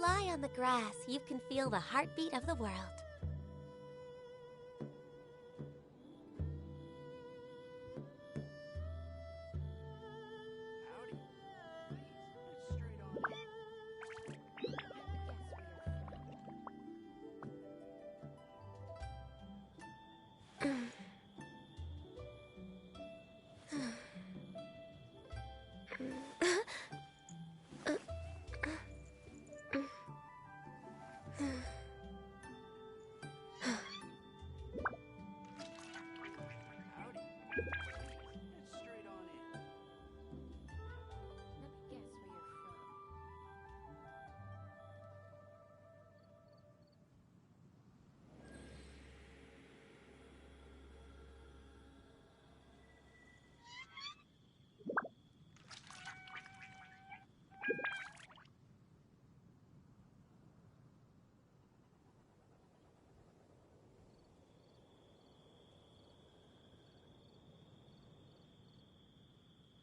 lie on the grass, you can feel the heartbeat of the world.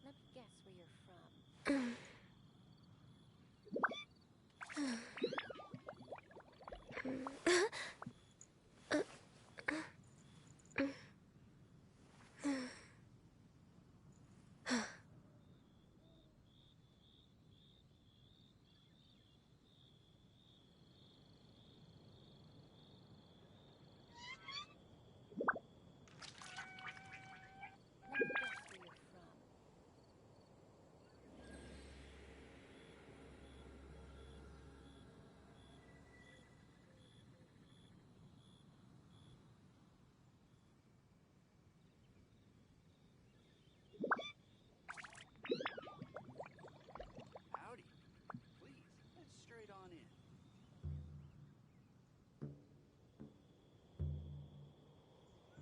Let me guess where you're from. Howdy. Please, head straight on in.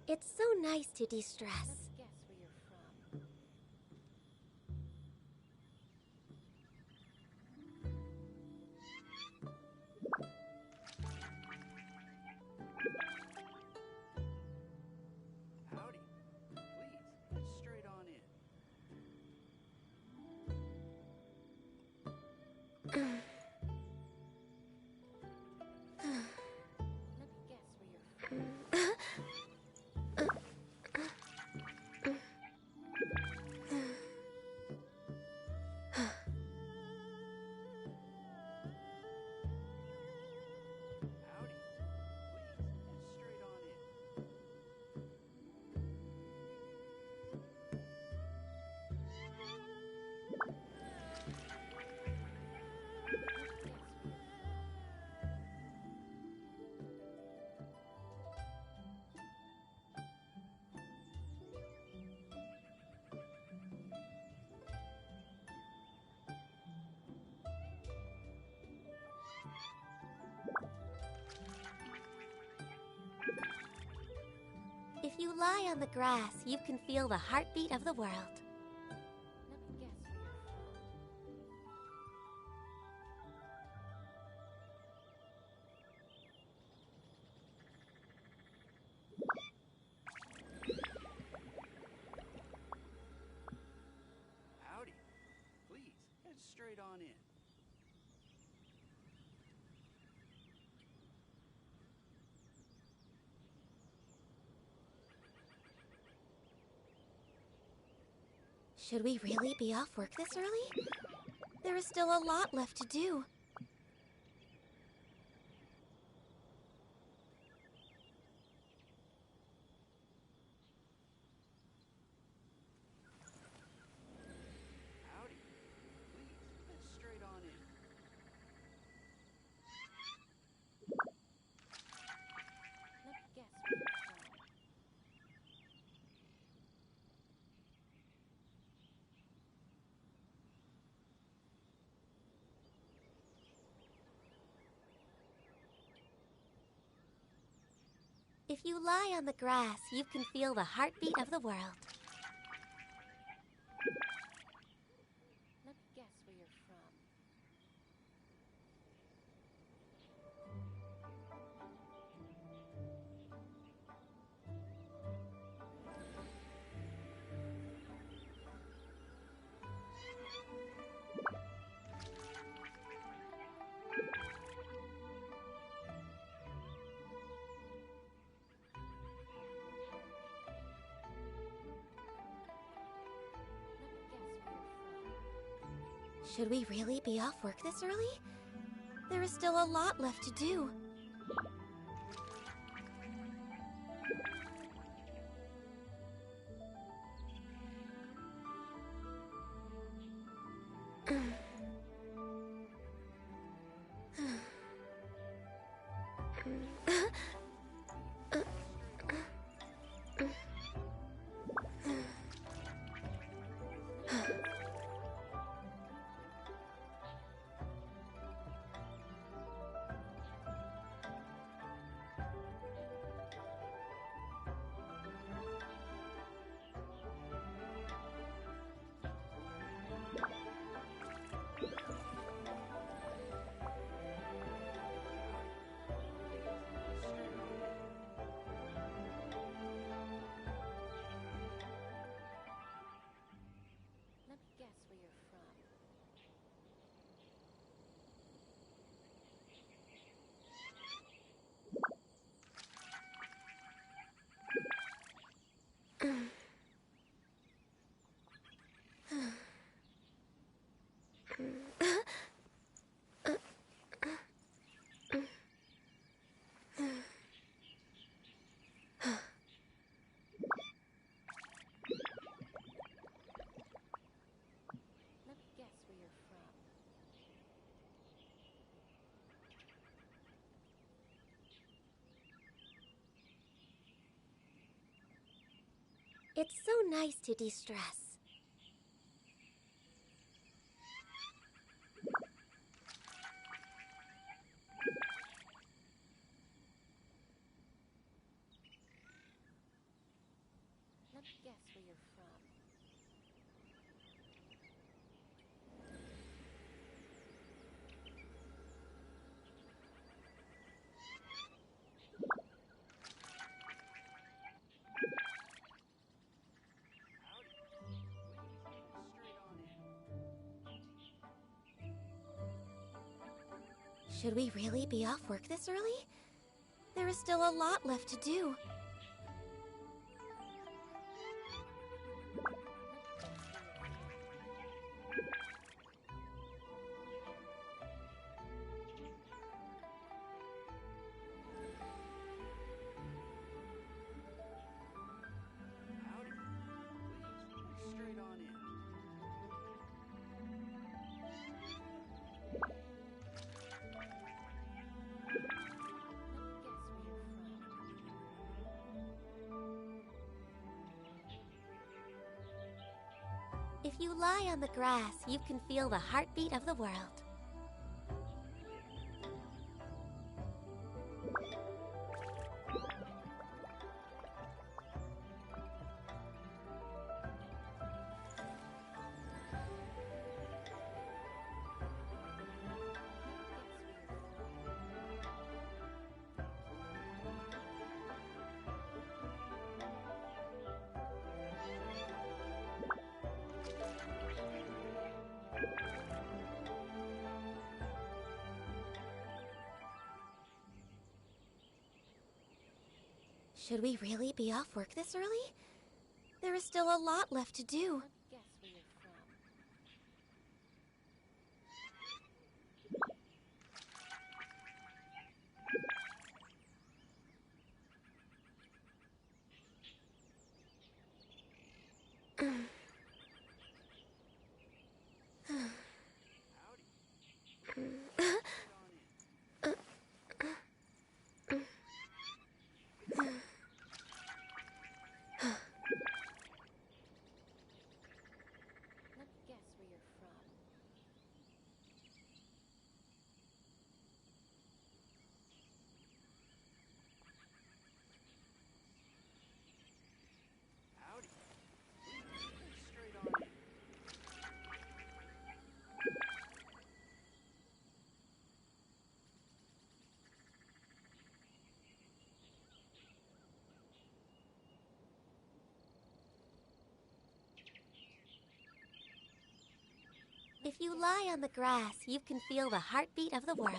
It's so nice to de-stress. Let's guess where you're from. Howdy. Please, head straight on in. Let me guess where you're from. Howdy. Please, head straight on in. If you lie on the grass, you can feel the heartbeat of the world. Let me guess where you're from. Howdy. Please, head straight on in. Should we really be off work this early? There is still a lot left to do. Howdy. Please, head straight on in. Let me guess where you're from. If you lie on the grass, you can feel the heartbeat of the world. Let me guess where you're from. Should we really be off work this early? There is still a lot left to do. Let me guess where you're from. Let me guess where you're from. It's so nice to de-stress. Let me guess where you're from. Howdy. Please, straight on in. Should we really be off work this early? There is still a lot left to do. Howdy. Please, straight on in. Let me guess where you're from. If you lie on the grass, you can feel the heartbeat of the world. Should we really be off work this early? There is still a lot left to do. Let me guess where you're from. Howdy. Please, straight on in. Let me guess where you're from. Howdy. Please, straight on in. If you lie on the grass, you can feel the heartbeat of the world.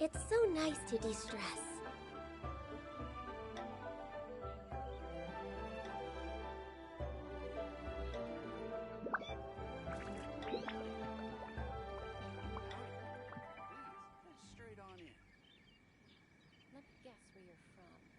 It's so nice to de-stress. Please, straight on in. Let me guess where you're from. Let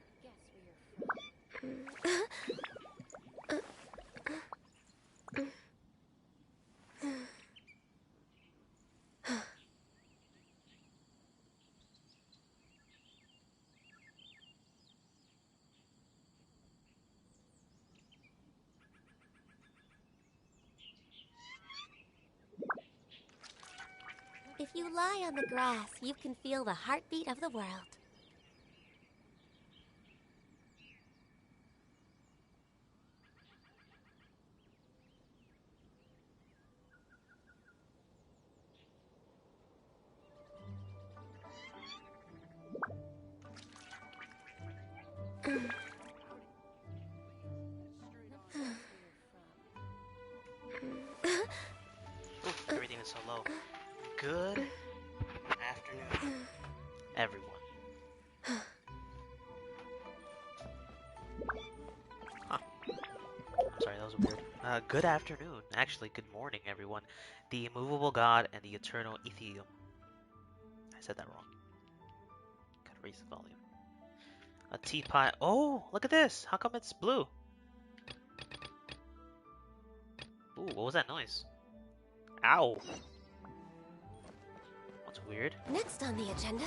me guess where you're from. If you lie on the grass, you can feel the heartbeat of the world. Ooh, everything is so low. Good afternoon, everyone. Huh. I'm sorry, that was weird. Good afternoon. Actually, good morning, everyone. The immovable god and the eternal Ethereum. I said that wrong. Gotta raise the volume. A teapot. Oh, look at this. How come it's blue? Ooh, what was that noise? Ow. What's weird? Next on the agenda.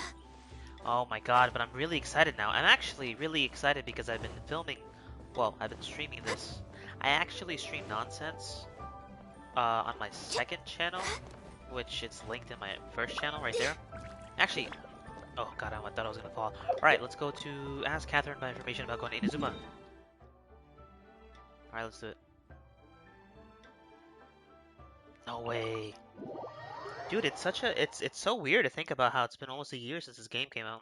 Oh my god, but I'm really excited now. I'm actually really excited because I've been filming, well, I've been streaming this. I actually stream nonsense on my second channel, which it's linked in my first channel right there. Actually, oh god, I thought I was gonna fall. Alright, let's go to ask Catherine about information about going to Inazuma. Alright, let's do it. No way. Dude, it's such a it's so weird to think about how it's been almost a year since this game came out.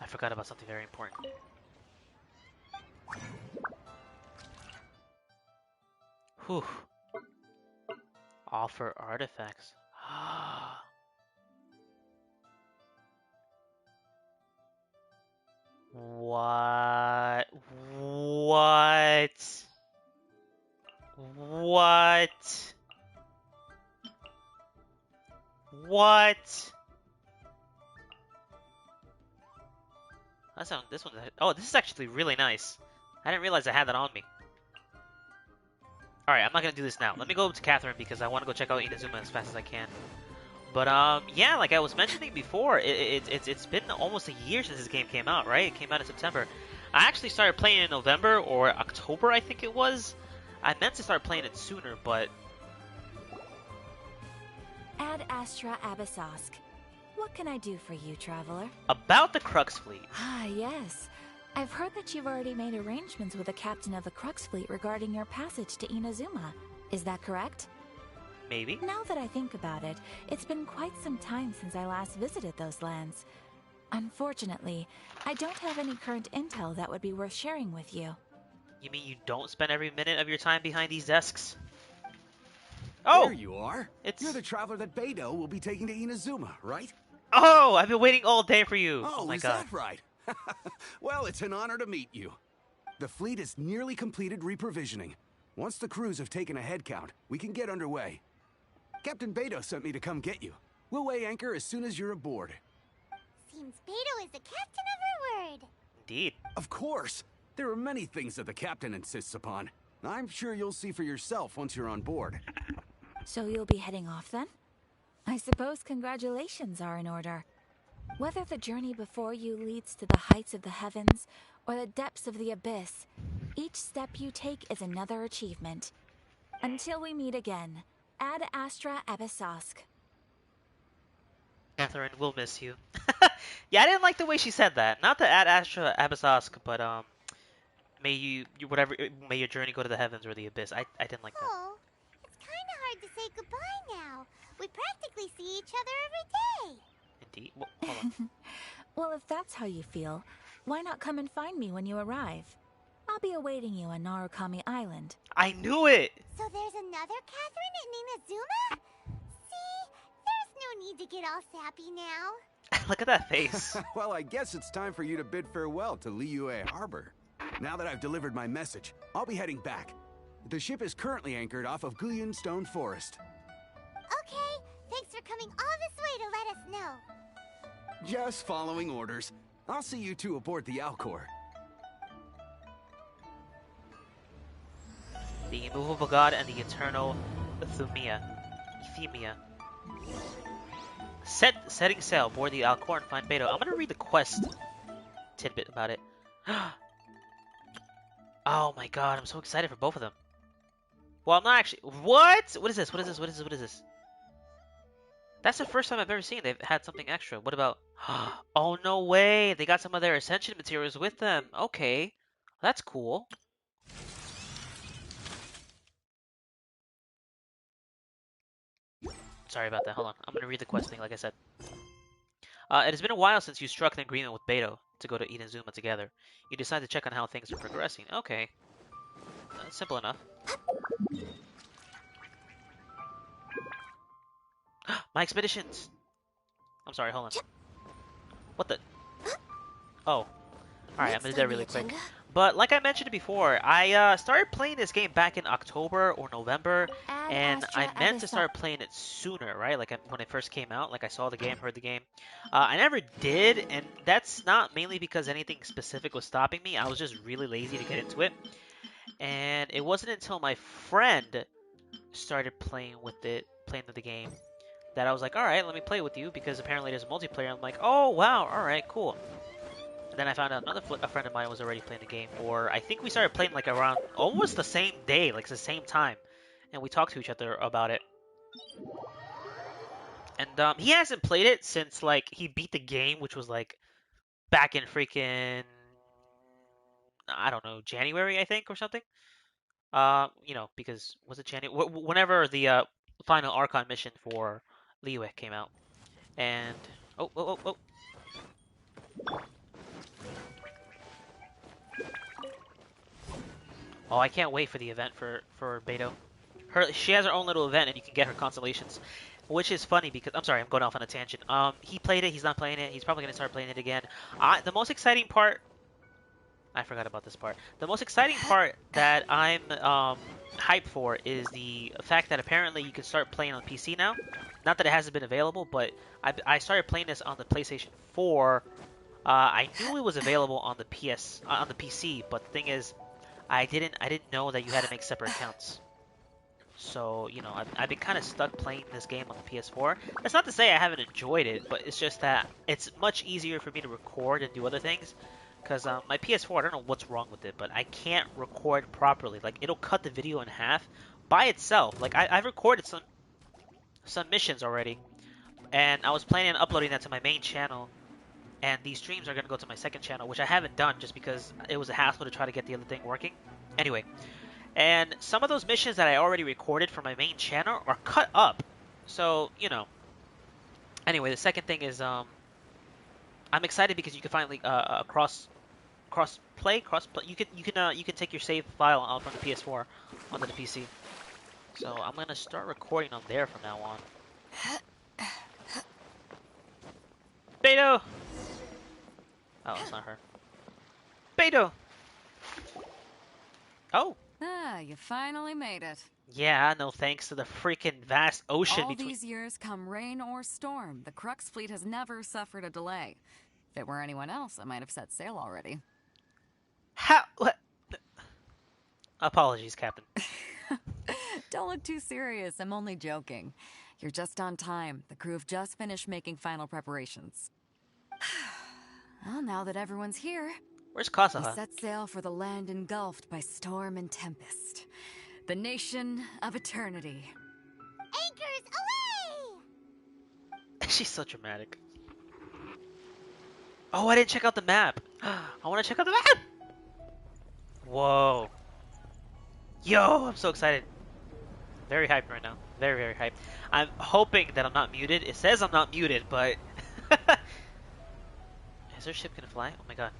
I forgot about something very important. Whew. Offer artifacts. What? What? What? What? This one. Oh, this is actually really nice. I didn't realize I had that on me. Alright, I'm not gonna do this now. Let me go to Catherine because I want to go check out Inazuma as fast as I can. But yeah, like I was mentioning before, it's been almost a year since this game came out, right? It came out in September. I actually started playing it in November or October, I think it was. I meant to start playing it sooner, but... Ad Astra Abyssosk. What can I do for you, traveler? About the Crux Fleet. Ah, yes. I've heard that you've already made arrangements with the captain of the Crux Fleet regarding your passage to Inazuma. Is that correct? Maybe. Now that I think about it, it's been quite some time since I last visited those lands. Unfortunately, I don't have any current intel that would be worth sharing with you. You mean you don't spend every minute of your time behind these desks? Oh! There you are. You're the traveler that Beidou will be taking to Inazuma, right? Oh! I've been waiting all day for you! Oh, my is god. that right? Well, it's an honor to meet you. The fleet has nearly completed reprovisioning. Once the crews have taken a head count, we can get underway. Captain Beidou sent me to come get you. We'll weigh anchor as soon as you're aboard. Seems Beidou is the captain of her word. Indeed. Of course. There are many things that the captain insists upon. I'm sure you'll see for yourself once you're on board. So you'll be heading off then? I suppose congratulations are in order. Whether the journey before you leads to the heights of the heavens or the depths of the abyss, each step you take is another achievement. Until we meet again, Ad Astra Abyssosk. Catherine, we'll miss you. Yeah, I didn't like the way she said that. Not the Ad Astra Abyssosk, but may whatever, may your journey go to the heavens or the abyss. I didn't like that. Oh, it's kind of hard to say goodbye now. We practically see each other every day. Indeed. Well, hold on. Well, if that's how you feel, why not come and find me when you arrive? I'll be awaiting you on Narukami Island. I knew it. So there's another Catherine in Inazuma? See, there's no need to get all sappy now. Look at that face. Well, I guess it's time for you to bid farewell to Liyue Harbor. Now that I've delivered my message, I'll be heading back. The ship is currently anchored off of Guyun Stone Forest. Okay, thanks for coming all this way to let us know. Just following orders. I'll see you two aboard the Alcor. The immovable god and the eternal Euthymia. Setting sail, board the Alcor and find Beto. I'm gonna read the quest tidbit about it. Oh my god, I'm so excited for both of them. Well, I'm not actually. What? What is this? What is this? What is this? What is this? That's the first time I've ever seen they've had something extra. What about... Oh, no way! They got some of their Ascension materials with them. Okay. That's cool. Sorry about that. Hold on. I'm going to read the quest thing, like I said. It has been a while since you struck an agreement with Beto to go to Inazuma together. You decide to check on how things are progressing. Okay. Simple enough. My expeditions! I'm sorry, hold on. What the? Oh. Alright, I'm gonna do that really quick. But like I mentioned before, I started playing this game back in October or November, and I meant to start playing it sooner, right? Like when it first came out, like I saw the game, heard the game. I never did, and that's not mainly because anything specific was stopping me. I was just really lazy to get into it. And it wasn't until my friend started playing with the game, that I was like, alright, let me play with you, because apparently there's a multiplayer. I'm like, oh, wow, alright, cool. And then I found out a friend of mine was already playing the game, or I think we started playing like around almost the same day, like the same time. And we talked to each other about it. And he hasn't played it since, like, he beat the game, which was like back in freaking, I don't know, January, I think, or something. You know, because, was it January? Whenever the final Archon mission for Liyue came out. And oh. Oh, I can't wait for the event for Beto. She has her own little event and you can get her constellations. Which is funny because I'm sorry, I'm going off on a tangent. He played it, he's not playing it, he's probably gonna start playing it again. The most exciting part, I forgot about this part. The most exciting part that I'm hyped for is the fact that apparently you can start playing on PC now. Not that it hasn't been available, but I started playing this on the PlayStation 4. I knew it was available on the PC, but the thing is, I didn't know that you had to make separate accounts. So, you know, I've been kind of stuck playing this game on the PS4. That's not to say I haven't enjoyed it, but it's just that it's much easier for me to record and do other things. Because my PS4, I don't know what's wrong with it, but I can't record properly. Like, it'll cut the video in half by itself. Like, I've recorded some missions already, and I was planning on uploading that to my main channel. And these streams are going to go to my second channel, which I haven't done just because it was a hassle to try to get the other thing working. Anyway, and some of those missions that I already recorded for my main channel are cut up. So, you know. Anyway, the second thing is I'm excited because you can finally cross-play. You can take your save file out from the PS4 onto the PC. So I'm going to start recording on there from now on. Beto! Oh, it's not her. Beto! Oh! Ah, you finally made it. Yeah, no thanks to the freaking vast ocean All between... these years, come rain or storm, the Crux fleet has never suffered a delay. If it were anyone else, I might have set sail already. How... What? Apologies, Captain. Don't look too serious, I'm only joking. You're just on time. The crew have just finished making final preparations. Well, now that everyone's here, Where's we Kazuha? set sail for the land engulfed by storm and tempest. The nation of eternity. Anchors away! She's so dramatic. Oh, I didn't check out the map. I want to check out the map. Whoa. Yo, I'm so excited. Very hyped right now. Very, very hyped. I'm hoping that I'm not muted. It says I'm not muted, but... Is their ship gonna fly? Oh my god.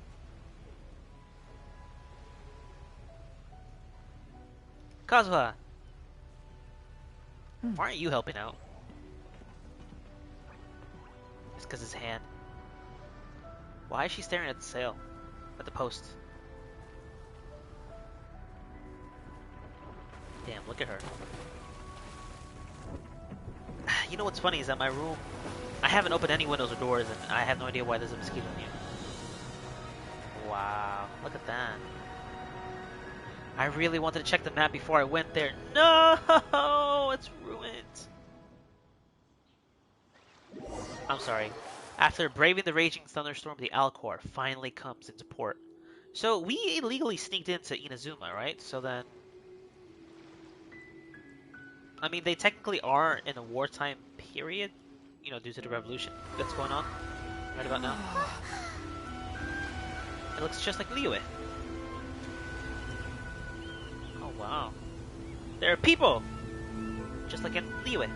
Kazuha! Why aren't you helping out? It's because his hand. Why is she staring at the sail? At the post? Damn, look at her. You know what's funny is that my room, I haven't opened any windows or doors, and I have no idea why there's a mosquito in here. Wow, look at that. I really wanted to check the map before I went there. No, it's ruined. I'm sorry. After braving the raging thunderstorm, the Alcor finally comes into port. So we illegally sneaked into Inazuma, right? So then... I mean, they technically are in a wartime period, you know, due to the revolution that's going on right about now. It looks just like Liyue. Oh, wow. There are people! Just like in Liyue.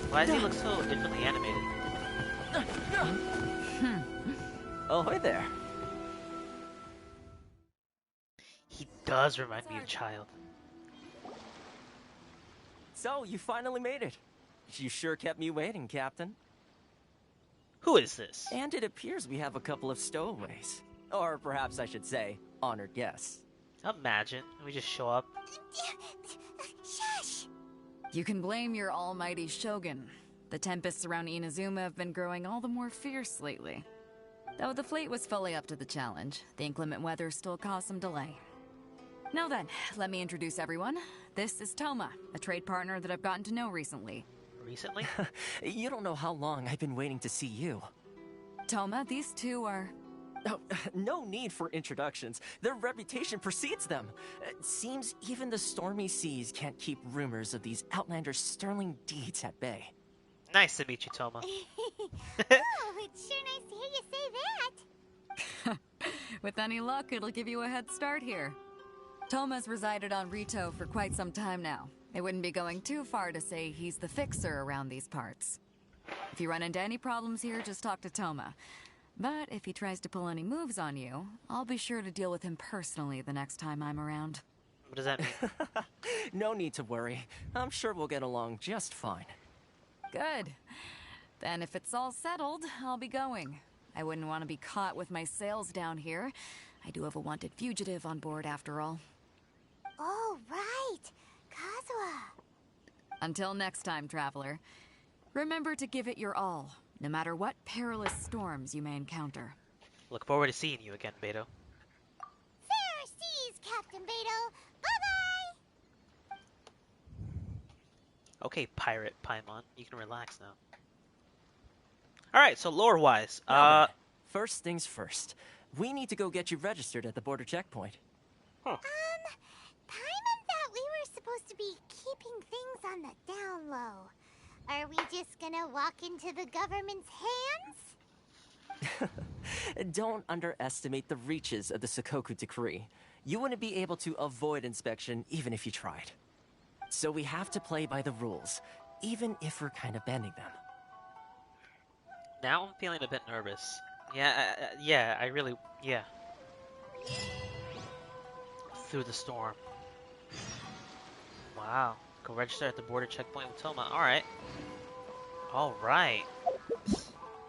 Why does he look so differently animated? Oh, hey there. He does remind me of a child. So, you finally made it. You sure kept me waiting, Captain. Who is this? And it appears we have a couple of stowaways. Or perhaps I should say, honored guests. Imagine we just show up. Shush! You can blame your almighty shogun. The tempests around Inazuma have been growing all the more fierce lately. Though the fleet was fully up to the challenge, the inclement weather still caused some delay. Now then, let me introduce everyone. This is Toma, a trade partner that I've gotten to know recently. Recently? You don't know how long I've been waiting to see you. Toma, these two are... Oh, no need for introductions. Their reputation precedes them. It seems even the stormy seas can't keep rumors of these outlanders' sterling deeds at bay. Nice to meet you, Toma. Oh, it's sure nice to hear you say that. With any luck, it'll give you a head start here. Toma's resided on Rito for quite some time now. It wouldn't be going too far to say he's the fixer around these parts. If you run into any problems here, just talk to Toma. But if he tries to pull any moves on you, I'll be sure to deal with him personally the next time I'm around. What does that mean? No need to worry. I'm sure we'll get along just fine. Good. Then if it's all settled, I'll be going. I wouldn't want to be caught with my sails down here. I do have a wanted fugitive on board after all. Oh, right. Kazuha. Until next time, traveler. Remember to give it your all, no matter what perilous storms you may encounter. Look forward to seeing you again, Beto. Fair seas, Captain Beto. Bye-bye. Okay, Pirate Paimon, you can relax now. Alright, so lore-wise, Now then, first things first. We need to go get you registered at the border checkpoint. Huh. Paimon thought we were supposed to be keeping things on the down low. Are we just gonna walk into the government's hands? Don't underestimate the reaches of the Sakoku Decree. You wouldn't be able to avoid inspection even if you tried. So we have to play by the rules, even if we're kind of bending them. Now I'm feeling a bit nervous. I really, yeah. Through the storm. Wow. Go register at the border checkpoint with Toma. Alright. Alright.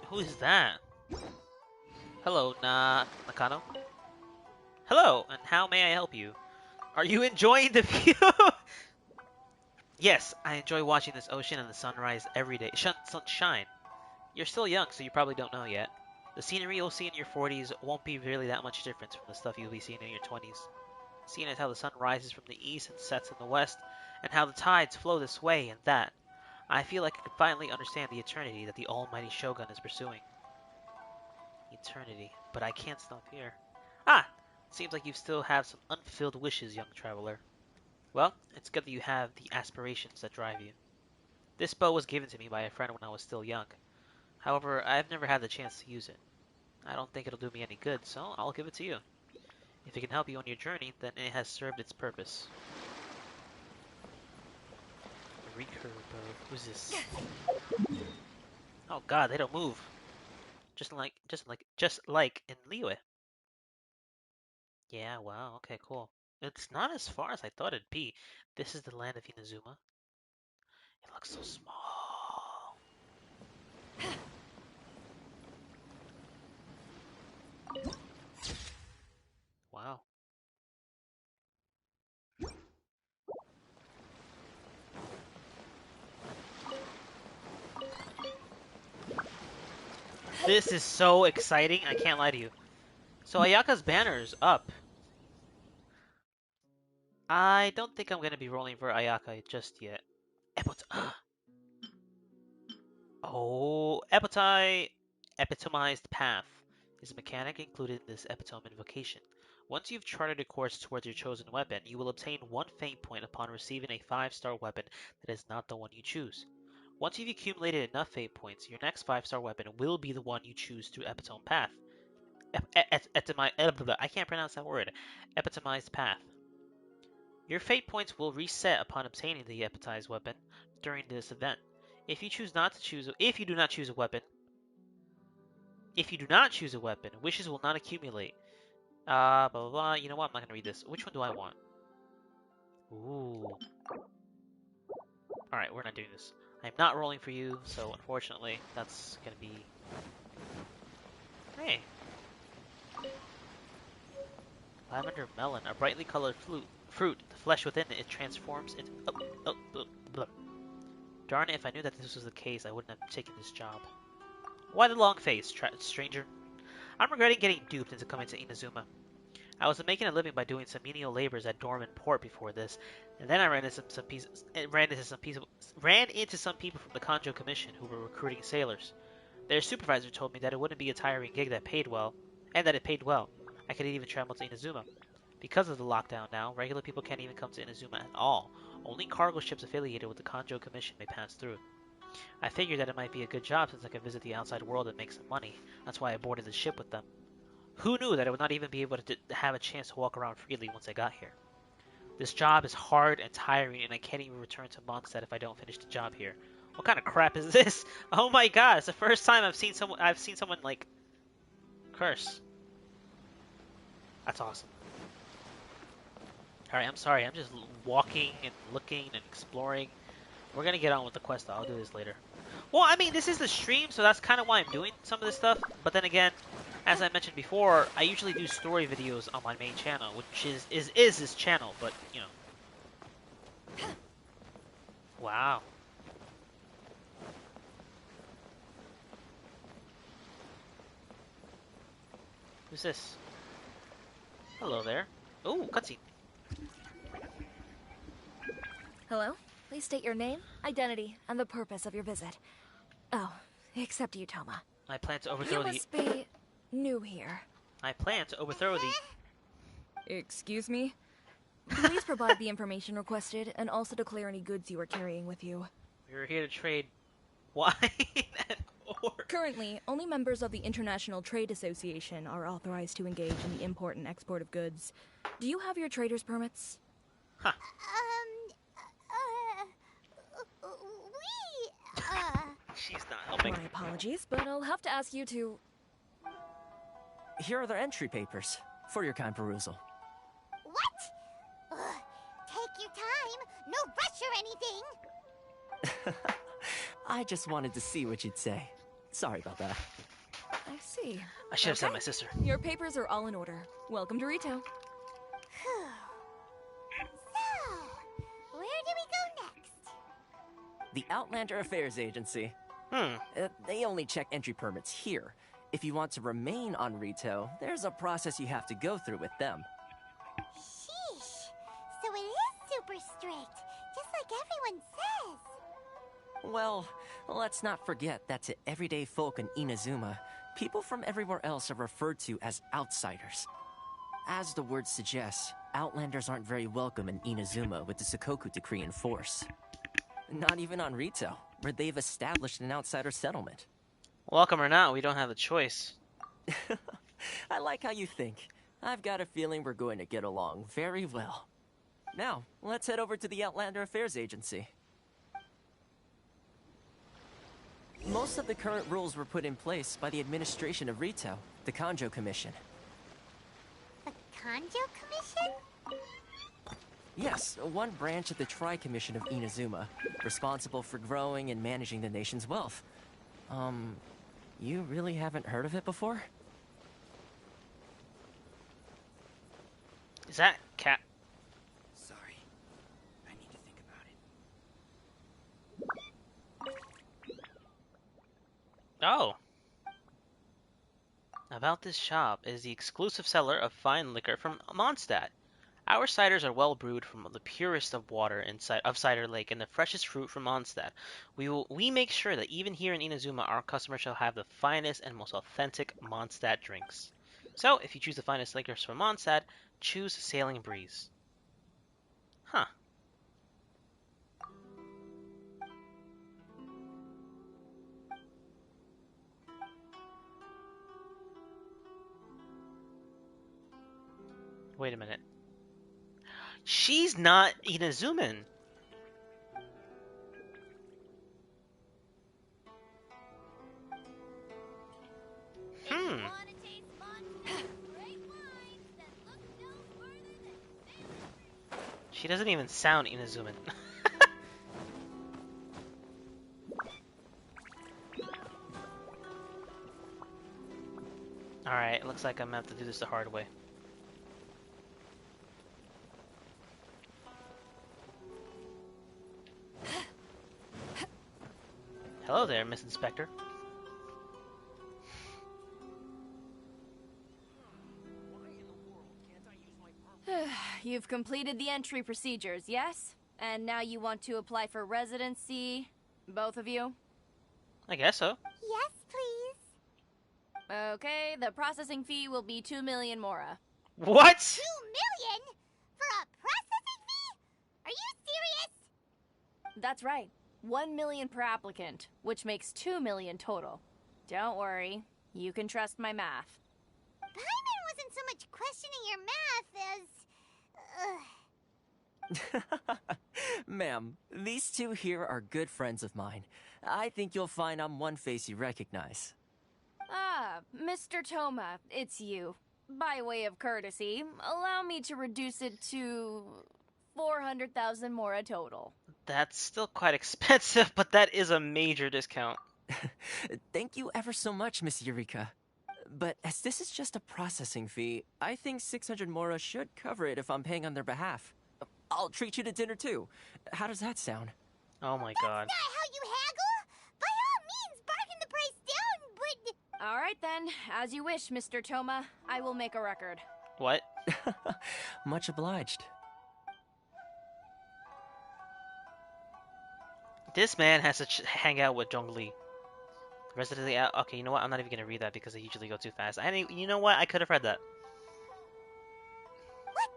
Who is that? Hello, Nakano. Hello, and how may I help you? Are you enjoying the view? Yes, I enjoy watching this ocean and the sunrise every day. Sunshine. You're still young, so you probably don't know yet. The scenery you'll see in your 40s won't be really that much different from the stuff you'll be seeing in your 20s. Seeing as how the sun rises from the east and sets in the west, and how the tides flow this way and that, I feel like I can finally understand the eternity that the almighty Shogun is pursuing. Eternity. But I can't stop here. Ah! Seems like you still have some unfulfilled wishes, young traveler. Well, it's good that you have the aspirations that drive you. This bow was given to me by a friend when I was still young. However, I've never had the chance to use it. I don't think it'll do me any good, so I'll give it to you. If it can help you on your journey, then it has served its purpose. Recurve bow. Who's this? Oh god, they don't move. Just like in Liyue. Yeah, wow, okay, cool. It's not as far as I thought it'd be. This is the land of Inazuma. It looks so small. Wow. This is so exciting, I can't lie to you. So Ayaka's banner is up. I don't think I'm gonna be rolling for Ayaka just yet. Oh, epitomized path is a mechanic included in this epitome invocation. Once you've charted a course towards your chosen weapon, you will obtain one fate point upon receiving a 5-star weapon that is not the one you choose. Once you've accumulated enough fate points, your next 5-star weapon will be the one you choose through epitome path. I can't pronounce that word. Epitomized path. Your fate points will reset upon obtaining the epitized weapon during this event. If you do not choose a weapon, wishes will not accumulate. Blah blah blah. You know what? I'm not gonna read this. Which one do I want? Ooh. All right, we're not doing this. I'm not rolling for you, so unfortunately, that's gonna be. Hey. Lavender melon, a brightly colored fruit. The flesh within it transforms into. Blah. Darn it! If I knew that this was the case, I wouldn't have taken this job. Why the long face, stranger? I'm regretting getting duped into coming to Inazuma. I was making a living by doing some menial labors at Dorman Port before this, and then I ran into some people from the Kanjo Commission who were recruiting sailors. Their supervisor told me that it wouldn't be a tiring gig that paid well, and that it paid well. I could even travel to Inazuma. Because of the lockdown now, regular people can't even come to Inazuma at all. Only cargo ships affiliated with the Kanjo Commission may pass through. I figured that it might be a good job since I could visit the outside world and make some money. That's why I boarded the ship with them. Who knew that I would not even be able to have a chance to walk around freely once I got here? This job is hard and tiring, and I can't even return to Mondstadt if I don't finish the job here. What kind of crap is this? Oh my god, it's the first time I've seen someone like curse. That's awesome. Alright, I'm sorry, I'm just walking and looking and exploring. We're gonna get on with the quest though. I'll do this later. Well, I mean, this is the stream, so that's kind of why I'm doing some of this stuff. But then again, as I mentioned before, I usually do story videos on my main channel, which is this channel, but, you know. Wow. Who's this? Hello there. Ooh, cutscene. Hello? Please state your name, identity, and the purpose of your visit. Oh, except you, Toma. I plan to overthrow You must be new here. I plan to overthrow the... Excuse me? Please provide the information requested, and also declare any goods you are carrying with you. We're here to trade wine and ore. Currently, only members of the International Trade Association are authorized to engage in the import and export of goods. Do you have your trader's permits? Huh. She's not helping. My apologies, but I'll have to ask you to... Here are their entry papers for your kind perusal. What? Take your time. No rush or anything. I just wanted to see what you'd say. Sorry about that. I see. I should have sent Okay. my sister. Your papers are all in order. Welcome to Rito. Phew. So, where do we go next? The Outlander Affairs Agency. Hmm. They only check entry permits here. If you want to remain on Rito, there's a process you have to go through with them. Sheesh. So it is super strict, just like everyone says. Well, let's not forget that to everyday folk in Inazuma, people from everywhere else are referred to as outsiders. As the word suggests, Outlanders aren't very welcome in Inazuma with the Sakoku Decree in force. Not even on Rito, where they've established an outsider settlement. Welcome or not, we don't have a choice. I like how you think. I've got a feeling we're going to get along very well. Now, let's head over to the Outlander Affairs Agency. Most of the current rules were put in place by the administration of Rito, the Kanjo Commission. The Kanjo Commission? Yes, one branch of the Tri-Commission of Inazuma, responsible for growing and managing the nation's wealth. You really haven't heard of it before? Is that cat? Sorry. I need to think about it. Oh. About this shop is the exclusive seller of fine liquor from Mondstadt. Our ciders are well brewed from the purest of water of Cider Lake and the freshest fruit from Mondstadt. We make sure that even here in Inazuma, our customers shall have the finest and most authentic Mondstadt drinks. So, if you choose the finest liquors from Mondstadt, choose Sailing Breeze. Huh. Wait a minute. She's not Inazuman. Hmm. She doesn't even sound Inazuman. Alright, looks like I'm gonna have to do this the hard way. Hello there, Miss Inspector. You've completed the entry procedures, yes? And now you want to apply for residency, both of you? I guess so. Yes, please. Okay, the processing fee will be 2 million mora. What? 2 million? For a processing fee? Are you serious? That's right. 1 million per applicant, which makes 2 million total. Don't worry, you can trust my math. Paimon wasn't so much questioning your math as... Ma'am, these two here are good friends of mine. I think you'll find I'm one face you recognize. Ah, Mr. Toma, it's you. By way of courtesy, allow me to reduce it to 400,000 mora total. That's still quite expensive, but that is a major discount. Thank you ever so much, Miss Eureka. But as this is just a processing fee, I think 600 mora should cover it if I'm paying on their behalf. I'll treat you to dinner too. How does that sound? Oh my god. Not how you haggle! By all means, bargain the price down, but... All right then, as you wish, Mr. Toma. I will make a record. What? Much obliged. This man has to hang out with Zhongli. Resident of the... Okay, you know what? I'm not even gonna read that because I usually go too fast. You know what? I could have read that. What?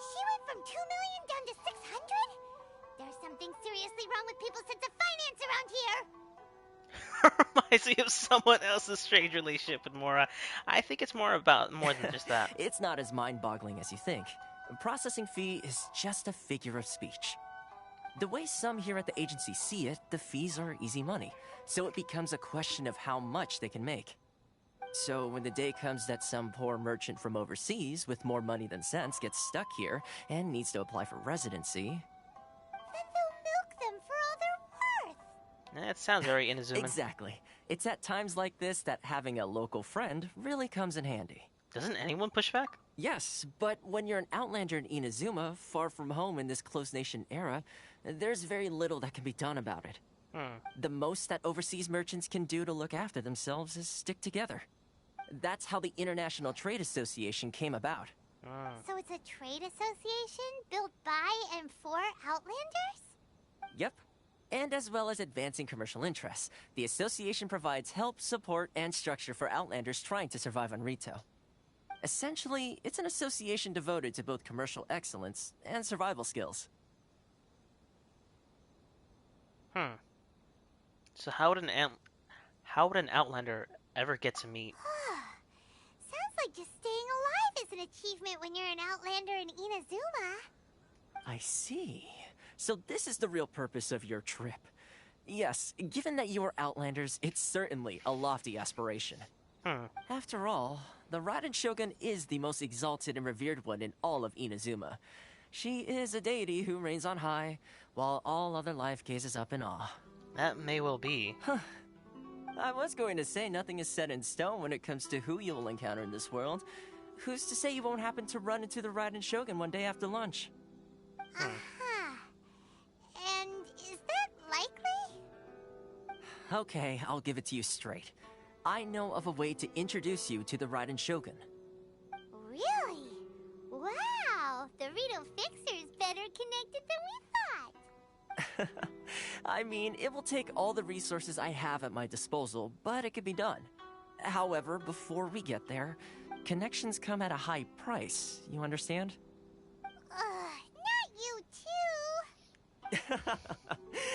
She went from 2 million down to 600? There's something seriously wrong with people's sense of finance around here. Reminds me of someone else's strange relationship with Mora. I think it's more than just that. It's not as mind-boggling as you think. A processing fee is just a figure of speech. The way some here at the agency see it, the fees are easy money, so it becomes a question of how much they can make. So when the day comes that some poor merchant from overseas with more money than sense gets stuck here and needs to apply for residency... Then they'll milk them for all they're worth. That sounds very Inazuman. Exactly. It's at times like this that having a local friend really comes in handy. Doesn't anyone push back? Yes, but when you're an outlander in Inazuma, far from home in this closed nation era, there's very little that can be done about it. The most that overseas merchants can do to look after themselves is stick together. That's how the International Trade Association came about. So it's a trade association built by and for Outlanders? Yep. And as well as advancing commercial interests, the association provides help, support, and structure for Outlanders trying to survive on Rito. Essentially, it's an association devoted to both commercial excellence and survival skills. So how would an Outlander ever get to meet? Sounds like just staying alive is an achievement when you're an Outlander in Inazuma. I see. So this is the real purpose of your trip. Yes, given that you are Outlanders, it's certainly a lofty aspiration. After all, the Raiden Shogun is the most exalted and revered one in all of Inazuma. She is a deity who reigns on high, while all other life gazes up in awe. That may well be. I was going to say nothing is set in stone when it comes to who you will encounter in this world. Who's to say you won't happen to run into the Raiden Shogun one day after lunch? And is that likely? Okay, I'll give it to you straight. I know of a way to introduce you to the Raiden Shogun. Really? Wow! The Rito Fixer's better connected than we thought! I mean, it will take all the resources I have at my disposal, but it can be done. However, before we get there, connections come at a high price, you understand? Not you too!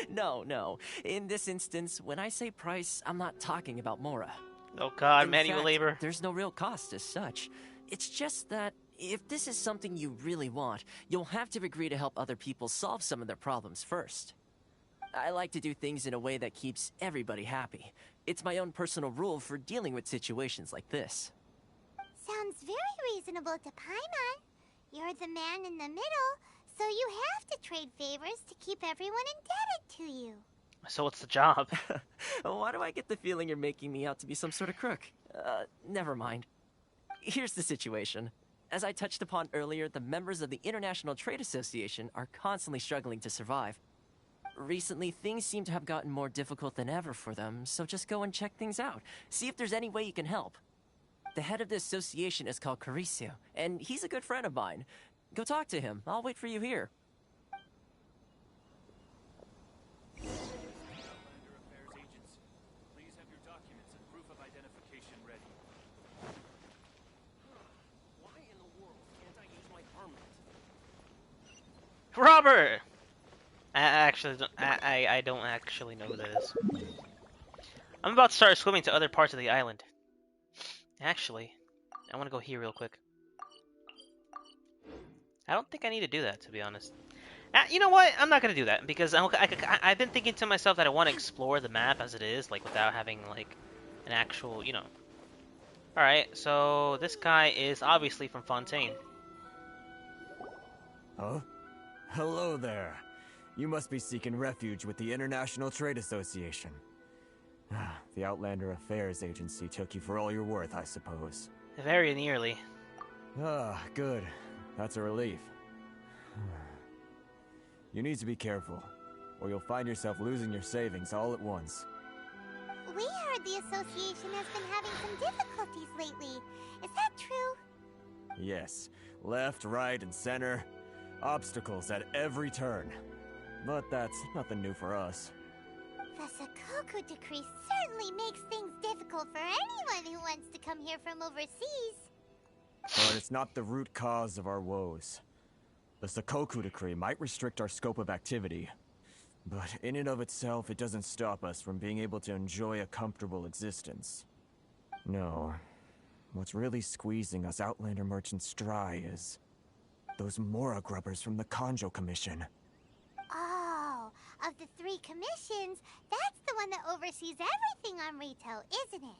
No. In this instance, when I say price, I'm not talking about Mora. Oh god, In manual fact, labor. There's no real cost as such. It's just that if this is something you really want, you'll have to agree to help other people solve some of their problems first. I like to do things in a way that keeps everybody happy. It's my own personal rule for dealing with situations like this. Sounds very reasonable to Paimon. You're the man in the middle, so you have to trade favors to keep everyone indebted to you. So what's the job? Why do I get the feeling you're making me out to be some sort of crook? Never mind. Here's the situation. As I touched upon earlier, the members of the International Trade Association are constantly struggling to survive. Recently, things seem to have gotten more difficult than ever for them, so just go and check things out. See if there's any way you can help. The head of the association is called Caricio, and he's a good friend of mine. Go talk to him. I'll wait for you here. Please have your documents and proof of identification ready. Why in the world can't I use my armament? Robert! I don't actually know who that is. I'm about to start swimming to other parts of the island. Actually, I want to go here real quick. I don't think I need to do that, to be honest. You know what? I'm not going to do that, because I've been thinking to myself that I want to explore the map as it is, like, without having, like, an actual, you know. Alright, so this guy is obviously from Fontaine. Huh? Hello there. You must be seeking refuge with the International Trade Association. The Outlander Affairs Agency took you for all you're worth, I suppose. Very nearly. Ah, good. That's a relief. You need to be careful, or you'll find yourself losing your savings all at once. We heard the association has been having some difficulties lately. Is that true? Yes. Left, right, and center. Obstacles at every turn. But that's nothing new for us. The Sakoku Decree certainly makes things difficult for anyone who wants to come here from overseas. But it's not the root cause of our woes. The Sakoku Decree might restrict our scope of activity, but in and of itself, it doesn't stop us from being able to enjoy a comfortable existence. No. What's really squeezing us Outlander merchants dry is those Mora grubbers from the Kanjo Commission. Oh, of the 3 commissions, that's the one that oversees everything on Rito, isn't it?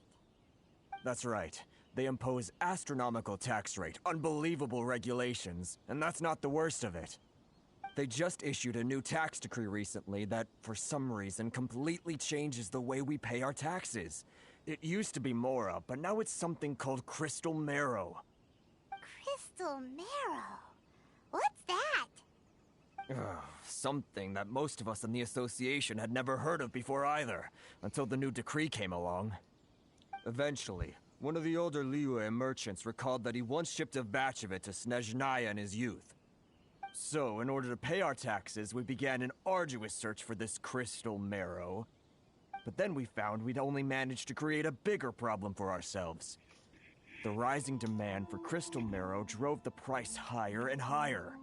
That's right. They impose astronomical tax rate, unbelievable regulations, and that's not the worst of it. They just issued a new tax decree recently that, for some reason, completely changes the way we pay our taxes. It used to be Mora, but now it's something called Crystal Marrow. Crystal Marrow? What's that? Something that most of us in the association had never heard of before either, until the new decree came along. Eventually, one of the older Liyue merchants recalled that he once shipped a batch of it to Snezhnaya in his youth. So, in order to pay our taxes, we began an arduous search for this Crystal Marrow. But then we found we'd only managed to create a bigger problem for ourselves. The rising demand for Crystal Marrow drove the price higher and higher.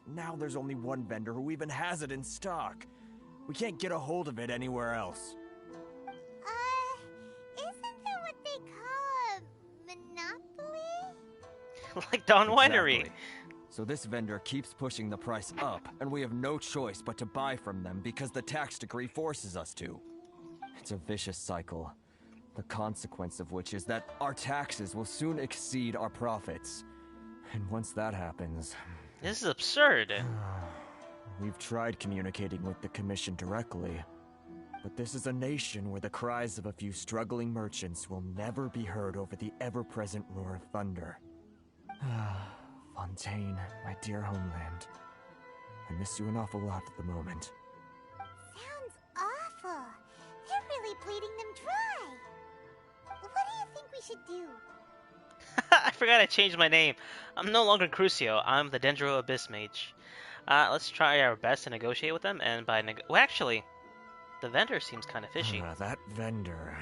Now there's only one vendor who even has it in stock. We can't get a hold of it anywhere else. Isn't that what they call a monopoly? Like Dawn Winery. Exactly. So this vendor keeps pushing the price up, and we have no choice but to buy from them because the tax decree forces us to. It's a vicious cycle, the consequence of which is that our taxes will soon exceed our profits. And once that happens... This is absurd. We've tried communicating with the Commission directly, but this is a nation where the cries of a few struggling merchants will never be heard over the ever-present roar of thunder. Fontaine, my dear homeland. I miss you an awful lot at the moment. Sounds awful. They're really bleeding them dry. What do you think we should do? I forgot I changed my name. I'm no longer Crucio. I'm the Dendro Abyss Mage. Let's try our best to negotiate with them, and by well, actually, the vendor seems kind of fishy. That vendor...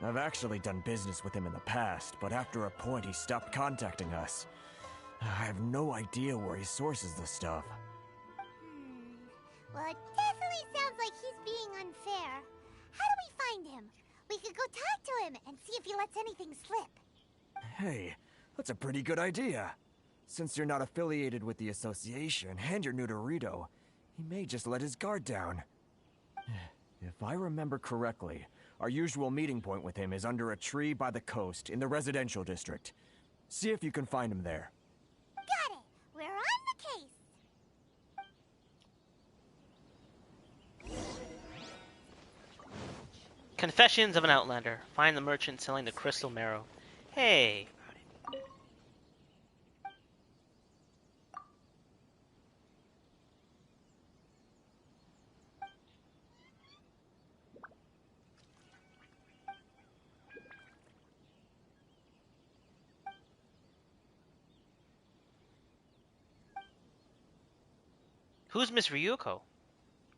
I've actually done business with him in the past, but after a point he stopped contacting us. I have no idea where he sources the stuff. Well, it definitely sounds like he's being unfair. How do we find him? We could go talk to him and see if he lets anything slip. Hey, that's a pretty good idea. Since you're not affiliated with the association and you're new to Rito, he may just let his guard down. If I remember correctly, our usual meeting point with him is under a tree by the coast in the residential district. See if you can find him there. Got it! We're on the case! Confessions of an Outlander. Find the merchant selling the Crystal Marrow. Hey! Who's Miss Ryuko?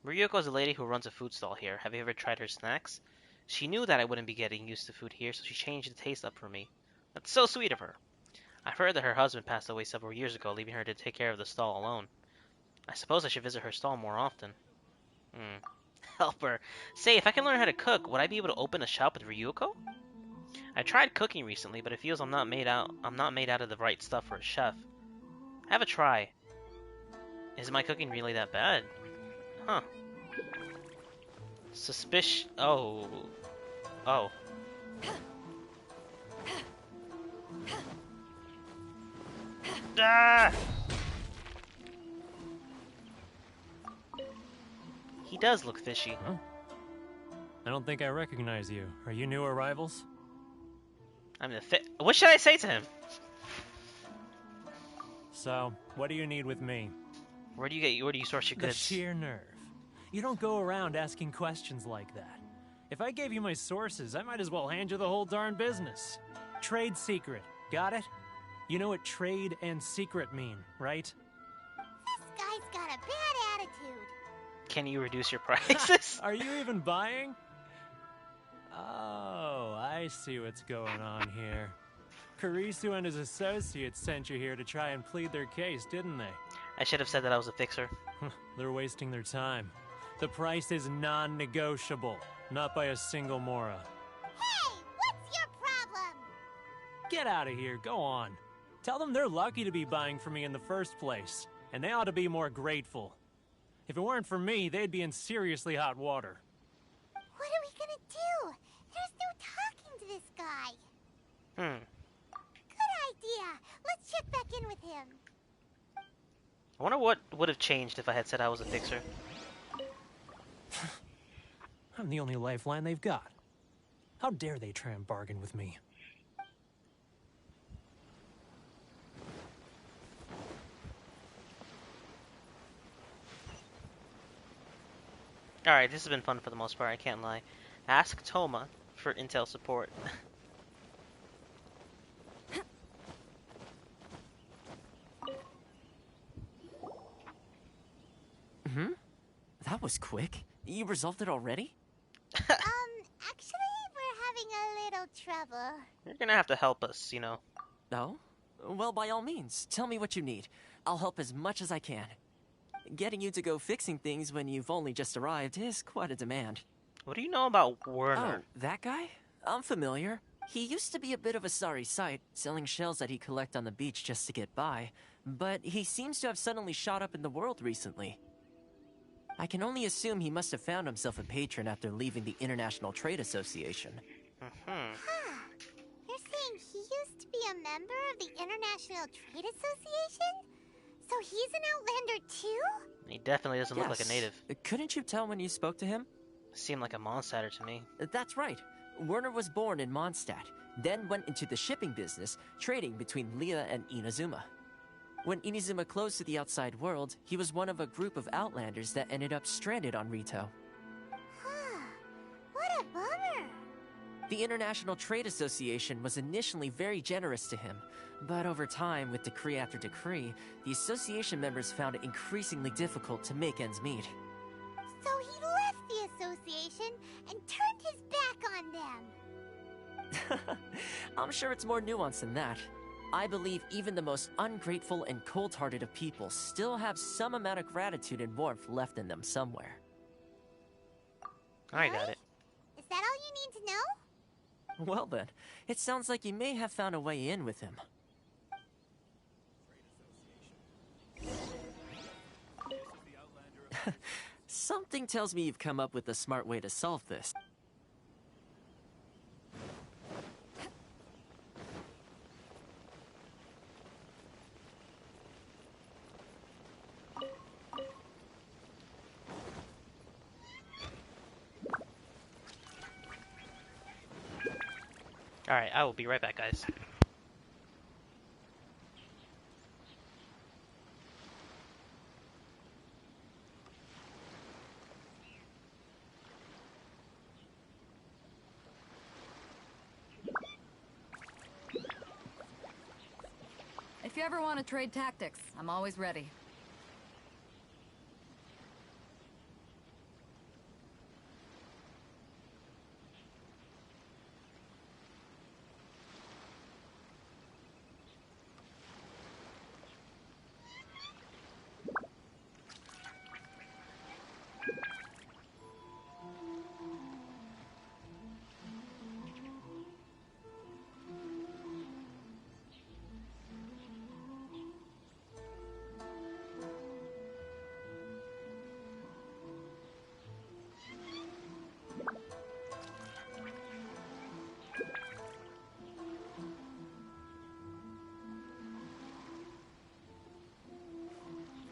Ryuko is a lady who runs a food stall here. Have you ever tried her snacks? She knew that I wouldn't be getting used to food here, so she changed the taste up for me. That's so sweet of her. I've heard that her husband passed away several years ago, leaving her to take care of the stall alone. I suppose I should visit her stall more often. Help her. Say, if I can learn how to cook, would I be able to open a shop with Ryuko? I tried cooking recently, but it feels I'm not made out of the right stuff for a chef. Have a try. Is my cooking really that bad? Huh. Oh. Oh. Ah! He does look fishy. Huh? I don't think I recognize you. Are you new arrivals? I'm the What should I say to him? So, what do you need with me? Where do you source your The goods? sheer nerve. You don't go around asking questions like that. If I gave you my sources, I might as well hand you the whole darn business. Trade secret. Got it? You know what trade and secret mean, right? This guy's got a bad attitude. Can you reduce your prices? Are you even buying? Oh, I see what's going on here. Karisu and his associates sent you here to try and plead their case, didn't they? I should have said that I was a fixer. They're wasting their time. The price is non-negotiable, not by a single Mora. Hey, what's your problem? Get out of here, go on. Tell them they're lucky to be buying from me in the first place, and they ought to be more grateful. If it weren't for me, they'd be in seriously hot water. What are we gonna do? There's no talking to this guy. Good idea. Let's check back in with him. I wonder what would have changed if I had said I was a fixer. I'm the only lifeline they've got. How dare they try and bargain with me? Alright, this has been fun for the most part, I can't lie. Ask Toma for intel support. That was quick. You resolved it already? Actually, we're having a little trouble. You're gonna have to help us, you know. Oh? Well, by all means, tell me what you need. I'll help as much as I can. Getting you to go fixing things when you've only just arrived is quite a demand. What do you know about Werner? Oh, that guy? I'm familiar. He used to be a bit of a sorry sight, selling shells that he'd collect on the beach just to get by. But he seems to have suddenly shot up in the world recently. I can only assume he must have found himself a patron after leaving the International Trade Association. You're saying he used to be a member of the International Trade Association? So he's an Outlander too? He definitely doesn't look like a native. Couldn't you tell when you spoke to him? Seemed like a Mondstadter to me. That's right. Werner was born in Mondstadt, then went into the shipping business, trading between Leah and Inazuma. When Inazuma closed to the outside world, he was one of a group of Outlanders that ended up stranded on Rito. What a bummer. The International Trade Association was initially very generous to him, but over time, with decree after decree, the association members found it increasingly difficult to make ends meet. So he left the association and turned his back on them. I'm sure it's more nuanced than that. I believe even the most ungrateful and cold-hearted of people still have some amount of gratitude and warmth left in them somewhere. I got it. Is that all you need to know? Well then, it sounds like you may have found a way in with him. Something tells me you've come up with a smart way to solve this. Alright, I will be right back, guys. If you ever want to trade tactics, I'm always ready.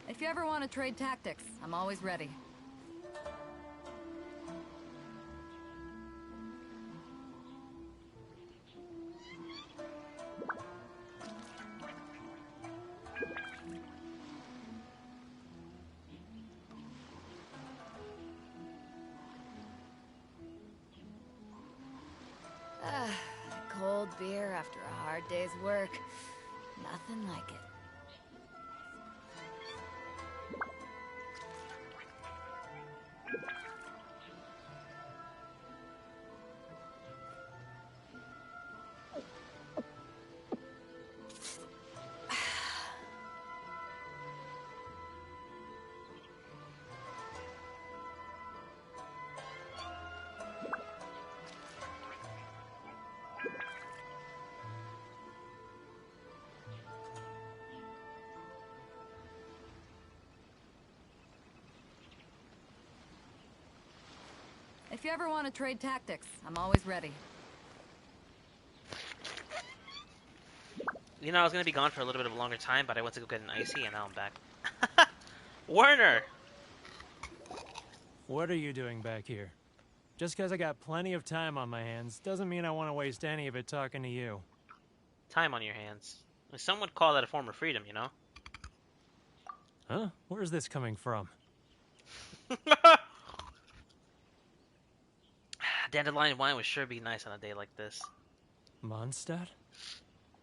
If you ever want to trade tactics, I'm always ready. Cold beer after a hard day's work. Nothing like it. If you ever want to trade tactics, I'm always ready. You know, I was gonna be gone for a little bit of a longer time, but I went to go get an icy, and now I'm back. Werner! What are you doing back here? Just because I got plenty of time on my hands doesn't mean I want to waste any of it talking to you. Time on your hands. Some would call that a form of freedom, you know? Huh? Where's this coming from? Dandelion wine would sure be nice on a day like this. Mondstadt?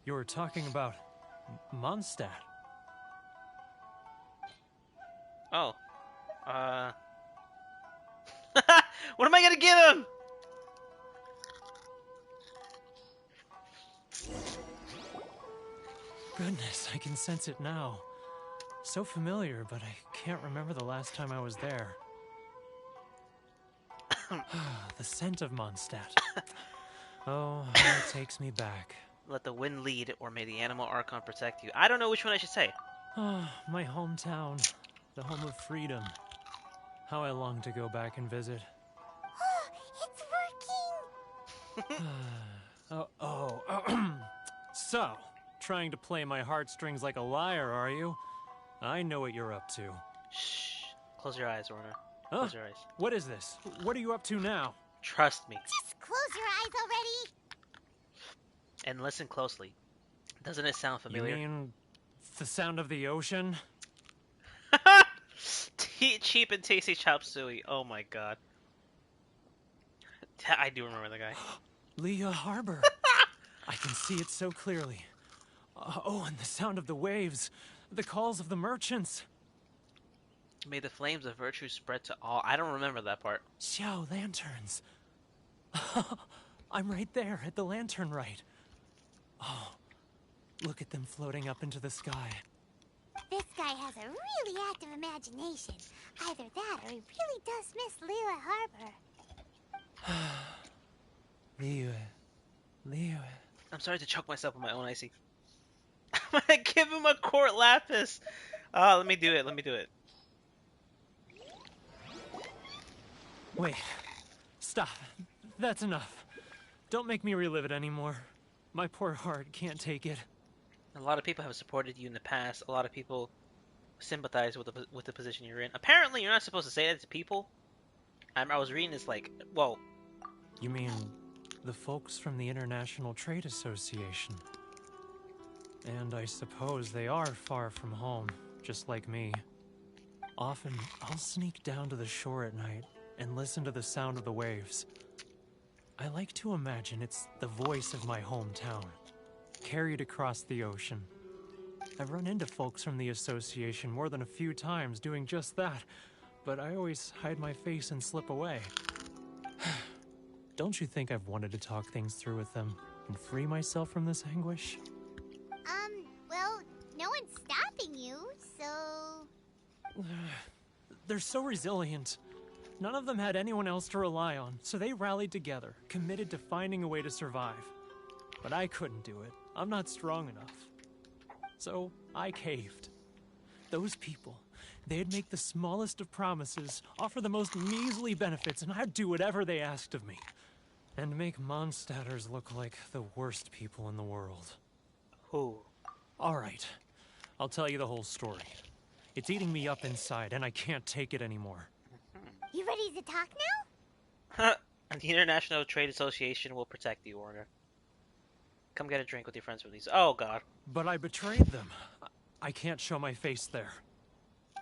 You were talking about Mondstadt. Oh. What am I gonna give him? Goodness, I can sense it now. So familiar, but I can't remember the last time I was there. The scent of Mondstadt. Oh, how it takes me back. Let the wind lead, or may the animal Archon protect you. I don't know which one I should say. My hometown. The home of freedom. How I long to go back and visit. It's working! So, trying to play my heartstrings like a liar, are you? I know what you're up to. Shh. Close your eyes, Werner. Huh? Close your eyes. What is this? What are you up to now? Trust me. Just close your eyes already! And listen closely. Doesn't it sound familiar? You mean the sound of the ocean? Cheap and tasty chop suey. Oh my god. I do remember the guy. Leah Harbor. I can see it so clearly. Oh, and the sound of the waves. The calls of the merchants. May the flames of virtue spread to all. I don't remember that part. Xiao lanterns. I'm right there at the lantern right. Oh, look at them floating up into the sky. This guy has a really active imagination. Either that or he really does miss Liyue Harbor. Liyue. I'm sorry to choke myself with my own icy. I'm gonna give him a court lapis. Let me do it. Wait. Stop. That's enough. Don't make me relive it anymore. My poor heart can't take it. A lot of people have supported you in the past. A lot of people sympathize with the position you're in. Apparently, you're not supposed to say that to people. I was reading this like, well... You mean the folks from the International Trade Association? And I suppose they are far from home, just like me. Often, I'll sneak down to the shore at night and listen to the sound of the waves. I like to imagine it's the voice of my hometown, carried across the ocean. I've run into folks from the association more than a few times doing just that, but I always hide my face and slip away. Don't you think I've wanted to talk things through with them and free myself from this anguish? Well, no one's stopping you, so... They're so resilient. None of them had anyone else to rely on, so they rallied together, committed to finding a way to survive. But I couldn't do it. I'm not strong enough. So I caved. Those people, they'd make the smallest of promises, offer the most measly benefits, and I'd do whatever they asked of me. And make Mondstadters look like the worst people in the world. Who? All right. I'll tell you the whole story. It's eating me up inside, and I can't take it anymore. You ready to talk now? The International Trade Association will protect you, Warner. Come get a drink with your friends, please. Oh, God. But I betrayed them. I can't show my face there.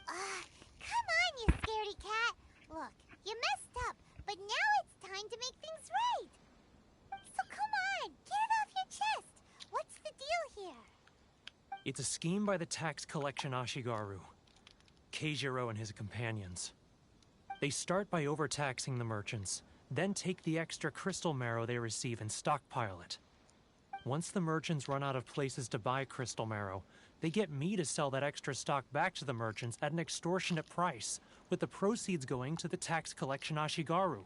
Come on, you scaredy cat. Look, you messed up, but now it's time to make things right. So come on, get it off your chest. What's the deal here? It's a scheme by the tax collection Ashigaru, Keijiro and his companions. They start by overtaxing the merchants, then take the extra crystal marrow they receive and stockpile it. Once the merchants run out of places to buy crystal marrow, they get me to sell that extra stock back to the merchants at an extortionate price, with the proceeds going to the tax collection Ashigaru.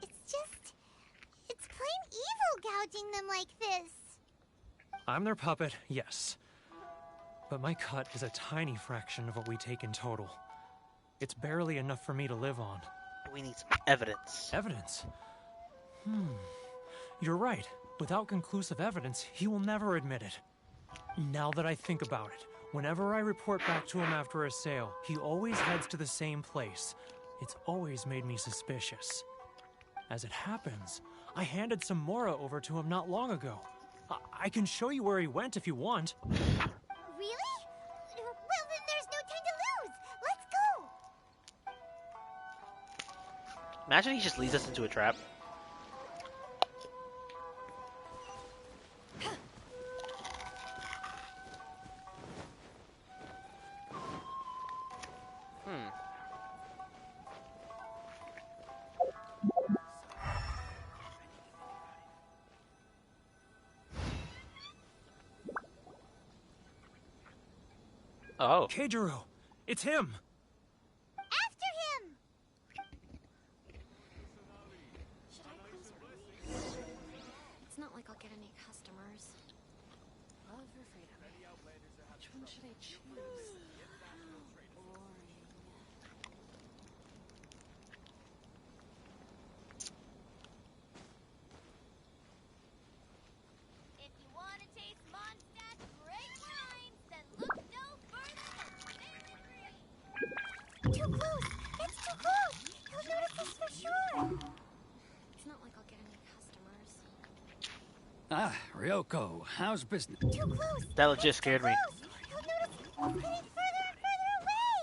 It's plain evil gouging them like this. I'm their puppet, yes. But my cut is a tiny fraction of what we take in total. It's barely enough for me to live on. We need some evidence. Evidence? You're right. Without conclusive evidence, he will never admit it. Now that I think about it, Whenever I report back to him after a sale, he always heads to the same place. It's always made me suspicious. As it happens, I handed some Mora over to him not long ago. I can show you where he went if you want. Really? Well, then there's no time to lose. Let's go. Imagine he just leads us into a trap. Oh. Keijiro, it's him! After him! Should I close early? It's not like I'll get any customers. Love or freedom? Which one should I choose? Boring. If you want to taste Mondstadt's great wines, then look no further than Fairy Green. Too close! It's too close! He'll notice us for sure! It's not like I'll get any customers. Ah, Ryoko, how's business? Too close! That legit scared me. He'll notice us getting further and further away!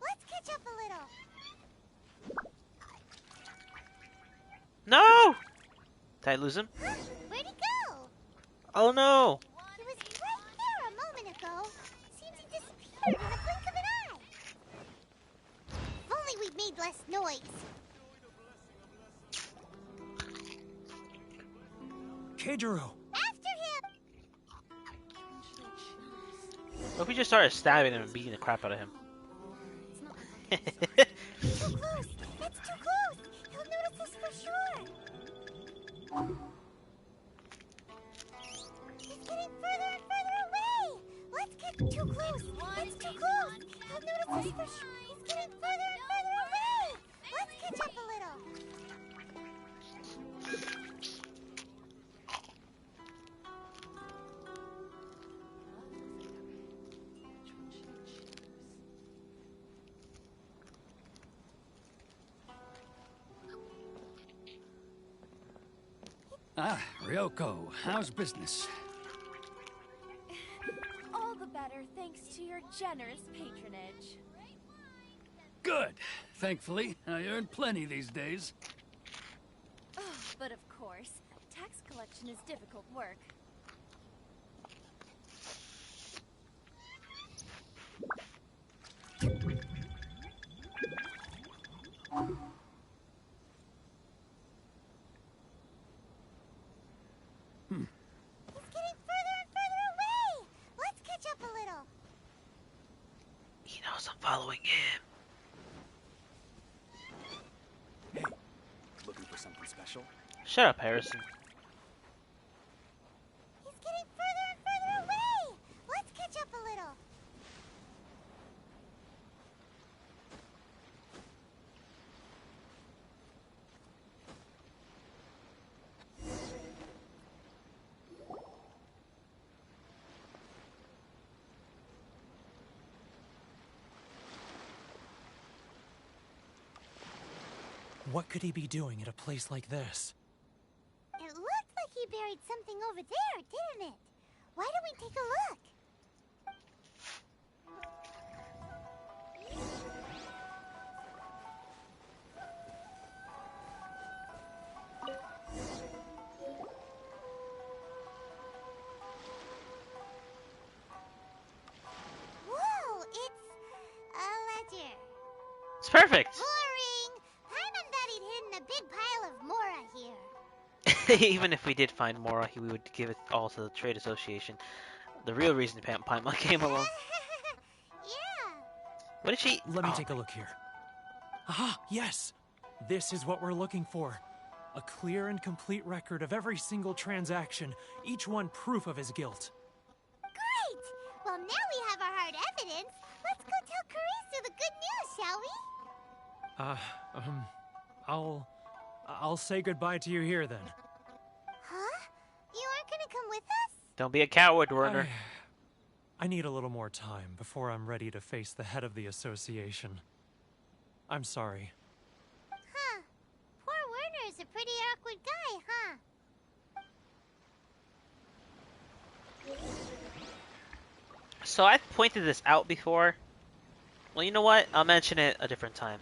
Let's catch up a little. No! Did I lose him? Where'd he go? Oh no! He was right there a moment ago. Seems he disappeared in the blink of an eye. If only we'd made less noise. Keijiro! After him! What if we just started stabbing him and beating the crap out of him? Too close! It's too close! He'll notice us for sure! He's getting further and further away! Let's get too close! It's too close! He'll notice us for sure! He's getting further and further away! Let's catch up a little! Ah, Ryoko, how's business? All the better thanks to your generous patronage. Good. Thankfully, I earn plenty these days. Oh, but of course, tax collection is difficult work. He's getting further and further away! Let's catch up a little! He knows I'm following him. Hey, looking for something special? Shut up, Harrison. He's getting further and further away! Let's catch up a little! What could he be doing at a place like this? It looked like he buried something over there, didn't it? Why don't we take a look? Whoa, it's a ledger. It's perfect! Boring! Paimon thought he'd hidden a big pile of Mora here. Even if we did find Mora, we would give it all to the Trade Association. The real reason Paimon came along. Yeah. What did she... Let me Oh, take a look here. Aha, yes! This is what we're looking for. A clear and complete record of every single transaction, each one proof of his guilt. Great! Well, now we have our hard evidence. Let's go tell Karisu the good news, shall we? I'll say goodbye to you here then. Huh? You aren't gonna come with us? Don't be a coward, Werner. I need a little more time before I'm ready to face the head of the association. I'm sorry. Huh. Poor Werner's a pretty awkward guy, huh? So I've pointed this out before. Well, you know what? I'll mention it a different time.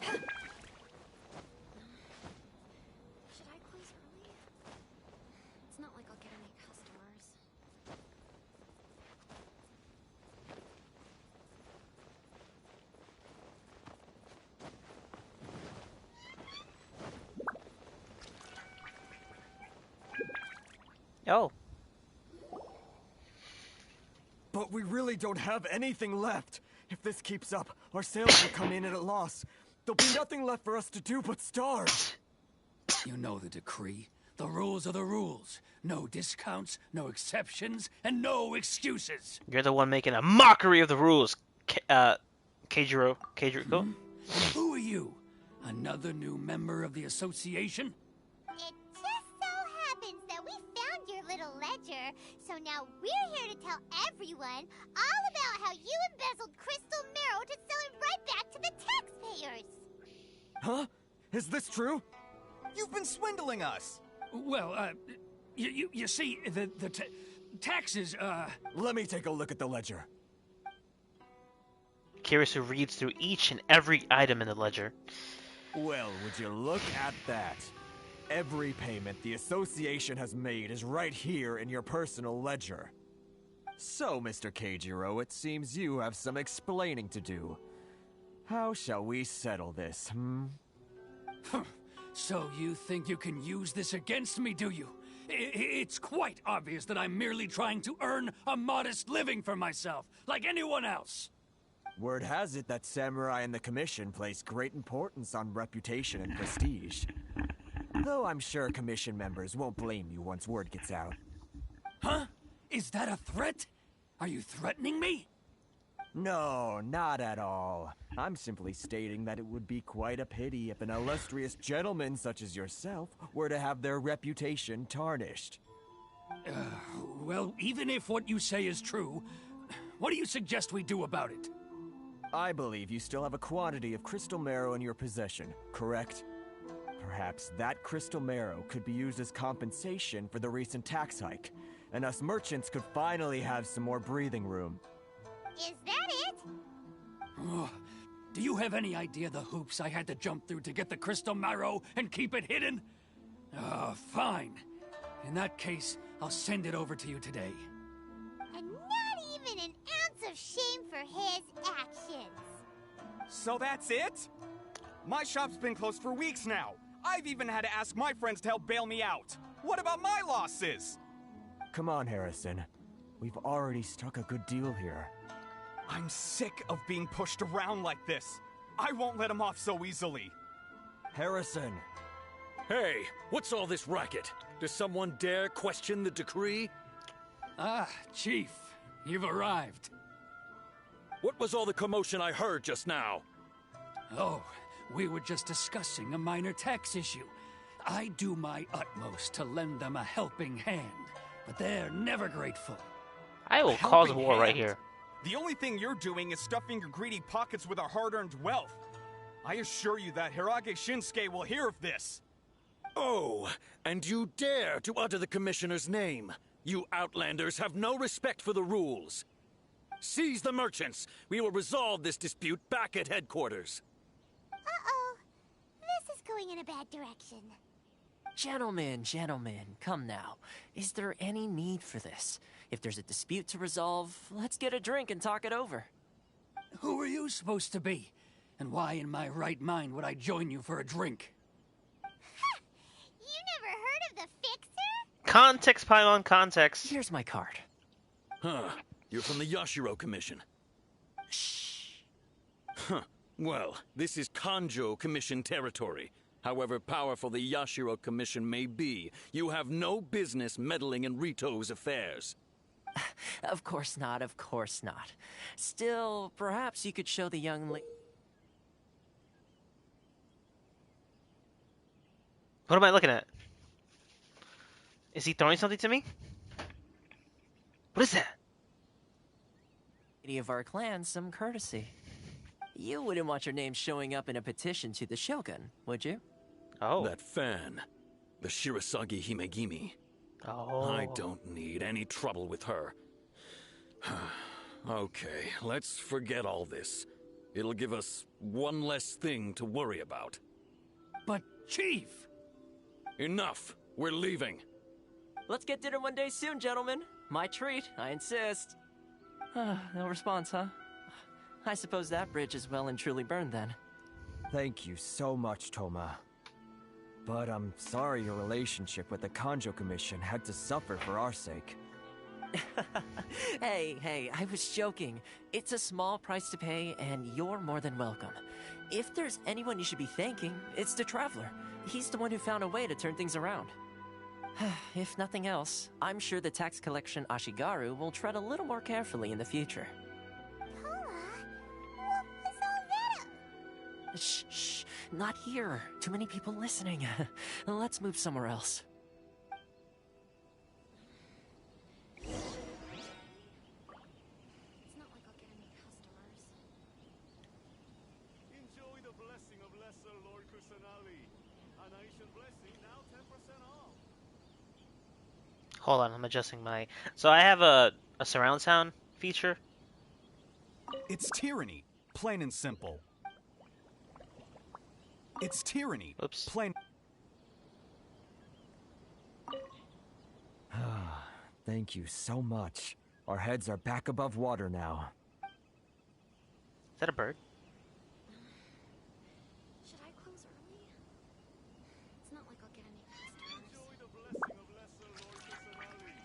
Should I close early? It's not like I'll get any customers. Oh. But we really don't have anything left. If this keeps up, our sales will come in at a loss. There'll be nothing left for us to do but starve. You know the decree. The rules are the rules. No discounts, no exceptions, and no excuses. You're the one making a mockery of the rules, Keijiro. Keijiro? And who are you? Another new member of the association? It just so happens that we found your little ledger, so now we're here to tell everyone all about how you embezzled crystal marrow to sell it right back to the taxpayers. Huh? Is this true? You've been swindling us! Well, you see, the taxes, Let me take a look at the ledger. Kirisu reads through each and every item in the ledger. Well, would you look at that? Every payment the association has made is right here in your personal ledger. So, Mr. Keijiro, it seems you have some explaining to do. How shall we settle this, So you think you can use this against me, do you? It's quite obvious that I'm merely trying to earn a modest living for myself, like anyone else. Word has it that Samurai and the Commission place great importance on reputation and prestige. Though I'm sure Commission members won't blame you once word gets out. Huh? Is that a threat? Are you threatening me? No, not at all. I'm simply stating that it would be quite a pity if an illustrious gentleman such as yourself were to have their reputation tarnished. Well, even if what you say is true, what do you suggest we do about it? I believe you still have a quantity of crystal marrow in your possession, correct? Perhaps that crystal marrow could be used as compensation for the recent tax hike, and us merchants could finally have some more breathing room. Is that it? Oh, do you have any idea the hoops I had to jump through to get the crystal marrow and keep it hidden? Fine. In that case, I'll send it over to you today. And not even an ounce of shame for his actions. So that's it? My shop's been closed for weeks now. I've even had to ask my friends to help bail me out. What about my losses? Come on, Harrison. We've already struck a good deal here. I'm sick of being pushed around like this. I won't let him off so easily. Harrison! Hey, what's all this racket? Does someone dare question the decree? Ah, Chief, you've arrived. What was all the commotion I heard just now? Oh, we were just discussing a minor tax issue. I do my utmost to lend them a helping hand, but they're never grateful. I will cause war right here. The only thing you're doing is stuffing your greedy pockets with our hard-earned wealth. I assure you that Hirage Shinsuke will hear of this. Oh, and you dare to utter the Commissioner's name. You outlanders have no respect for the rules. Seize the merchants. We will resolve this dispute back at headquarters. Uh-oh. This is going in a bad direction. Gentlemen, come now. Is there any need for this? If there's a dispute to resolve, let's get a drink and talk it over. Who are you supposed to be? And why in my right mind would I join you for a drink? You never heard of the Fixer? Context, Paimon, context. Here's my card. Huh. You're from the Yashiro Commission. Shh. Huh. Well, this is Kanjo Commission territory. However powerful the Yashiro Commission may be, you have no business meddling in Rito's affairs. Of course not, of course not. Still, perhaps you could show the young lady... What am I looking at? Is he throwing something to me? What is that? Any of our clans some courtesy. You wouldn't want your name showing up in a petition to the Shogun, would you? Oh. That fan. The Shirasagi Himegimi. Oh. I don't need any trouble with her. Okay, let's forget all this. It'll give us one less thing to worry about. But, Chief! Enough! We're leaving. Let's get dinner one day soon, gentlemen. My treat, I insist. No response, huh? I suppose that bridge is well and truly burned then. Thank you so much, Toma. But I'm sorry your relationship with the Kanjo Commission had to suffer for our sake. Hey, I was joking. It's a small price to pay, and you're more than welcome. If there's anyone you should be thanking, it's the Traveler. He's the one who found a way to turn things around. If nothing else, I'm sure the tax collection Ashigaru will tread a little more carefully in the future. What was all that? Shh, not here. Too many people listening. Let's move somewhere else. It's not like I'll get any customers. Enjoy the blessing of Lesser Lord Kusanali. An Aishan blessing, now 10% off. Hold on, I'm adjusting my... So I have a surround sound feature. It's tyranny, plain and simple. It's tyranny. Oops. Plain. Thank you so much. Our heads are back above water now. Is that a bird? Should I close early? It's not like I'll get any customers. Enjoy the blessing of Lesser Lord Kusanali.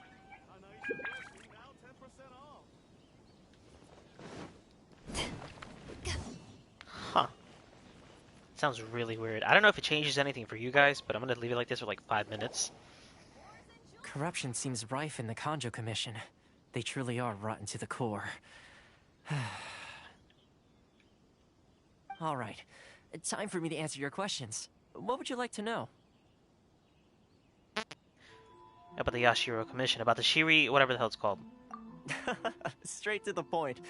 An Aishan blessing, now 10% off. Huh. Sounds really weird. I don't know if it changes anything for you guys, but I'm gonna leave it like this for like 5 minutes. Corruption seems rife in the Kanjo Commission. They truly are rotten to the core. All right. Time for me to answer your questions. What would you like to know? About the Yashiro Commission, about the Shiri, whatever the hell it's called. Straight to the point.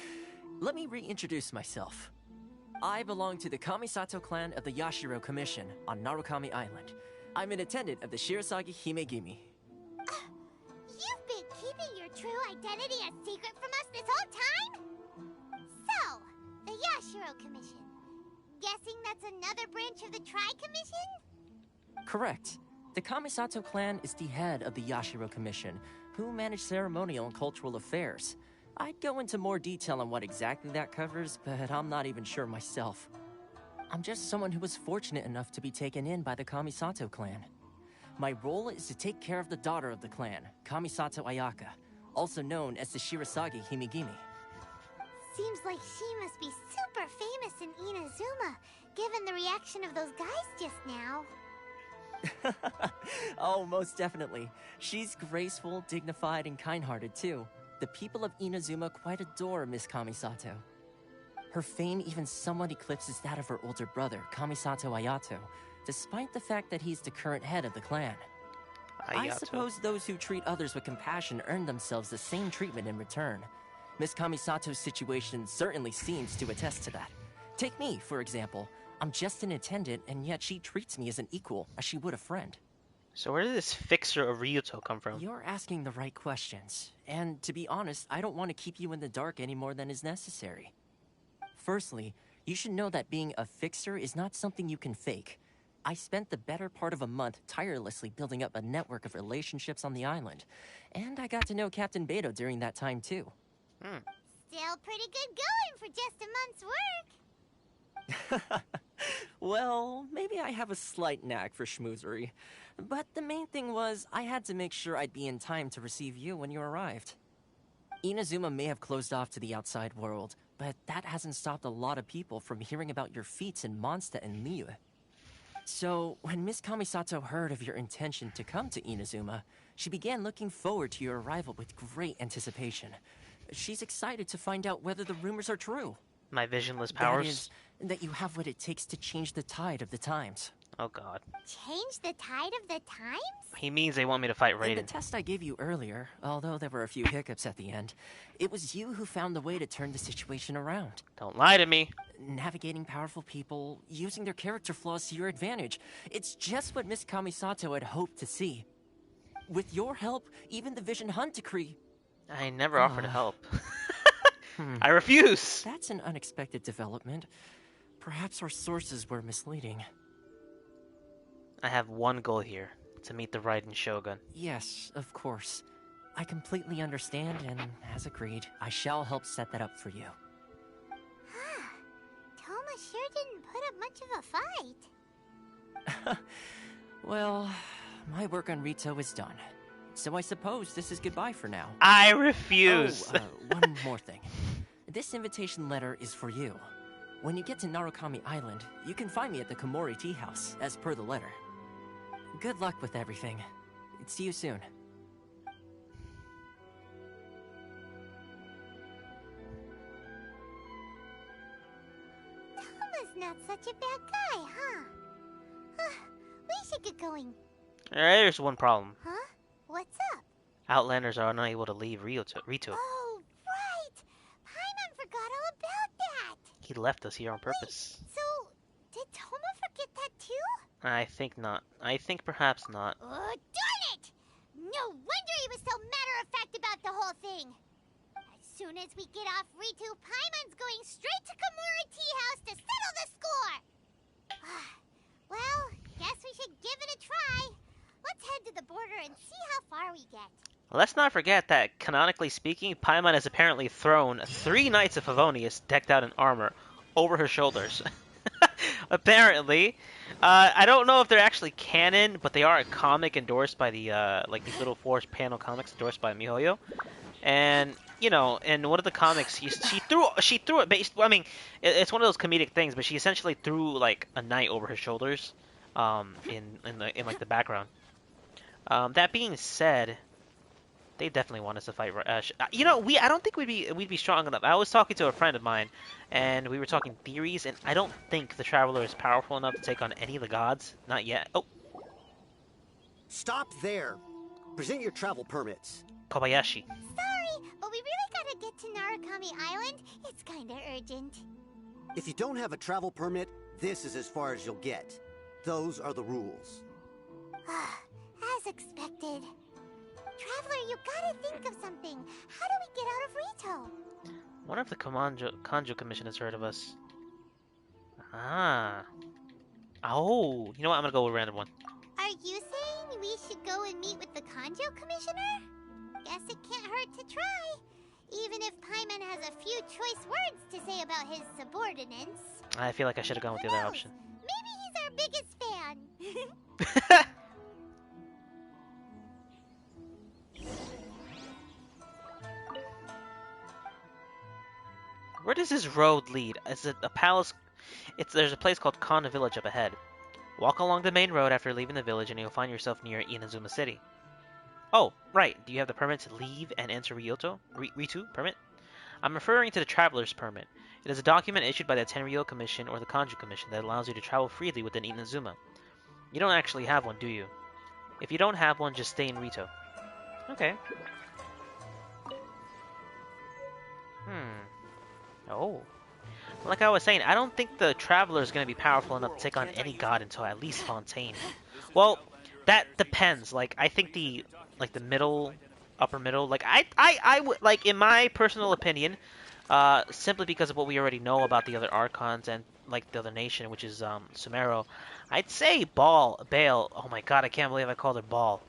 Let me reintroduce myself. I belong to the Kamisato clan of the Yashiro Commission on Narukami Island. I'm an attendant of the Shirasagi Himegimi. You've been keeping your true identity a secret from us this whole time? So, the Yashiro Commission. Guessing that's another branch of the Tri-Commission? Correct. The Kamisato clan is the head of the Yashiro Commission, who manage ceremonial and cultural affairs. I'd go into more detail on what exactly that covers, but I'm not even sure myself. I'm just someone who was fortunate enough to be taken in by the Kamisato clan. My role is to take care of the daughter of the clan, Kamisato Ayaka, also known as the Shirasagi Himegimi. Seems like she must be super famous in Inazuma, given the reaction of those guys just now. Oh, most definitely. She's graceful, dignified, and kind-hearted too. The people of Inazuma quite adore Miss Kamisato. Her fame even somewhat eclipses that of her older brother, Kamisato Ayato, despite the fact that he's the current head of the clan. I suppose those who treat others with compassion earn themselves the same treatment in return. Miss Kamisato's situation certainly seems to attest to that. Take me, for example. I'm just an attendant, and yet she treats me as an equal, as she would a friend. So where did this fixer of Ryuto come from? You're asking the right questions. And to be honest, I don't want to keep you in the dark any more than is necessary. Firstly, you should know that being a fixer is not something you can fake. I spent the better part of a month tirelessly building up a network of relationships on the island. And I got to know Captain Beto during that time too. Still pretty good going for just a month's work. Well, maybe I have a slight knack for schmoozery. But the main thing was, I had to make sure I'd be in time to receive you when you arrived. Inazuma may have closed off to the outside world, but that hasn't stopped a lot of people from hearing about your feats in Mondstadt and Liyue. So, when Miss Kamisato heard of your intention to come to Inazuma, she began looking forward to your arrival with great anticipation. She's excited to find out whether the rumors are true. My visionless powers? That is, that you have what it takes to change the tide of the times. Oh god. Change the tide of the times? He means they want me to fight In Raiden. the test I gave you earlier, although there were a few hiccups at the end, it was you who found the way to turn the situation around. Don't lie to me. Navigating powerful people, using their character flaws to your advantage. It's just what Miss Kamisato had hoped to see. With your help, even the Vision Hunt decree... I never offered to help. I refuse! That's an unexpected development. Perhaps our sources were misleading. I have one goal here. To meet the Raiden Shogun. Yes, of course. I completely understand, and as agreed, I shall help set that up for you. Toma sure didn't put up much of a fight. Well, my work on Rito is done. So I suppose this is goodbye for now. I refuse! One more thing. This invitation letter is for you. When you get to Narukami Island, you can find me at the Komori Tea House, as per the letter. Good luck with everything. See you soon. Toma's not such a bad guy, huh? We should get going. There's one problem. Huh? What's up? Outlanders are unable to leave Rito. Oh, right! Paimon forgot all about that! He left us here on purpose. Wait, so, did Toma forget that too? I think not. I think perhaps not. Oh, darn it! No wonder he was so matter-of-fact about the whole thing! As soon as we get off Ritu, Paimon's going straight to Komori Tea House to settle the score! Well, guess we should give it a try. Let's head to the border and see how far we get. Let's not forget that, canonically speaking, Paimon has apparently thrown 3 Knights of Favonius decked out in armor over her shoulders. Apparently. I don't know if they're actually canon, but they are a comic endorsed by the, like these little 4-panel comics endorsed by MiHoYo. And, you know, in one of the comics, she threw it based, I mean, it's one of those comedic things, but she essentially threw, like, a knight over her shoulders, in like, the background. That being said, they definitely want us to fight. You know, I don't think we'd be strong enough. I was talking to a friend of mine, and we were talking theories, and I don't think the Traveler is powerful enough to take on any of the gods. Not yet. Oh. Stop there. Present your travel permits. Kobayashi. Sorry, but we really gotta get to Narukami Island. It's kinda urgent. If you don't have a travel permit, this is as far as you'll get. Those are the rules. As expected. Traveler, you gotta think of something. How do we get out of Rito? I wonder if the Kanjo Commission has heard of us. Ah. Oh, you know what? I'm gonna go with a random one. Are you saying we should go and meet with the Kanjo Commissioner? Guess it can't hurt to try. Even if Paimon has a few choice words to say about his subordinates. I feel like I should have gone with the other option. Maybe he's our biggest fan. Where does this road lead? Is it a palace? There's a place called Kana Village up ahead. Walk along the main road after leaving the village and you'll find yourself near Inazuma City. Oh, right. Do you have the permit to leave and enter Ritu permit? I'm referring to the Traveler's Permit. It is a document issued by the Tenryou Commission or the Kanju Commission that allows you to travel freely within Inazuma. You don't actually have one, do you? If you don't have one, just stay in Rito. Okay. Oh. Like I was saying, I don't think the Traveler is going to be powerful enough to take on any god until at least Fontaine. Well, that depends. Like, I think the middle, upper middle, like, I would, like, in my personal opinion, simply because of what we already know about the other Archons and, like, the other nation, which is, Sumero, I'd say Bale. Oh my god, I can't believe I called her Ball.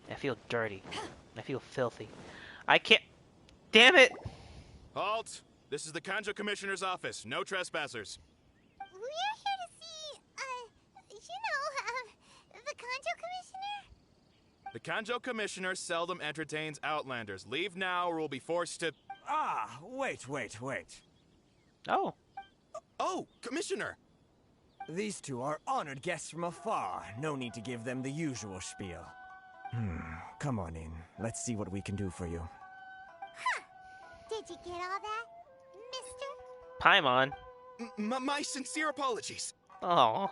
I feel dirty. I feel filthy. I can't... Damn it! Halt! This is the Kanjo Commissioner's office. No trespassers. We're here to see, the Kanjo Commissioner? The Kanjo Commissioner seldom entertains Outlanders. Leave now or we'll be forced to... Ah, wait. Oh. Oh, Commissioner! These two are honored guests from afar. No need to give them the usual spiel. Come on in. Let's see what we can do for you. Huh. Did you get all that, mister? Paimon. My sincere apologies. Oh.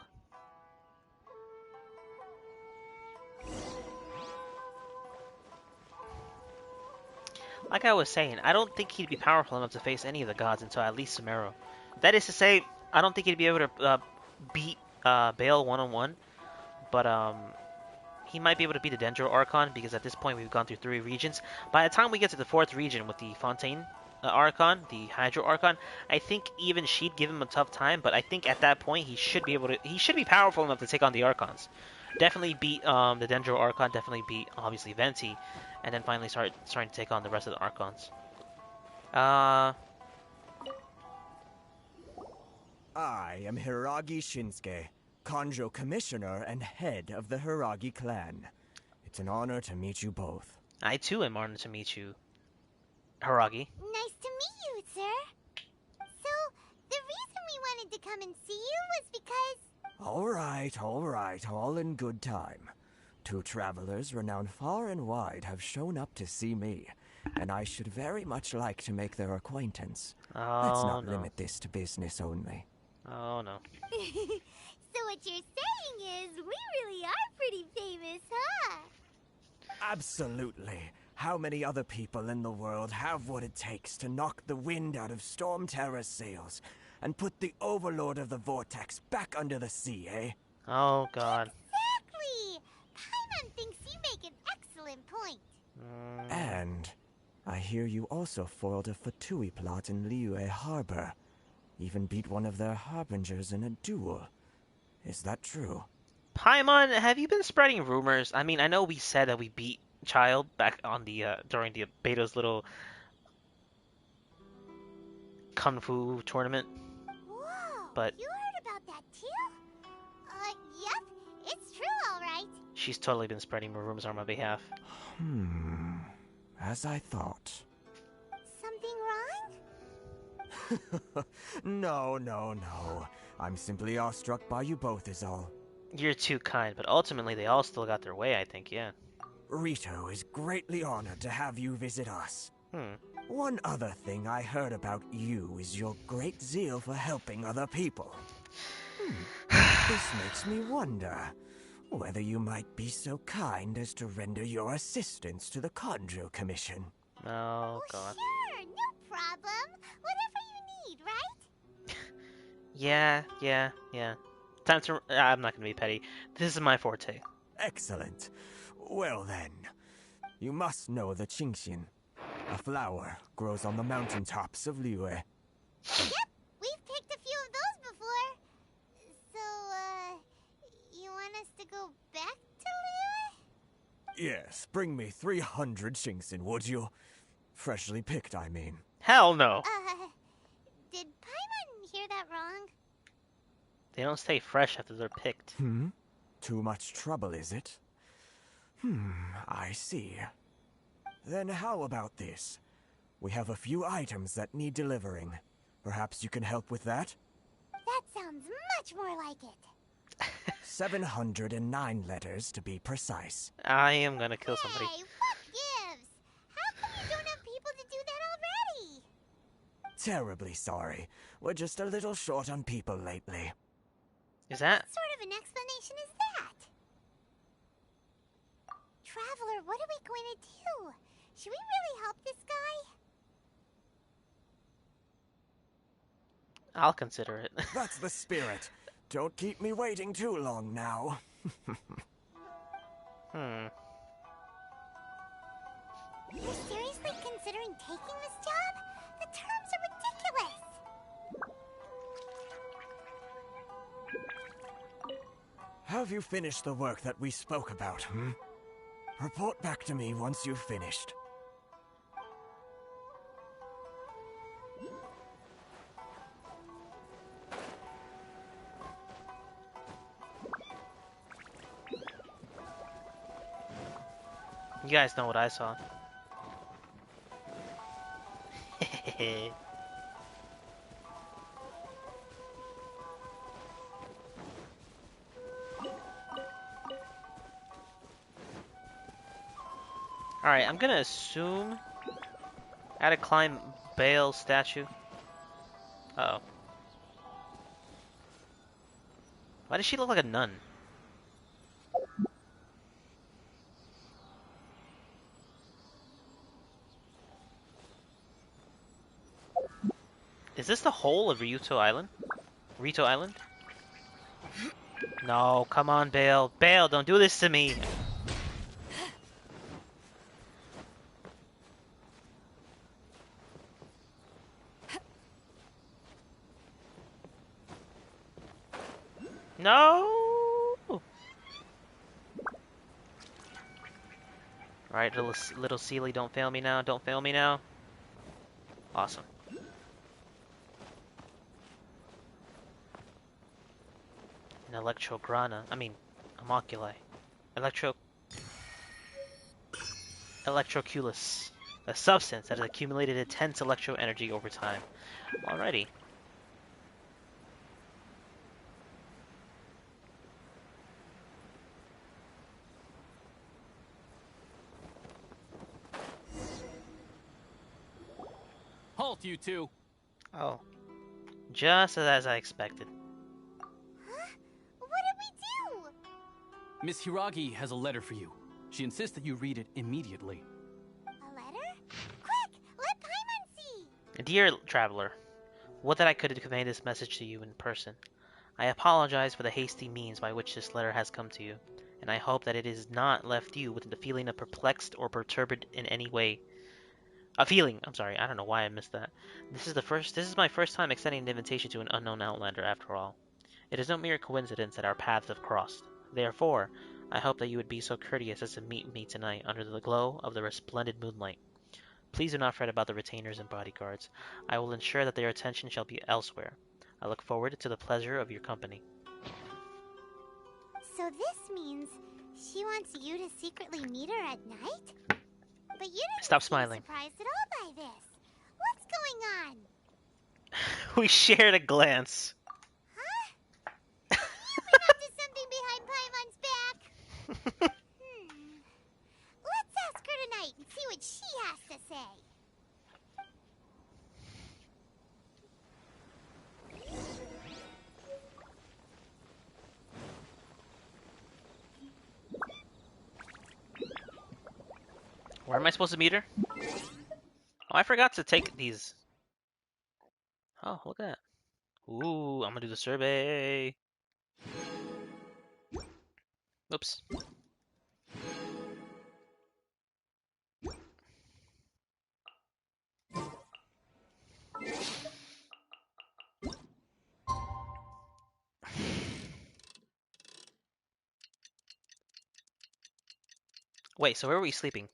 Like I was saying, I don't think he'd be powerful enough to face any of the gods until at least Sumeru. That is to say, I don't think he'd be able to beat Bale one-on-one, but he might be able to beat the Dendro Archon because at this point we've gone through 3 regions. By the time we get to the 4th region with the Fontaine Archon, the Hydro Archon, I think even she'd give him a tough time. But I think at that point he should be powerful enough to take on the Archons. Definitely beat the Dendro Archon. Definitely beat obviously Venti, and then finally starting to take on the rest of the Archons. I am Hiragi Shinsuke, Kanjo Commissioner and head of the Hiragi clan. It's an honor to meet you both. I too am honored to meet you, Hiragi. Nice to meet you, sir. So, the reason we wanted to come and see you was because... All right, all in good time. 2 travelers renowned far and wide have shown up to see me, and I should very much like to make their acquaintance. Let's not limit this to business only. Oh, no. So what you're saying is, we really are pretty famous, huh? Absolutely. How many other people in the world have what it takes to knock the wind out of Storm Terror's sails and put the Overlord of the Vortex back under the sea, eh? Oh, God. Exactly! Paimon thinks you make an excellent point. And I hear you also foiled a Fatui plot in Liyue Harbor. Even beat one of their harbingers in a duel. Is that true? Paimon, have you been spreading rumors? I mean, I know we said that we beat Child back on the during the Beto's little kung fu tournament. Whoa! But you heard about that too? Yep, it's true, all right. She's totally been spreading rumors on my behalf. As I thought. Something wrong? No. I'm simply awestruck by you both is all. You're too kind, but ultimately they all still got their way, I think, yeah. Rito is greatly honored to have you visit us. One other thing I heard about you is your great zeal for helping other people. This makes me wonder whether you might be so kind as to render your assistance to the Kanjo Commission. Oh, God. Sure, no problem. Whatever you need, right? Yeah. Time to... I'm not gonna be petty. This is my forte. Excellent. Well then, you must know the Qingxin. A flower grows on the mountaintops of Liyue. Yep, we've picked a few of those before. So, you want us to go back to Liyue? Yes, bring me 300 Qingxin, would you? Freshly picked, I mean. Hell no. Did Paimon hear that wrong? They don't stay fresh after they're picked. Too much trouble, is it? I see. Then how about this? We have a few items that need delivering. Perhaps you can help with that? That sounds much more like it. 709 letters to be precise. I am gonna kill somebody. Hey, what gives? How come you don't have people to do that already? Terribly sorry. We're just a little short on people lately. Is that? What sort of an explanation is that? Traveler, what are we going to do? Should we really help this guy? I'll consider it. That's the spirit. Don't keep me waiting too long now. You're seriously considering taking this job? The terms are ridiculous. Have you finished the work that we spoke about, Report back to me once you've finished. You guys know what I saw. Alright, I'm gonna assume I gotta climb Bale's statue. Uh oh. Why does she look like a nun? Is this the whole of Ryuto Island? Rito Island? No, come on, Bale. Bale, don't do this to me. No! Alright, little Sealy, don't fail me now. Don't fail me now. Awesome. An Electrograna. I mean, Homunculi. Electroculus. A substance that has accumulated intense electro energy over time. Alrighty. Halt, you two! Oh. Just as I expected. Huh? What did we do? Miss Hiragi has a letter for you. She insists that you read it immediately. A letter? Quick! Let Paimon see! Dear Traveler, would that I could convey this message to you in person. I apologize for the hasty means by which this letter has come to you, and I hope that it has not left you with the feeling of perplexed or perturbed in any way. I'm sorry, I don't know why I missed that. This is my first time extending an invitation to an unknown outlander after all. It is no mere coincidence that our paths have crossed. Therefore, I hope that you would be so courteous as to meet me tonight under the glow of the resplendent moonlight. Please do not fret about the retainers and bodyguards. I will ensure that their attention shall be elsewhere. I look forward to the pleasure of your company. So this means she wants you to secretly meet her at night? But you didn't Stop seem smiling. surprised at all by this. What's going on? We shared a glance. Huh? You've been up to something behind Paimon's back. Let's ask her tonight and see what she has to say. Where am I supposed to meet her? Oh, I forgot to take these. Oh, look at that. Ooh, I'm gonna do the survey. Oops. Wait, so where were we sleeping?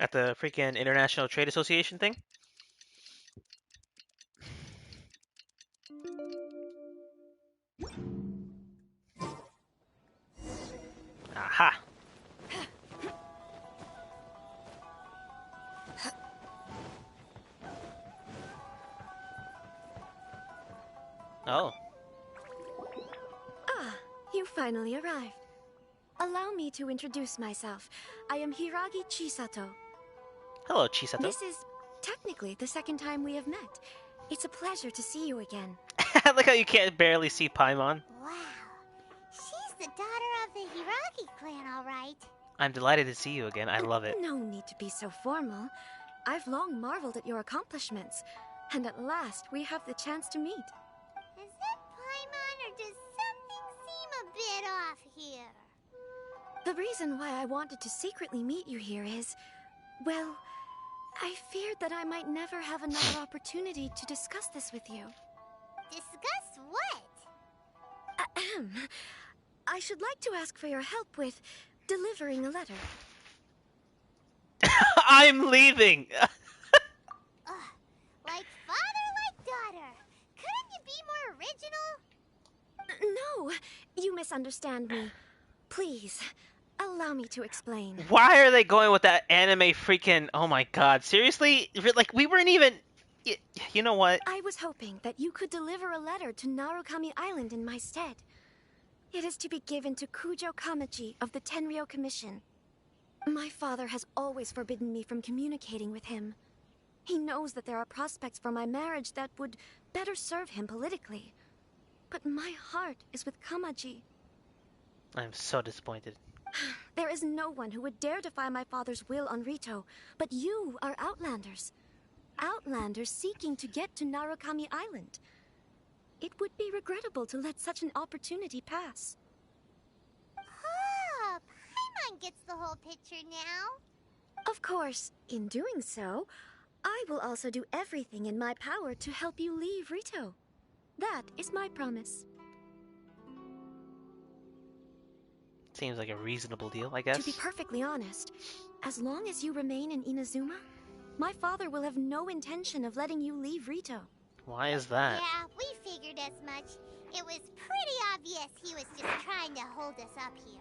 At the freaking International Trade Association thing? Aha! Oh. Ah, you finally arrived. Allow me to introduce myself. I am Hiragi Chisato. Hello, Chisato. This is technically the second time we have met. It's a pleasure to see you again. Look how you can't barely see Paimon. Wow. She's the daughter of the Hiragi clan, all right. I'm delighted to see you again. I love it. No need to be so formal. I've long marveled at your accomplishments. And at last, we have the chance to meet. Is that Paimon, or does something seem a bit off here? The reason why I wanted to secretly meet you here is, well, I feared that I might never have another opportunity to discuss this with you. Discuss what? Ahem. I should like to ask for your help with delivering a letter. I'm leaving! Like father, like daughter. Couldn't you be more original? No, you misunderstand me. Please, allow me to explain. Why are they going with that anime freaking... Oh my god, seriously? Like, we weren't even... You know what? I was hoping that you could deliver a letter to Narukami Island in my stead. It is to be given to Kujo Kamachi of the Tenryou Commission. My father has always forbidden me from communicating with him. He knows that there are prospects for my marriage that would better serve him politically. But my heart is with Kamaji. I'm so disappointed. There is no one who would dare defy my father's will on Rito, but you are outlanders. outlander seeking to get to Narukami Island. It would be regrettable to let such an opportunity pass. Oh, Paimon gets the whole picture now. Of course, in doing so, I will also do everything in my power to help you leave Rito. That is my promise. Seems like a reasonable deal, I guess. To be perfectly honest, as long as you remain in Inazuma, my father will have no intention of letting you leave Rito. Why is that? Yeah, we figured as much. It was pretty obvious he was just trying to hold us up here.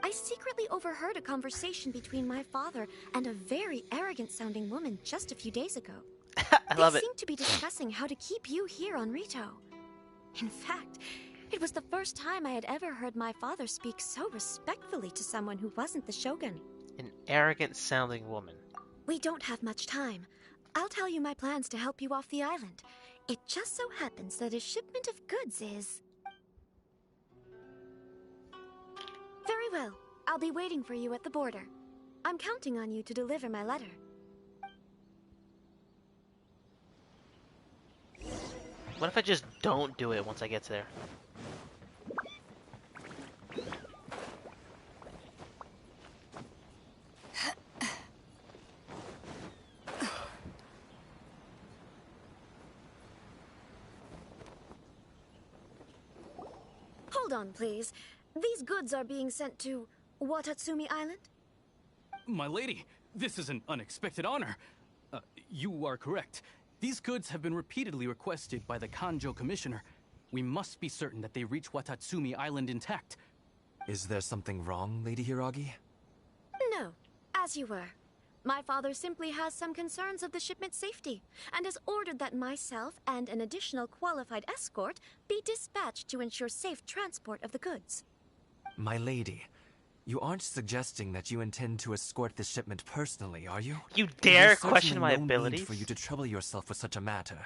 I secretly overheard a conversation between my father and a very arrogant-sounding woman just a few days ago. I love They it. seemed to be discussing how to keep you here on Rito. In fact, it was the first time I had ever heard my father speak so respectfully to someone who wasn't the Shogun. An arrogant-sounding woman. We don't have much time. I'll tell you my plans to help you off the island. It just so happens that a shipment of goods is... Very well. I'll be waiting for you at the border. I'm counting on you to deliver my letter. What if I just don't do it once I get there? Hold on, please. These goods are being sent to Watatsumi Island? My lady, this is an unexpected honor. You are correct. These goods have been repeatedly requested by the Kanjo Commissioner. We must be certain that they reach Watatsumi Island intact. Is there something wrong, Lady Hiragi? No, as you were. My father simply has some concerns of the shipment's safety, and has ordered that myself and an additional qualified escort be dispatched to ensure safe transport of the goods. My lady, you aren't suggesting that you intend to escort this shipment personally, are you? You dare There's question certainly my no abilities? need for you to trouble yourself with such a matter.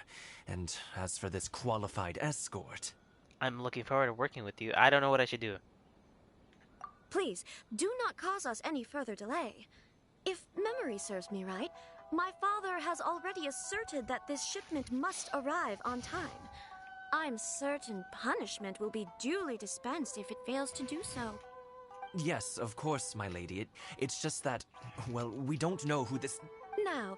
And as for this qualified escort... I'm looking forward to working with you. I don't know what I should do. Please, do not cause us any further delay. If memory serves me right, my father has already asserted that this shipment must arrive on time. I'm certain punishment will be duly dispensed if it fails to do so. Yes, of course, my lady. It's just that, well, we don't know who this... Now,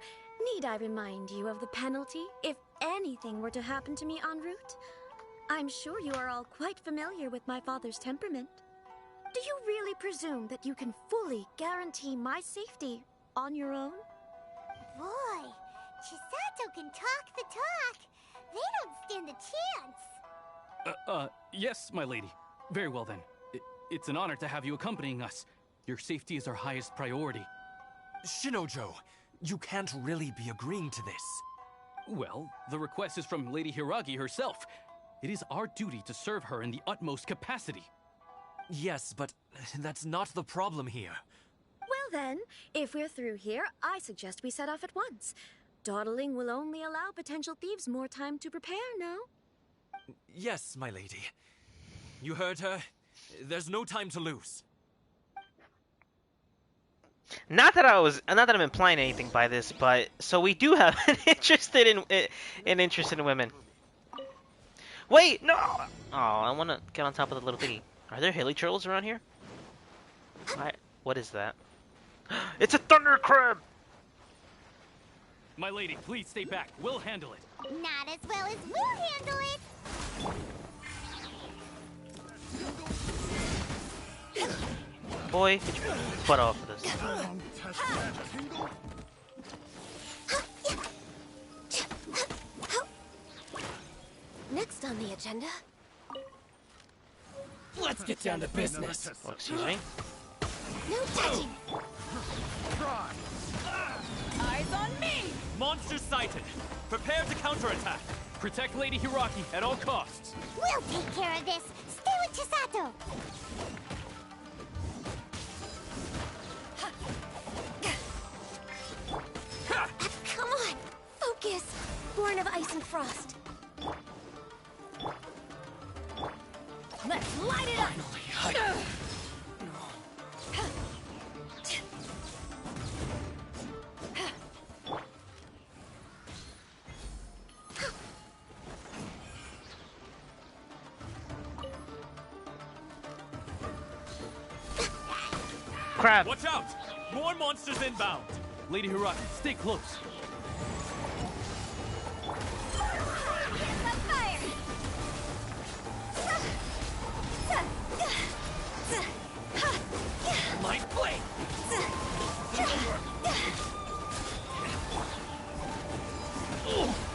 need I remind you of the penalty if anything were to happen to me en route? I'm sure you are all quite familiar with my father's temperament. Do you really presume that you can fully guarantee my safety on your own? Boy, Chisato can talk the talk. They don't stand a chance. Yes, my lady. Very well then. It's an honor to have you accompanying us. Your safety is our highest priority. Shinojo, you can't really be agreeing to this. Well, the request is from Lady Hiragi herself. It is our duty to serve her in the utmost capacity. Yes, but that's not the problem here. Well then, if we're through here, I suggest we set off at once. Dawdling will only allow potential thieves more time to prepare, no? Yes, my lady. You heard her. There's no time to lose. Not that I'm implying anything by this, but so we do have an interest in women. Wait, no! Oh, I want to get on top of the little thingy. Are there hilly turtles around here? What is that? It's a thunder crab! My lady, please stay back. We'll handle it. Not as well as we'll handle it. Boy, get your butt off of this. Next on the agenda... Let's get down to business. Oh, excuse me? No touching! Eyes on me! Monster sighted. Prepare to counterattack. Protect Lady Hiragi at all costs. We'll take care of this. Stay with Chisato. Come on! Focus! Born of ice and frost. Let's light it up! crap! Watch out! More monsters inbound! Lady Hiraki, stay close. My blade!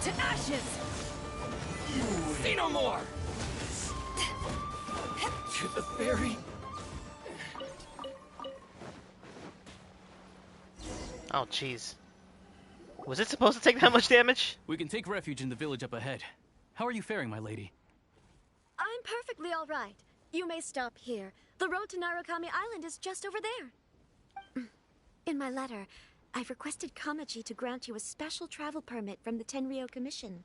To ashes! Say no more! To the fairy. Oh, jeez. Was it supposed to take that much damage? We can take refuge in the village up ahead. How are you faring, my lady? I'm perfectly all right. You may stop here. The road to Narukami Island is just over there. In my letter, I've requested Kamaji to grant you a special travel permit from the Tenryou Commission.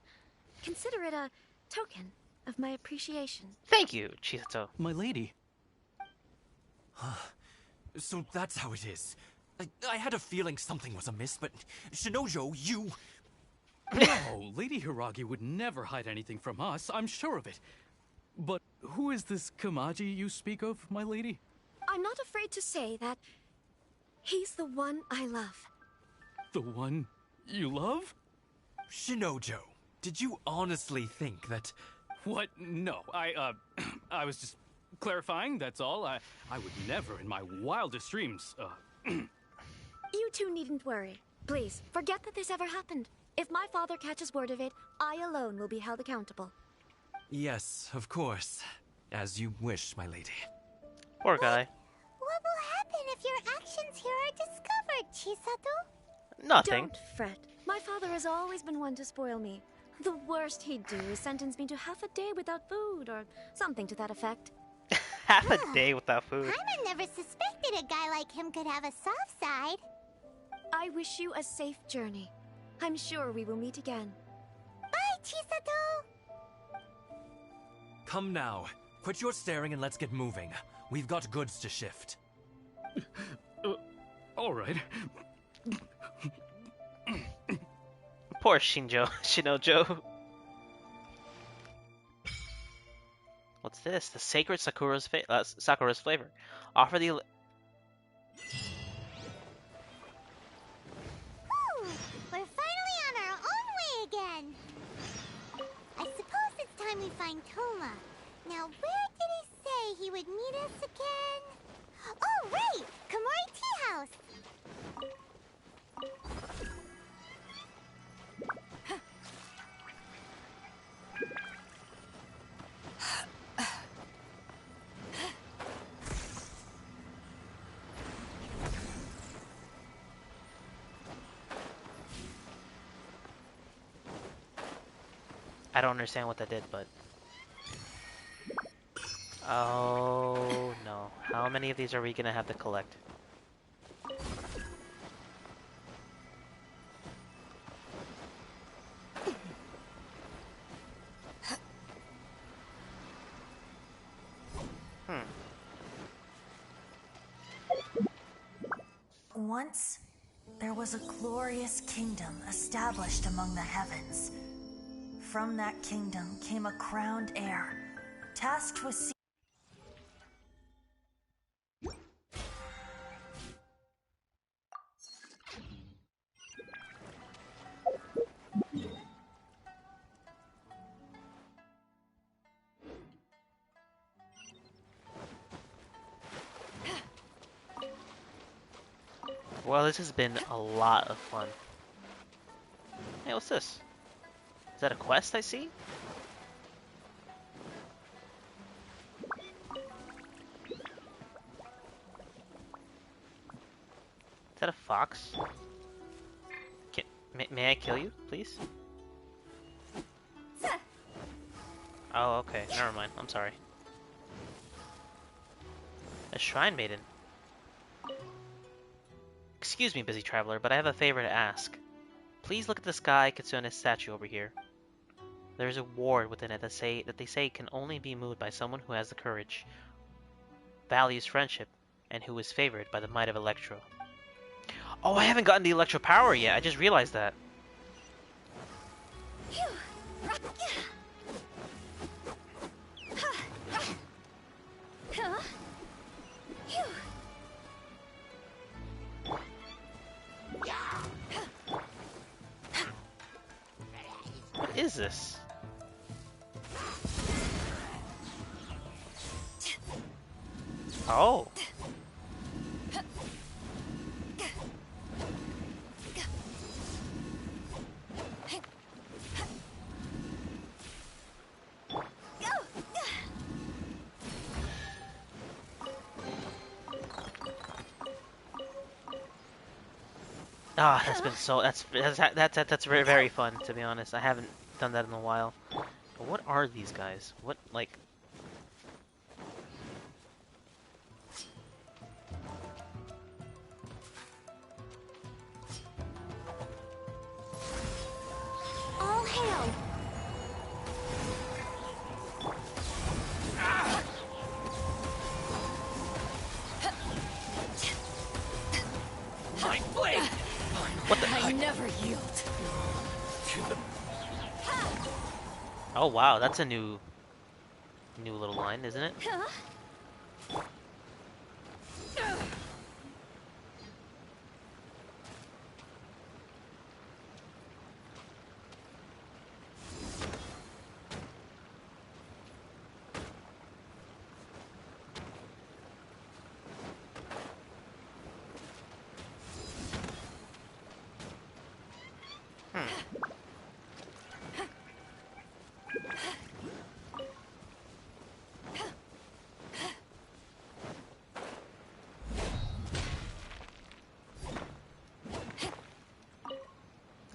Consider it a token of my appreciation. Thank you, Chisato. My lady. So that's how it is. I had a feeling something was amiss, but Shinojo, you... No, Lady Hiragi would never hide anything from us, I'm sure of it. But who is this Kamaji you speak of, my lady? I'm not afraid to say that he's the one I love. The one you love? Shinojo, did you honestly think that... What? No, I was just clarifying, that's all. I would never in my wildest dreams, You two needn't worry. Please, forget that this ever happened. If my father catches word of it, I alone will be held accountable. Yes, of course. As you wish, my lady. Poor guy. What will happen if your actions here are discovered, Chisato? Nothing. Don't fret. My father has always been one to spoil me. The worst he'd do is sentence me to half a day without food, or something to that effect. Half a day without food. Paimon never suspected a guy like him could have a soft side. I wish you a safe journey. I'm sure we will meet again. Bye, Chisato! Come now. Quit your staring and let's get moving. We've got goods to shift. All right. Poor Shinojo. What's this? The sacred Sakura's flavor. Offer the... Whew, we're finally on our own way again. I suppose it's time we find Toma. Now, where did he say he would meet us again? Oh, right! Komori Tea House! I don't understand what that did, but... Oh, no. How many of these are we gonna have to collect? Once, there was a glorious kingdom established among the heavens. From that kingdom came a crowned heir, tasked with Well, this has been a lot of fun. Hey, what's this? Is that a quest I see? Is that a fox? May I kill you, please? Oh, okay. Never mind. I'm sorry. A shrine maiden. Excuse me, busy traveler, but I have a favor to ask. Please look at the sky Kitsune's statue over here. There is a ward within it that they say can only be moved by someone who has the courage, values friendship, and who is favored by the might of Electro. Oh, I haven't gotten the Electro power yet. I just realized that. is this? Oh. Ah, that's been so that's very very fun, to be honest. I haven't done that in a while. But what are these guys? What, like? All hail! My blade! What the? I never yield. Oh wow, that's a new little line, isn't it?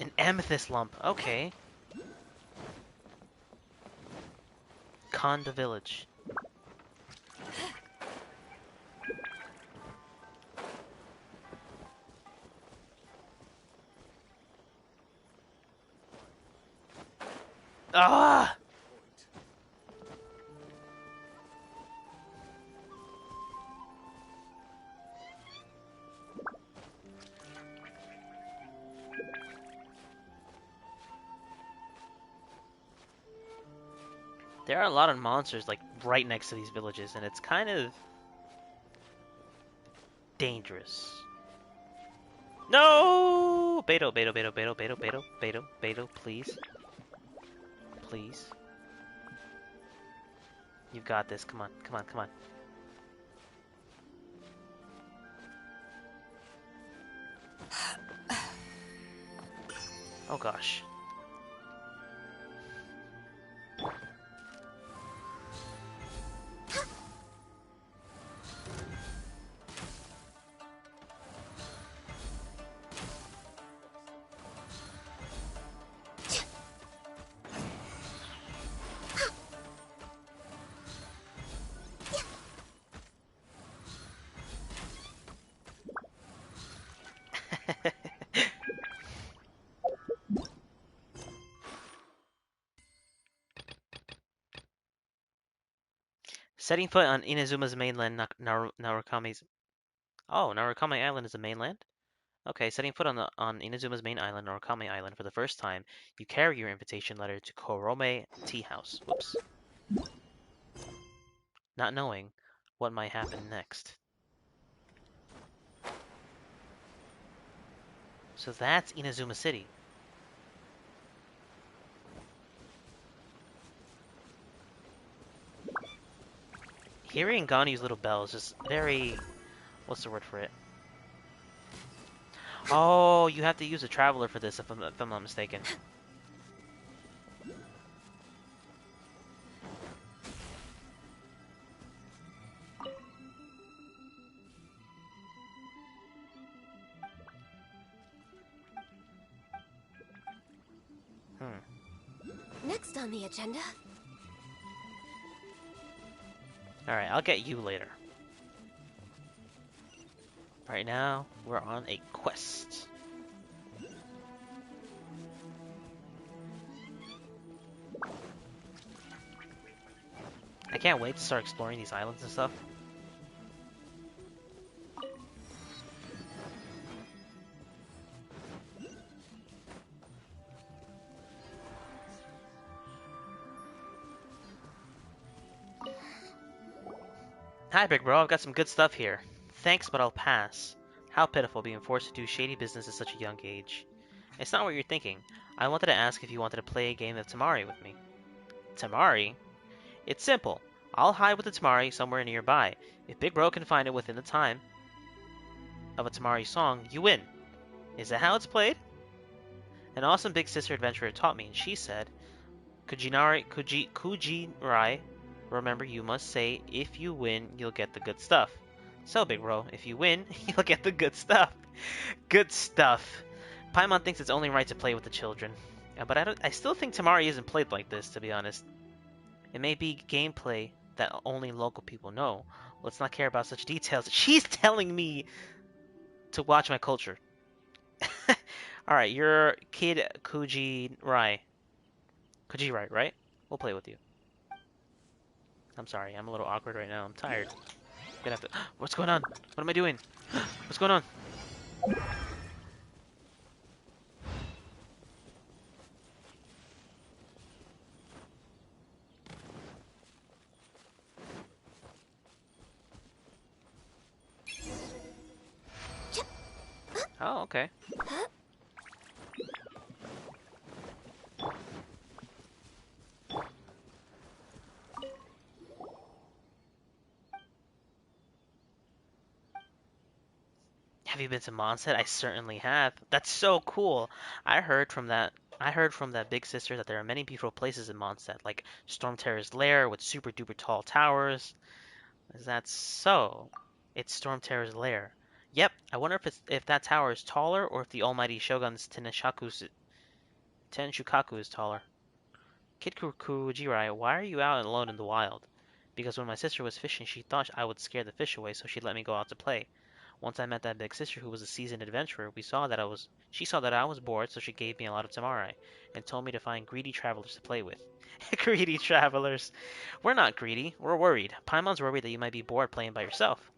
An amethyst lump. Okay. Konda village. Ah! There are a lot of monsters like right next to these villages, and it's kind of dangerous. No! Beto, Beto, Beto, Beto, Beto, Beto, Beto, Beto, please. Please. You've got this. Come on, come on, come on. Oh gosh. Setting foot on Inazuma's mainland, Narukami's... Oh, Narukami Island is a mainland? Okay, setting foot on Inazuma's main island, Narukami Island, for the first time, you carry your invitation letter to Korome Tea House. Whoops. Not knowing what might happen next. So that's Inazuma City. Hearing Ganu's little bell is just very... What's the word for it? Oh, you have to use a traveler for this, if I'm not mistaken. Next on the agenda. Alright, I'll get you later. Right now, we're on a quest. I can't wait to start exploring these islands and stuff. Hi, big bro. I've got some good stuff here. Thanks, but I'll pass. How pitiful being forced to do shady business at such a young age. It's not what you're thinking. I wanted to ask if you wanted to play a game of Tamari with me. Tamari? It's simple. I'll hide with the Tamari somewhere nearby. If Big Bro can find it within the time of a Tamari song, you win. Is that how it's played? An awesome big sister adventurer taught me, and she said, Kujirai, remember you must say, if you win, you'll get the good stuff. So, Big Bro, if you win, you'll get the good stuff. Good stuff. Paimon thinks it's only right to play with the children. But I still think Tamari isn't played like this, to be honest. It may be gameplay that only local people know. Let's not care about such details. She's telling me to watch my culture. Alright, you're Kid Kujirai, right? We'll play with you. I'm sorry, I'm a little awkward right now. I'm tired. I'm gonna have to... What's going on? What am I doing? What's going on? Oh, okay. Have you been to Mondstadt? I certainly have. That's so cool. I heard from that big sister that there are many beautiful places in Mondstadt, like Storm Terror's lair with super duper tall towers. Is that so? It's Storm Terror's lair. Yep. I wonder if that tower is taller or if the Almighty Shogun's Tenshukaku is taller. Kid Kujirai, why are you out alone in the wild? Because when my sister was fishing, she thought I would scare the fish away, so she let me go out to play. Once I met that big sister who was a seasoned adventurer, she saw that I was bored, so she gave me a lot of tamari and told me to find greedy travelers to play with. Greedy travelers. We're not greedy. We're worried. Paimon's worried that you might be bored playing by yourself.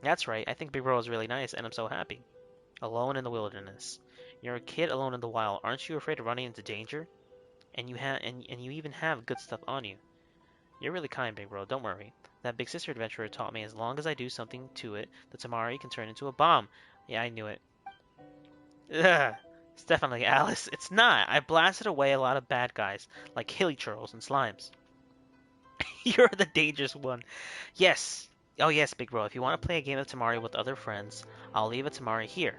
That's right. I think Big Bro is really nice, and I'm so happy. Alone in the wilderness. You're a kid alone in the wild. Aren't you afraid of running into danger? And you even have good stuff on you. You're really kind, Big Bro. Don't worry. That big sister adventurer taught me as long as I do something to it, the Tamari can turn into a bomb. Yeah, I knew it. Ugh. It's definitely Alice. It's not. I blasted away a lot of bad guys, like hilly churls and slimes. You're the dangerous one. Yes. Oh yes, Big Bro. If you want to play a game of Tamari with other friends, I'll leave a Tamari here.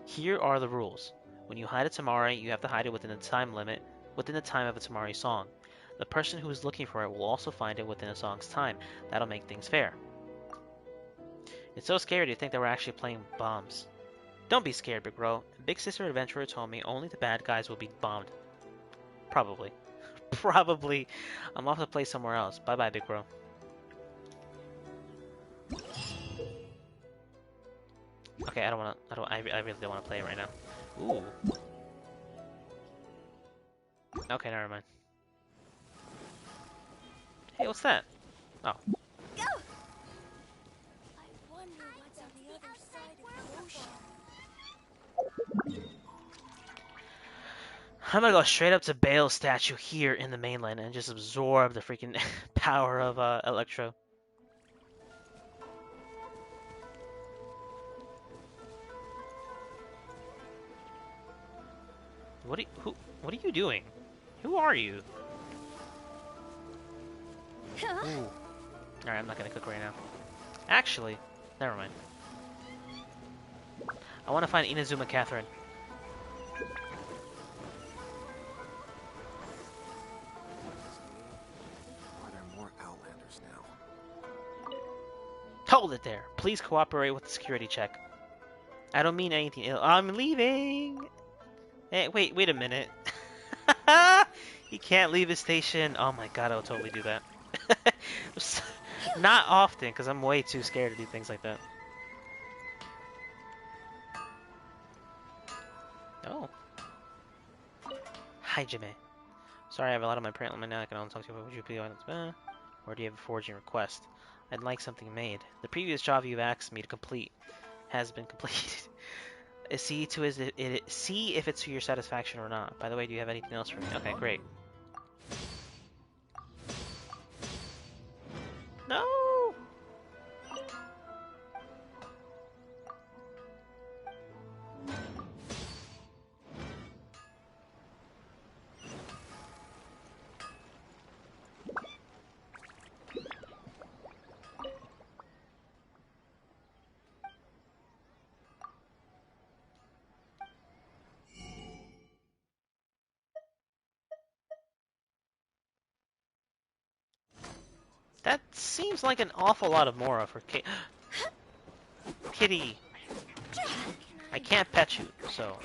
Here are the rules. When you hide a Tamari, you have to hide it within the time limit, within the time of a Tamari song. The person who is looking for it will also find it within a song's time. That'll make things fair. It's so scary to think that we're actually playing bombs. Don't be scared, Big Bro. Big Sister Adventurer told me only the bad guys will be bombed. Probably. Probably. I'm off to play somewhere else. Bye-bye, Big Bro. Okay, I really don't want to play it right now. Ooh. Okay, never mind. Hey, what's that? Oh. Go! I wonder what's on the other side of the ocean. I'm gonna go straight up to Bale's statue here in the mainland and just absorb the freaking power of Electro. What are you doing? Who are you? Ooh. Alright, I'm not gonna cook right now. Actually, never mind. I want to find Inazuma Catherine. Are there more Outlanders now? Hold it there. Please cooperate with the security check. I don't mean anything ill. I'm leaving! Hey, wait a minute. He can't leave his station. Oh my god, I would totally do that. Not often, because I'm way too scared to do things like that. Oh. Hi, Jimmy. Sorry, I have a lot on my plate now. I can only talk to you about what you please. Or do you have a forging request? I'd like something made. The previous job you've asked me to complete has been completed. See if it's to your satisfaction or not. By the way, do you have anything else for me? Okay, great. No! That seems like an awful lot of Mora for Kitty. I can't pet you, so.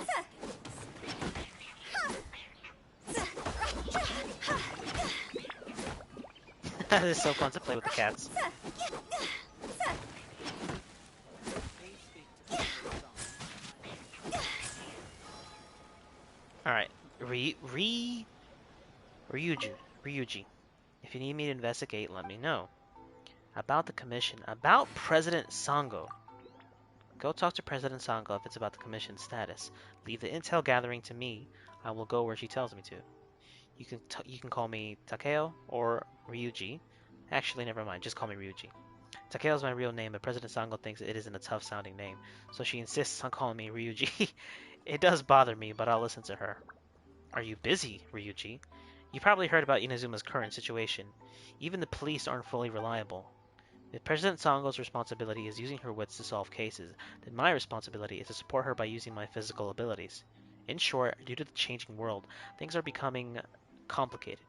That is so fun to play with the cats. Alright, Ryuji. If you need me to investigate, let me know. About the commission. About President Sango. Go talk to President Sango if it's about the commission status. Leave the intel gathering to me. I will go where she tells me to. You can call me Takeo or Ryuji. Actually, never mind. Just call me Ryuji. Takeo is my real name, but President Sango thinks it isn't a tough-sounding name, so she insists on calling me Ryuji. It does bother me, but I'll listen to her. Are you busy, Ryuji? You probably heard about Inazuma's current situation. Even the police aren't fully reliable. If President Sango's responsibility is using her wits to solve cases, then my responsibility is to support her by using my physical abilities. In short, due to the changing world, things are becoming complicated.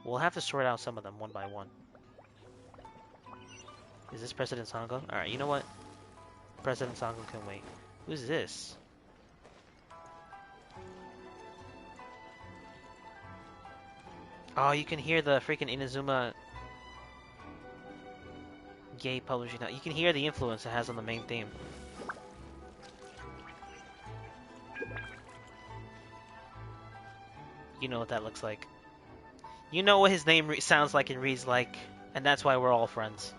We'll have to sort out some of them one by one. Is this President Sango? Alright, you know what? President Sango can wait. Who's this? Oh, you can hear the freaking Inazuma gay publishing now. You can hear the influence it has on the main theme. You know what that looks like. You know what his name sounds like and reads like, and that's why we're all friends.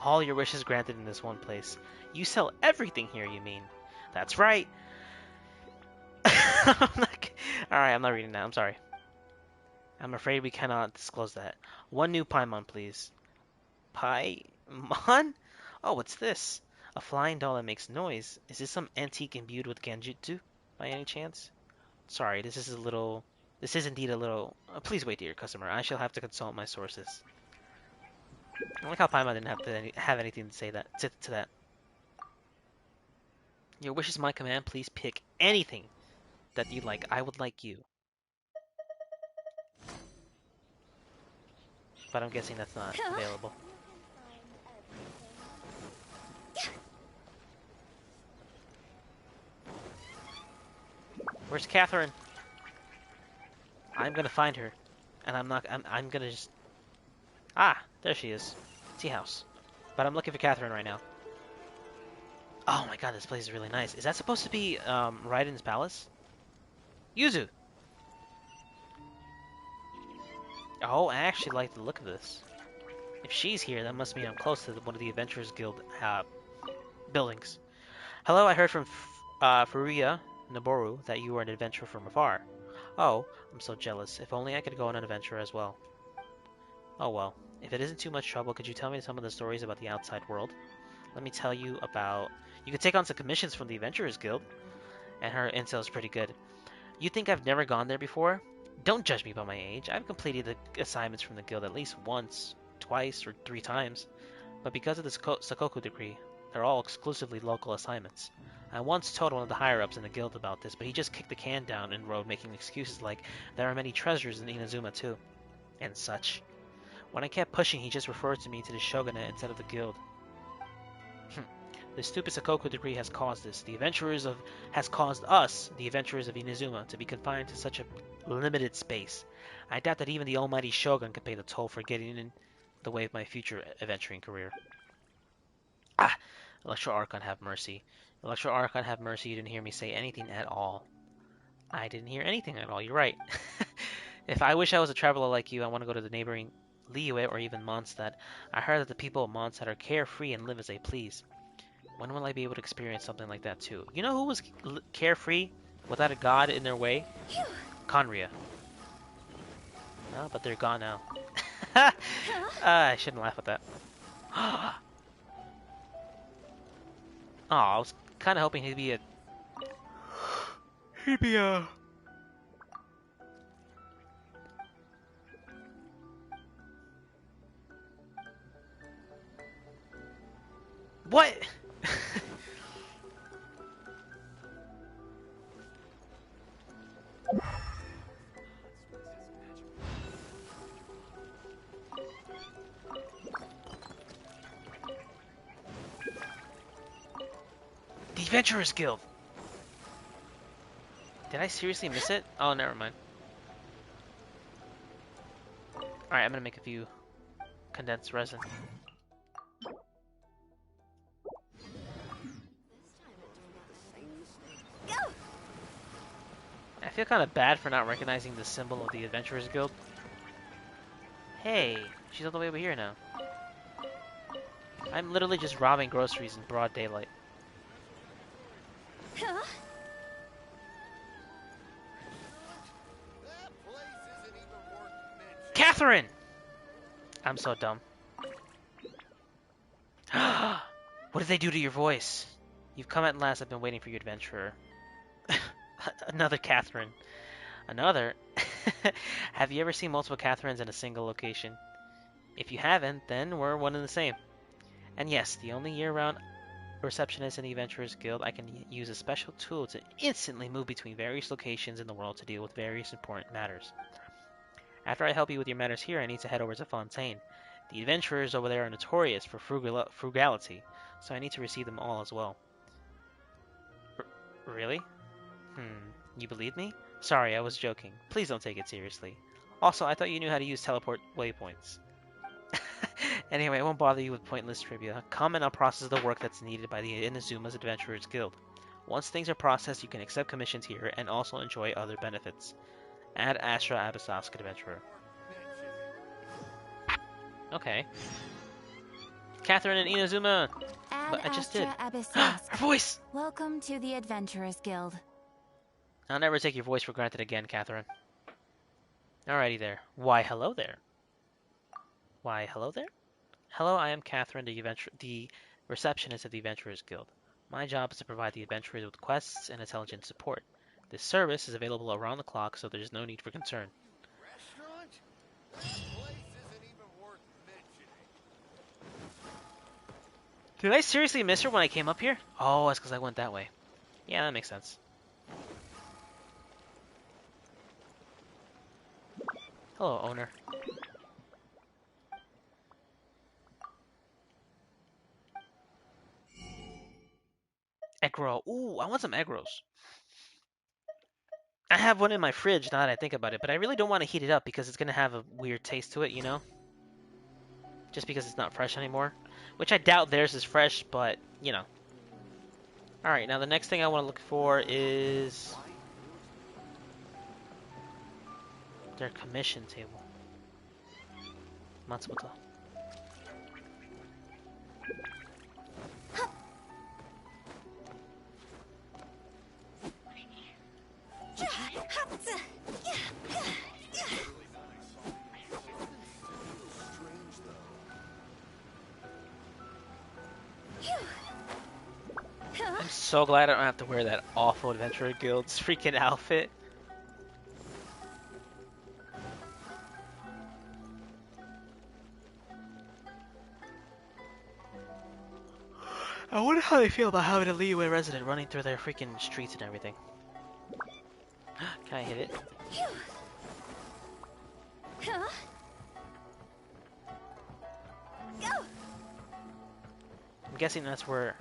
All your wishes granted in this one place. You sell everything here, you mean? That's right. Alright, I'm not reading that. I'm sorry. I'm afraid we cannot disclose that. One new Paimon, please. Paimon? Oh, what's this? A flying doll that makes noise. Is this some antique imbued with Genjutsu, by any chance? Sorry, this is indeed a little... please wait, dear customer. I shall have to consult my sources. I like how Paimon didn't have anything to say to that. Your wish is my command. Please pick anything that you like. I would like you. But I'm guessing that's not available. Where's Catherine? I'm gonna find her. And I'm gonna just... Ah, there she is. Tea house. But I'm looking for Catherine right now. Oh my god, this place is really nice. Is that supposed to be Raiden's palace? Yuzu! Oh, I actually like the look of this. If she's here, that must mean I'm close to one of the Adventurers Guild buildings. Hello, I heard from Furuya Noboru that you were an adventurer from afar. Oh, I'm so jealous. If only I could go on an adventure as well. Oh well. If it isn't too much trouble, could you tell me some of the stories about the outside world? Let me tell you about... You could take on some commissions from the Adventurers Guild. And her intel is pretty good. You think I've never gone there before? Don't judge me by my age. I've completed the assignments from the guild at least once, twice, or 3 times. But because of the Sakoku decree, they're all exclusively local assignments. I once told one of the higher-ups in the guild about this, but he just kicked the can down the road, making excuses like, there are many treasures in Inazuma too, and such. When I kept pushing, he just referred to me to the shogunate instead of the guild. The stupid Sakoku decree has caused this. Has caused us, the adventurers of Inazuma, to be confined to such a limited space. I doubt that even the almighty shogun can pay the toll for getting in the way of my future adventuring career. Ah! Electro Archon, have mercy. Electro Archon, have mercy, you didn't hear me say anything at all. I didn't hear anything at all, you're right. If I wish I was a traveler like you, I want to go to the neighboring Liyue or even Mondstadt. I heard that the people of Mondstadt are carefree and live as they please. When will I be able to experience something like that too? You know who was carefree without a god in their way? Conria. No, but they're gone now. I shouldn't laugh at that. Oh, I was kind of hoping he'd be Maybe, What? The Adventurers Guild. Did I seriously miss it? Oh, never mind. Alright, I'm gonna make a few condensed resin. I feel kind of bad for not recognizing the symbol of the Adventurers Guild. Hey, she's all the way over here now. I'm literally just robbing groceries in broad daylight. Catherine! I'm so dumb. What did they do to your voice? You've come at last. I've been waiting for you, adventurer. Another Catherine. Another? Have you ever seen multiple Catherines in a single location? If you haven't, then we're one and the same. And yes, the only year-round receptionist in the Adventurers Guild, I can use a special tool to instantly move between various locations in the world to deal with various important matters. After I help you with your matters here, I need to head over to Fontaine. The adventurers over there are notorious for frugality, so I need to receive them all as well. Really? You believe me? Sorry, I was joking. Please don't take it seriously. Also, I thought you knew how to use teleport waypoints. Anyway, I won't bother you with pointless trivia. Come and I'll process the work that's needed by the Inazuma's Adventurers Guild. Once things are processed, you can accept commissions here and also enjoy other benefits. Add Astra Abyssosque Adventurer. Okay. Catherine and Inazuma! But I just did. Her voice! Welcome to the Adventurers Guild. I'll never take your voice for granted again, Catherine. Alrighty there. Why, hello there. Why, hello there? Hello, I am Catherine, the receptionist of the Adventurers Guild. My job is to provide the adventurers with quests and intelligence support. This service is available around the clock, so there's no need for concern. Restaurant? That place isn't even worth mentioning. Did I seriously miss her when I came up here? Oh, that's because I went that way. Yeah, that makes sense. Hello, owner. Egg roll. Ooh, I want some egg rolls. I have one in my fridge now that I think about it, but I really don't want to heat it up because it's going to have a weird taste to it, you know? Just because it's not fresh anymore. Which I doubt theirs is fresh, but, you know. Alright, now the next thing I want to look for is their commission table. Matsumoto. I'm so glad I don't have to wear that awful Adventurer Guild's freaking outfit. I wonder how they feel about having a Liyue resident running through their freaking streets and everything. Can I hit it? I'm guessing that's where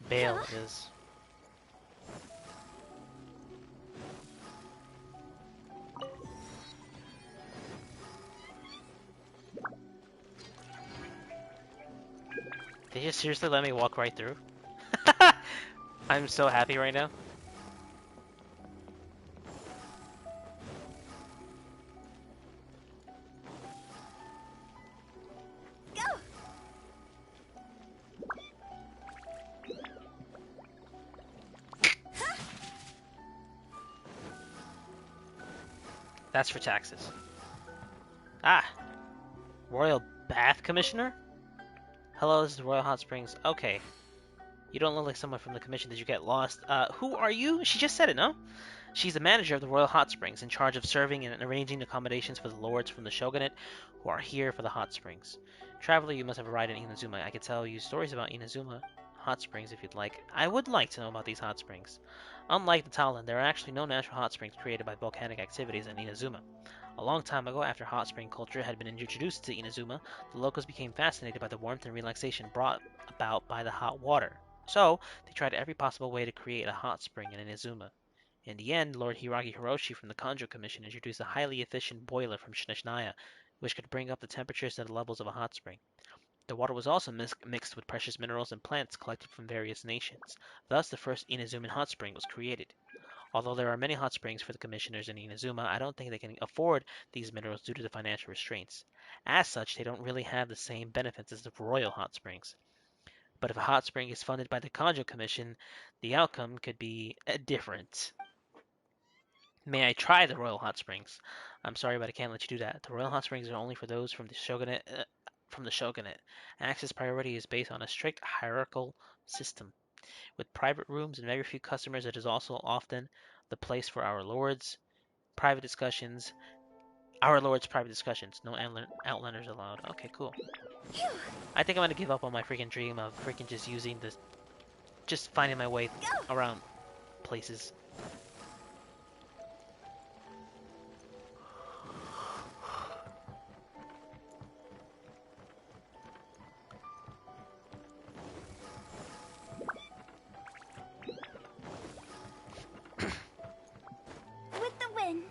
Bale is. Did you seriously let me walk right through? I'm so happy right now. That's for taxes. Ah! Royal Bath Commissioner? Hello, this is Royal Hot Springs. Okay. You don't look like someone from the commission. Did you get lost? Who are you? She just said it, no? She's the manager of the Royal Hot Springs, in charge of serving and arranging accommodations for the lords from the shogunate who are here for the hot springs. Traveler, you must have arrived in Inazuma. I could tell you stories about Inazuma hot springs if you'd like. I would like to know about these hot springs. Unlike the Talon, there are actually no natural hot springs created by volcanic activities in Inazuma. A long time ago, after hot spring culture had been introduced to Inazuma, the locals became fascinated by the warmth and relaxation brought about by the hot water. So, they tried every possible way to create a hot spring in Inazuma. In the end, Lord Hiragi Hiroshi from the Kanjo Commission introduced a highly efficient boiler from Shishnaya, which could bring up the temperatures to the levels of a hot spring. The water was also mixed with precious minerals and plants collected from various nations. Thus, the first Inazuman hot spring was created. Although there are many hot springs for the commissioners in Inazuma, I don't think they can afford these minerals due to the financial restraints. As such, they don't really have the same benefits as the royal hot springs. But if a hot spring is funded by the Kanjo Commission, the outcome could be different. May I try the royal hot springs? I'm sorry, but I can't let you do that. The royal hot springs are only for those from the shogunate. Access priority is based on a strict hierarchical system. With private rooms and very few customers, it is also often the place for our lords' private discussions. Our lords' private discussions. No outlanders allowed. Okay, cool. I think I'm gonna give up on my freaking dream of freaking just using this, just finding my way around places. With the wind.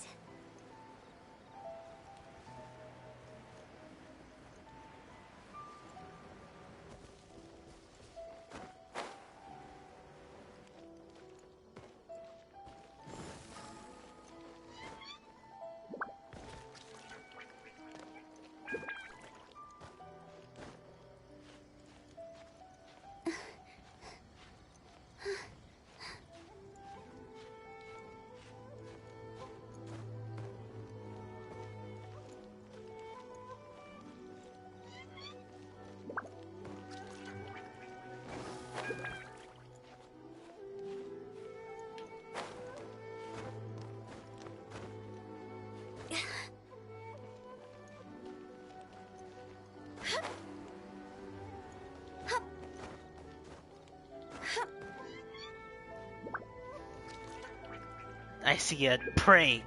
I see a prey.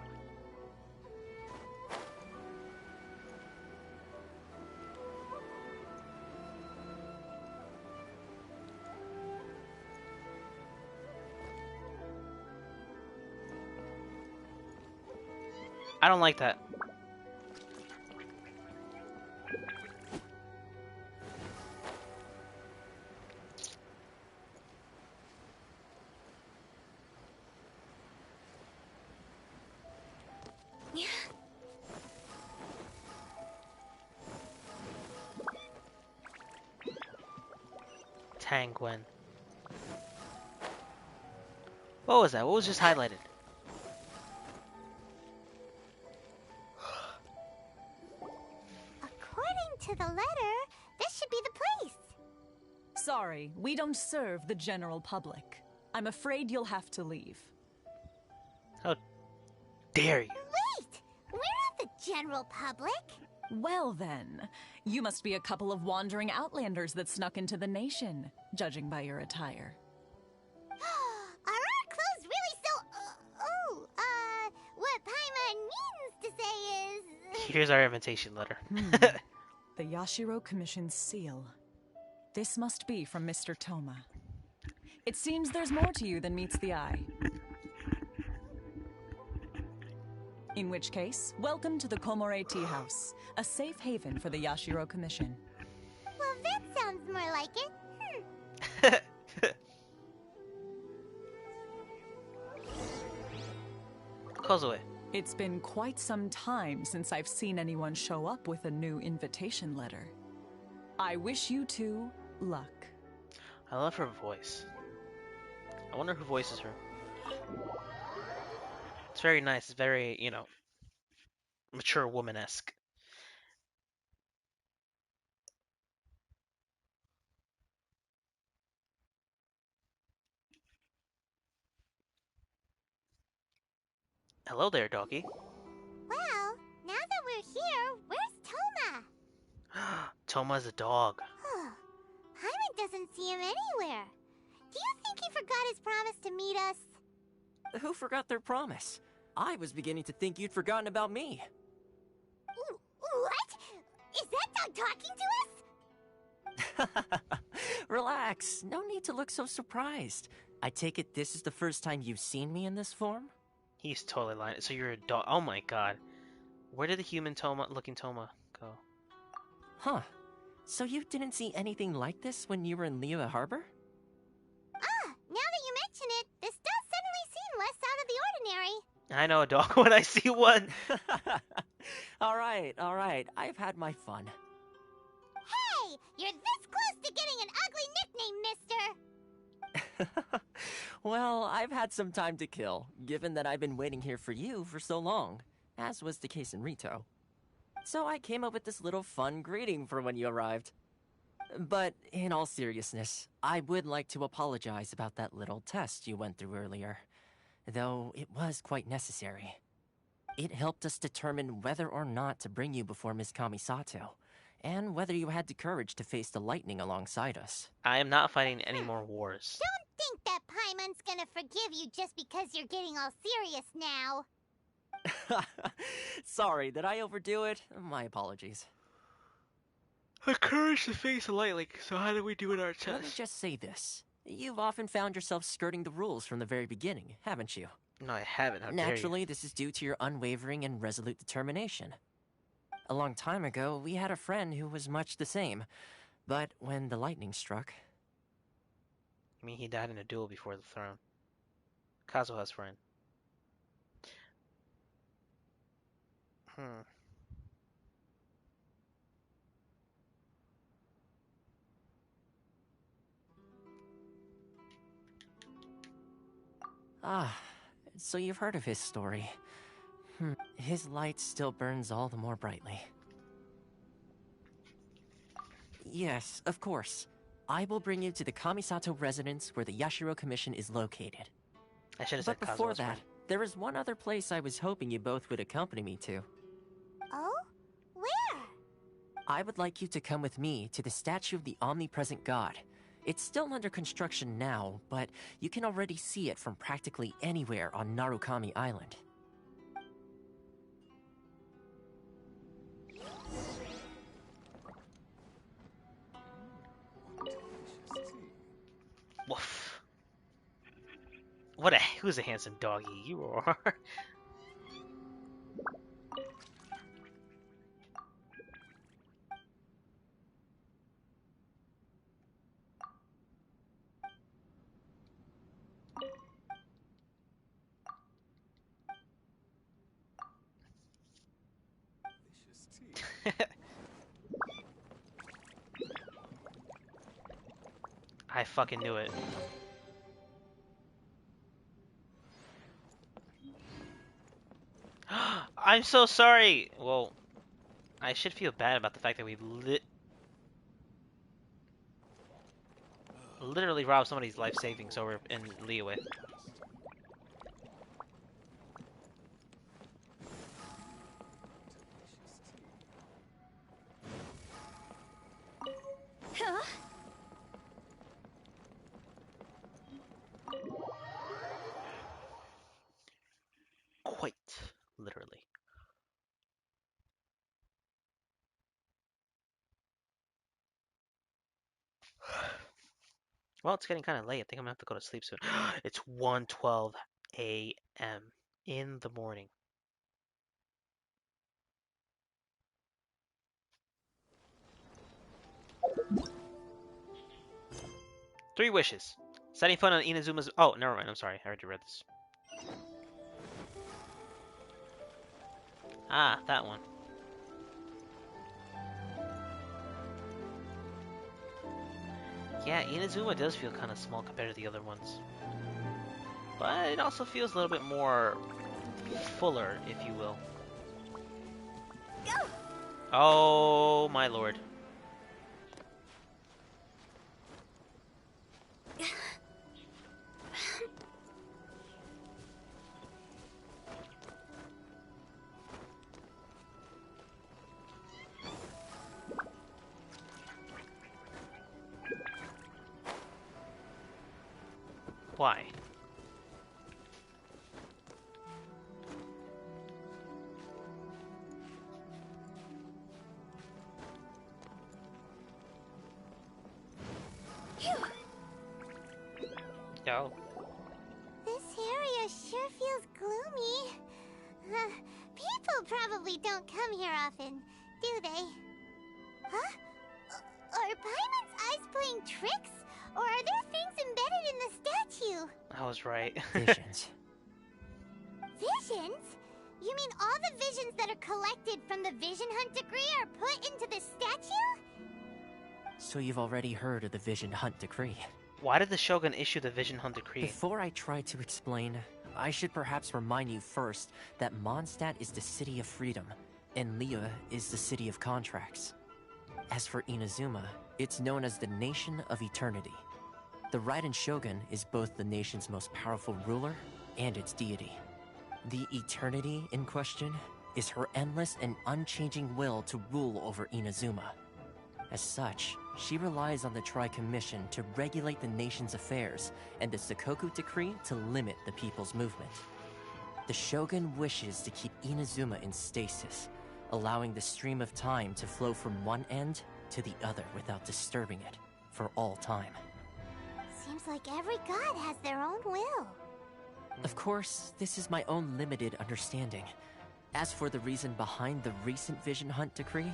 I don't like that. Tangwen. What was that? What was just highlighted? According to the letter, this should be the place. Sorry, we don't serve the general public. I'm afraid you'll have to leave. How dare you? Wait! We're not the general public. Well then, you must be a couple of wandering outlanders that snuck into the nation, judging by your attire. Are our clothes really so... what Paimon means to say is... Here's our invitation letter. The Yashiro Commission's seal. This must be from Mr. Toma. It seems there's more to you than meets the eye. In which case, welcome to the Komore Tea House, a safe haven for the Yashiro Commission. Well, that sounds more like it. Kozue. It's been quite some time since I've seen anyone show up with a new invitation letter. I wish you two luck. I love her voice. I wonder who voices her. It's very nice. It's very, you know, mature woman-esque. Hello there, doggy. Well, now that we're here, where's Toma? Toma's a dog. Paimon doesn't see him anywhere. Do you think he forgot his promise to meet us? Who forgot their promise? I was beginning to think you'd forgotten about me. What? Is that dog talking to us? Relax. No need to look so surprised. I take it this is the first time you've seen me in this form? He's totally lying. So you're a dog. Oh my god. Where did the human looking Toma go? Huh. So you didn't see anything like this when you were in Liyue Harbor? Now that you mention it, this does suddenly seem less out of the ordinary. I know a dog when I see one. Alright. I've had my fun. Hey! You're this close to getting an ugly nickname, mister! Well, I've had some time to kill, given that I've been waiting here for you for so long, as was the case in Rito. So I came up with this little fun greeting for when you arrived. But in all seriousness, I would like to apologize about that little test you went through earlier, though it was quite necessary. It helped us determine whether or not to bring you before Miss Kamisato, and whether you had the courage to face the lightning alongside us. I am not fighting any more wars. Don't think that Paimon's gonna forgive you just because you're getting all serious now. Sorry, did I overdo it? My apologies. The courage to face the lightning, so how do we do in our test? Let me just say this. You've often found yourself skirting the rules from the very beginning, haven't you? No, I haven't. How dare you. Naturally, this is due to your unwavering and resolute determination. A long time ago, we had a friend who was much the same, but when the lightning struck... I mean, he died in a duel before the throne. Kazuha's friend. Ah, so you've heard of his story. His light still burns all the more brightly. Yes, of course. I will bring you to the Kamisato residence where the Yashiro Commission is located. I should have said But before Kazuha's that, friend. there is one other place I was hoping you both would accompany me to. Oh? Where? I would like you to come with me to the statue of the omnipresent god. It's still under construction now, but you can already see it from practically anywhere on Narukami Island. Woof. Who's a handsome doggy? You are. I fucking knew it. I'm so sorry! Well, I should feel bad about the fact that we literally robbed somebody's life savings over in Liyue. Huh? Quite literally. Well, it's getting kind of late. I think I'm gonna have to go to sleep soon. It's 1:12 a.m. in the morning. Three wishes. Setting fun on Inazuma's... Oh, never mind. I'm sorry. I already read this. Ah, that one. Yeah, Inazuma does feel kind of small compared to the other ones. But it also feels a little bit more fuller, if you will. Oh, my lord. Why? Yo. This area sure feels gloomy. People probably don't come here often, do they? Huh? Are Paimon's eyes playing tricks? Or are there things embedded in the statue? I was right. Visions. Visions? You mean all the visions that are collected from the Vision Hunt decree are put into the statue? So you've already heard of the Vision Hunt decree. Why did the Shogun issue the Vision Hunt decree? Before I try to explain, I should perhaps remind you first that Mondstadt is the city of freedom, and Liyue is the city of contracts. As for Inazuma, it's known as the Nation of Eternity. The Raiden Shogun is both the nation's most powerful ruler and its deity. The Eternity in question is her endless and unchanging will to rule over Inazuma. As such, she relies on the Tri-Commission to regulate the nation's affairs and the Sakoku Decree to limit the people's movement. The Shogun wishes to keep Inazuma in stasis, allowing the stream of time to flow from one end to the other without disturbing it for all time. Seems like every god has their own will. Of course, this is my own limited understanding. As for the reason behind the recent Vision Hunt decree,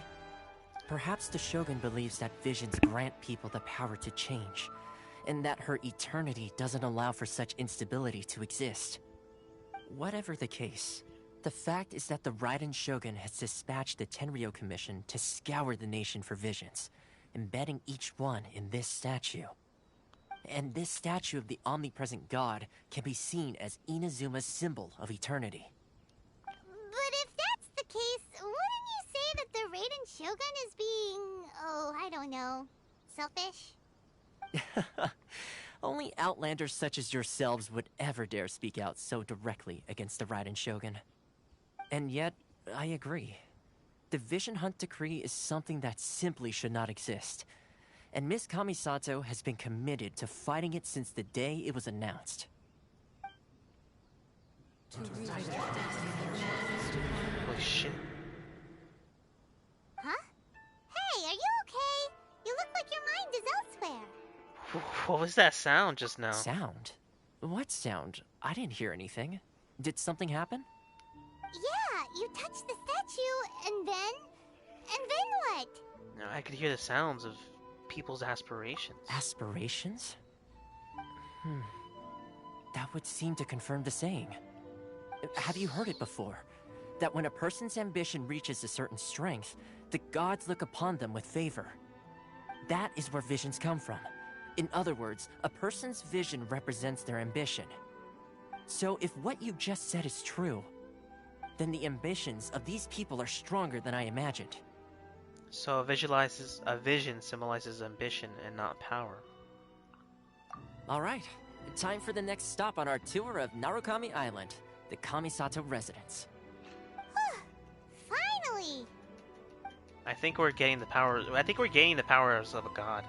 perhaps the Shogun believes that visions grant people the power to change, and that her eternity doesn't allow for such instability to exist. Whatever the case, the fact is that the Raiden Shogun has dispatched the Tenryou Commission to scour the nation for visions, embedding each one in this statue. And this statue of the omnipresent god can be seen as Inazuma's symbol of eternity. But if that's the case, wouldn't you say that the Raiden Shogun is being, oh, I don't know, selfish? Only outlanders such as yourselves would ever dare speak out so directly against the Raiden Shogun. And yet, I agree. The Vision Hunt decree is something that simply should not exist. And Miss Kamisato has been committed to fighting it since the day it was announced. Holy shit. Huh? Hey, are you okay? You look like your mind is elsewhere. What was that sound just now? Sound? What sound? I didn't hear anything. Did something happen? Yeah, you touched the statue, and then what? No, I could hear the sounds of people's aspirations. Aspirations? That would seem to confirm the saying. Have you heard it before? That when a person's ambition reaches a certain strength, the gods look upon them with favor. That is where visions come from. In other words, a person's vision represents their ambition. So if what you just said is true, then the ambitions of these people are stronger than I imagined. So a vision symbolizes ambition and not power. Alright, time for the next stop on our tour of Narukami Island, the Kamisato residence. Finally! I think we're getting the powers of a god.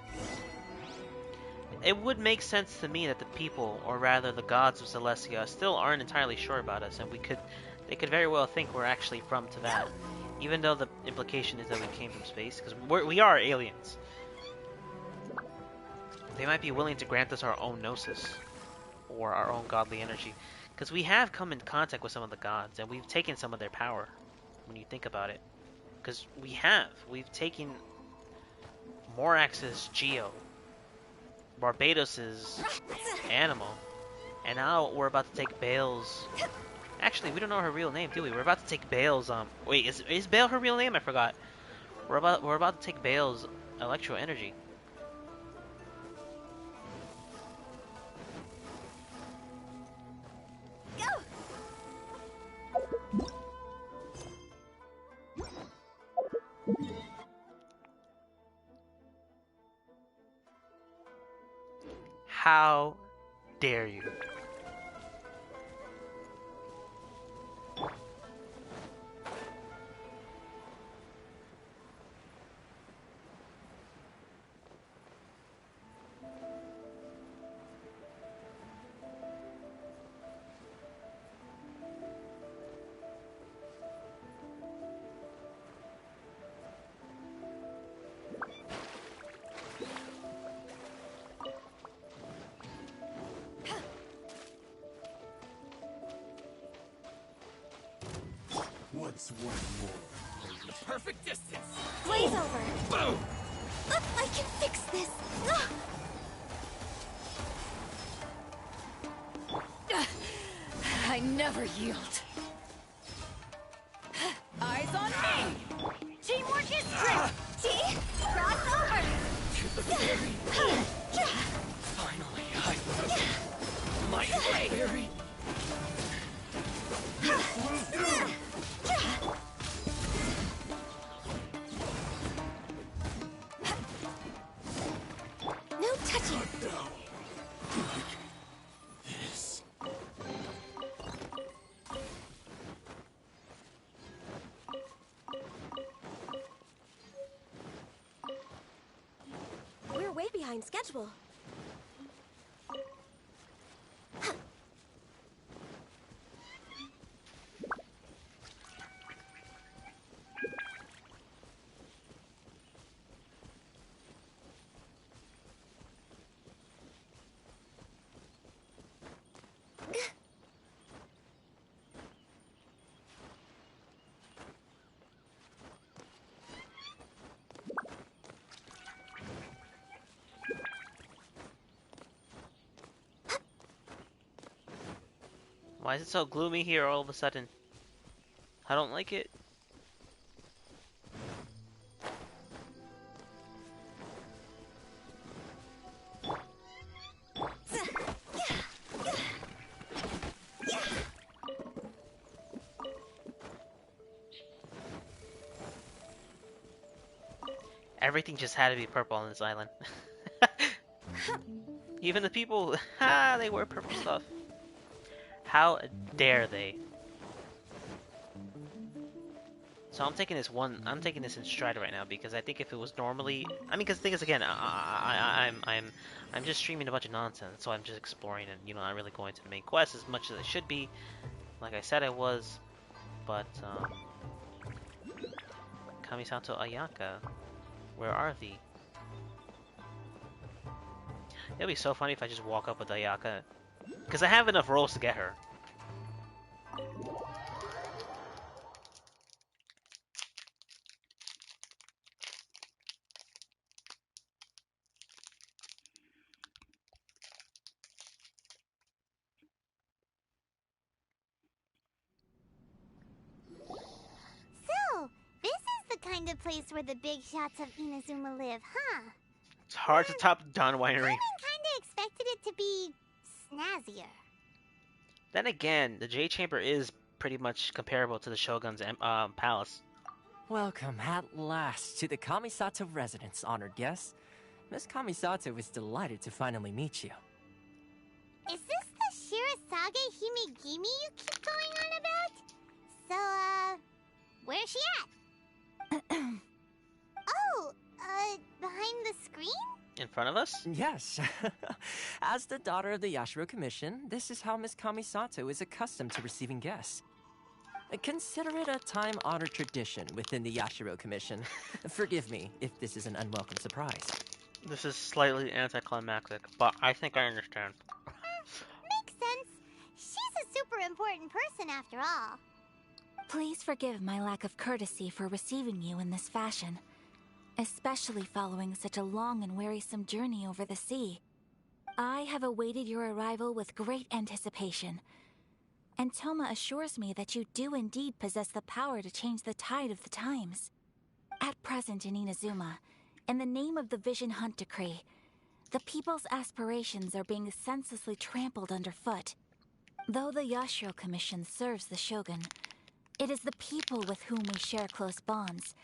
It would make sense to me that the people, or rather the gods of Celestia, still aren't entirely sure about us, and they could very well think we're actually from Teyvat, even though the implication is that we came from space, because we are aliens. They might be willing to grant us our own gnosis, or our own godly energy, because we have come in contact with some of the gods, and we've taken some of their power, when you think about it. Because we've taken Morax's Geo, Barbados's Animal, and now we're about to take Bale's... Actually, we don't know her real name, do we? We're about to take Bale's, wait, is Bale her real name? I forgot. We're about to take Bale's Electro Energy. How dare you? Let's work for Perfect distance. Blaze over. Boom! I can fix this. Ah! I never yield. Eyes on me! Teamwork is strength. See? Cross over. To the fairy. Finally, I found my fairy. No touching. This. We're way behind schedule. Why is it so gloomy here all of a sudden? I don't like it. Everything just had to be purple on this island. Even the people, they wear purple stuff. How dare they? So I'm taking this in stride right now because I think if it was normally, I mean, because the thing is, again, I'm just streaming a bunch of nonsense, so I'm just exploring and not really going to the main quest as much as I should be. Like I said, I was, but Kamisato Ayaka, where are thee? It'd be so funny if I just walk up with Ayaka, because I have enough rolls to get her. So, this is the kind of place where the big shots of Inazuma live, huh? It's hard to top Dawn Winery. I kinda expected it to be snazzier. Then again, the J Chamber is pretty much comparable to the Shogun's palace. Welcome at last to the Kamisato residence, honored guests. Miss Kamisato is delighted to finally meet you. Is this the Shirasage Himegimi you keep going on about? So, where's she at? Oh, behind the screen? In front of us? Yes. As the daughter of the Yashiro Commission, this is how Miss Kamisato is accustomed to receiving guests. Consider it a time-honored tradition within the Yashiro Commission. Forgive me if this is an unwelcome surprise. This is slightly anticlimactic, but I think I understand. Makes sense. She's a super important person after all. Please forgive my lack of courtesy for receiving you in this fashion, especially following such a long and wearisome journey over the sea. I have awaited your arrival with great anticipation, and Toma assures me that you do indeed possess the power to change the tide of the times. At present in Inazuma, in the name of the Vision Hunt Decree, the people's aspirations are being senselessly trampled underfoot. Though the Yashiro Commission serves the Shogun, it is the people with whom we share close bonds,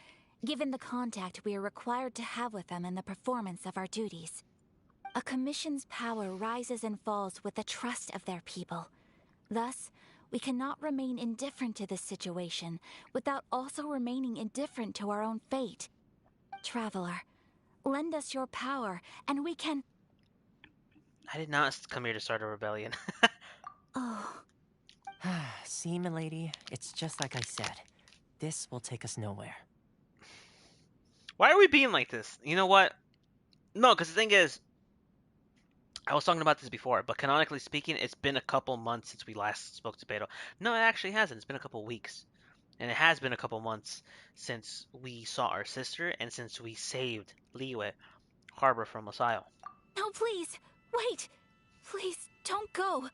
given the contact we are required to have with them in the performance of our duties. A commission's power rises and falls with the trust of their people. Thus, we cannot remain indifferent to this situation without also remaining indifferent to our own fate. Traveler, lend us your power, and we can... I did not come here to start a rebellion. Oh. See, milady, it's just like I said. This will take us nowhere. Why are we being like this? You know what? No, because the thing is, I was talking about this before, but canonically speaking, it's been a couple months since we last spoke to Beto. No, it actually hasn't. It's been a couple weeks. And it has been a couple months since we saw our sister and since we saved Liyue Harbor from Masayo. No, please, wait. Please, don't go.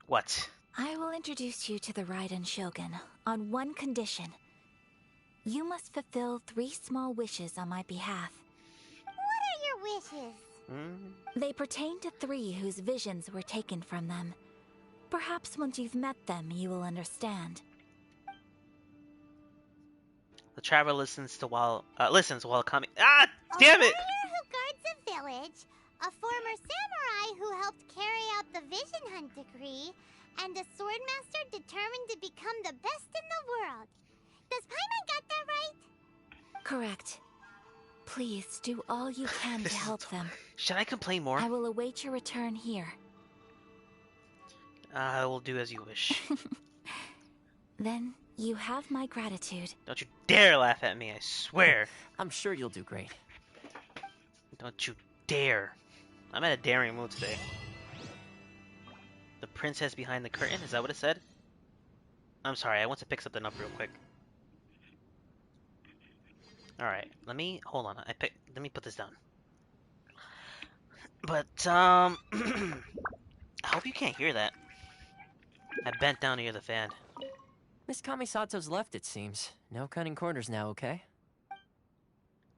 What? I will introduce you to the Raiden Shogun on one condition. You must fulfill 3 small wishes on my behalf. What are your wishes? They pertain to 3 whose visions were taken from them. Perhaps once you've met them, you will understand. The traveler listens while coming. Ah, damn it! A warrior who guards a village, a former samurai who helped carry out the Vision Hunt decree, and a swordmaster determined to become the best in the world. Does Paimon got that right? Correct. Please do all you can to help them. Should I complain more? I will await your return here. I will do as you wish. Then you have my gratitude. Don't you dare laugh at me, I swear. I'm sure you'll do great. Don't you dare. I'm in a daring mood today. The princess behind the curtain, is that what it said? I'm sorry, I want to pick something up real quick. Alright, hold on, let me put this down. But, I hope you can't hear that. I bent down to hear the fan. Miss Kamisato's left, it seems. No cutting corners now, okay?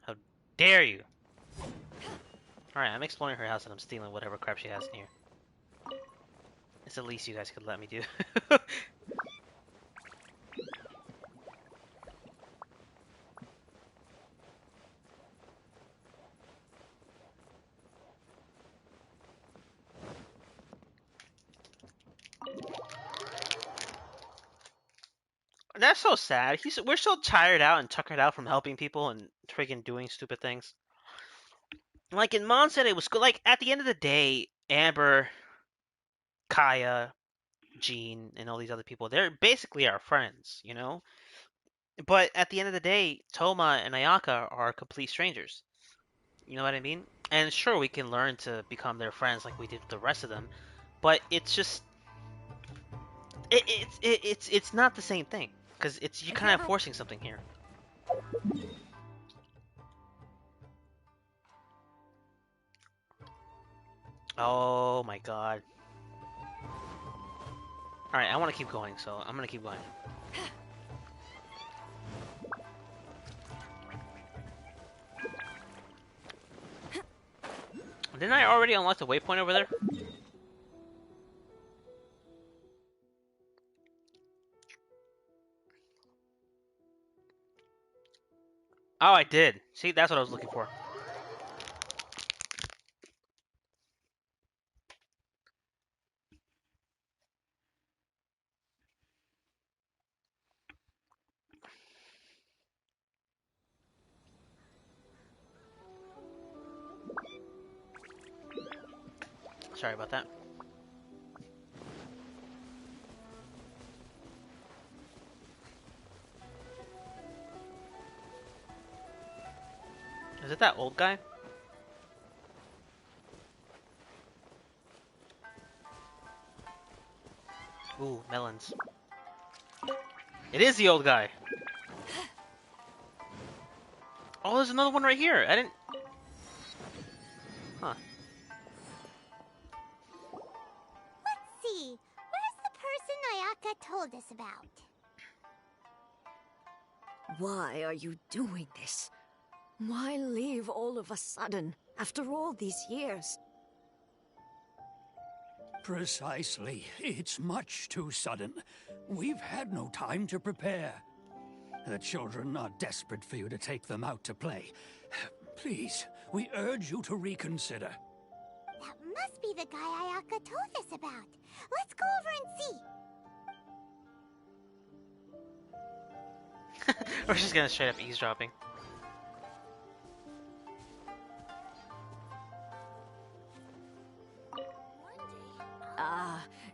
How dare you! Alright, I'm exploring her house and I'm stealing whatever crap she has in here. It's the least you guys could let me do. That's so sad. We're so tired out and tuckered out from helping people and freaking doing stupid things. Like, in Mon said, it was good. Like, at the end of the day, Amber, Kaya, Jean, and all these other people, they're basically our friends, you know? But at the end of the day, Toma and Ayaka are complete strangers. You know what I mean? And sure, we can learn to become their friends like we did with the rest of them, but it's just... It's not the same thing. Because you're kind of forcing something here. Oh my god. Alright, I want to keep going, so I'm gonna keep going. Didn't I already unlock the waypoint over there? Oh, I did. See, that's what I was looking for. Sorry about that. Is it that old guy? Ooh, melons. It is the old guy. Oh, there's another one right here. I didn't... Huh. Let's see. Where's the person Ayaka told us about? Why are you doing this? Why leave all of a sudden, after all these years? Precisely. It's much too sudden. We've had no time to prepare. The children are desperate for you to take them out to play. Please, we urge you to reconsider. That must be the guy Ayaka told us about. Let's go over and see. We're just gonna straight up eavesdropping.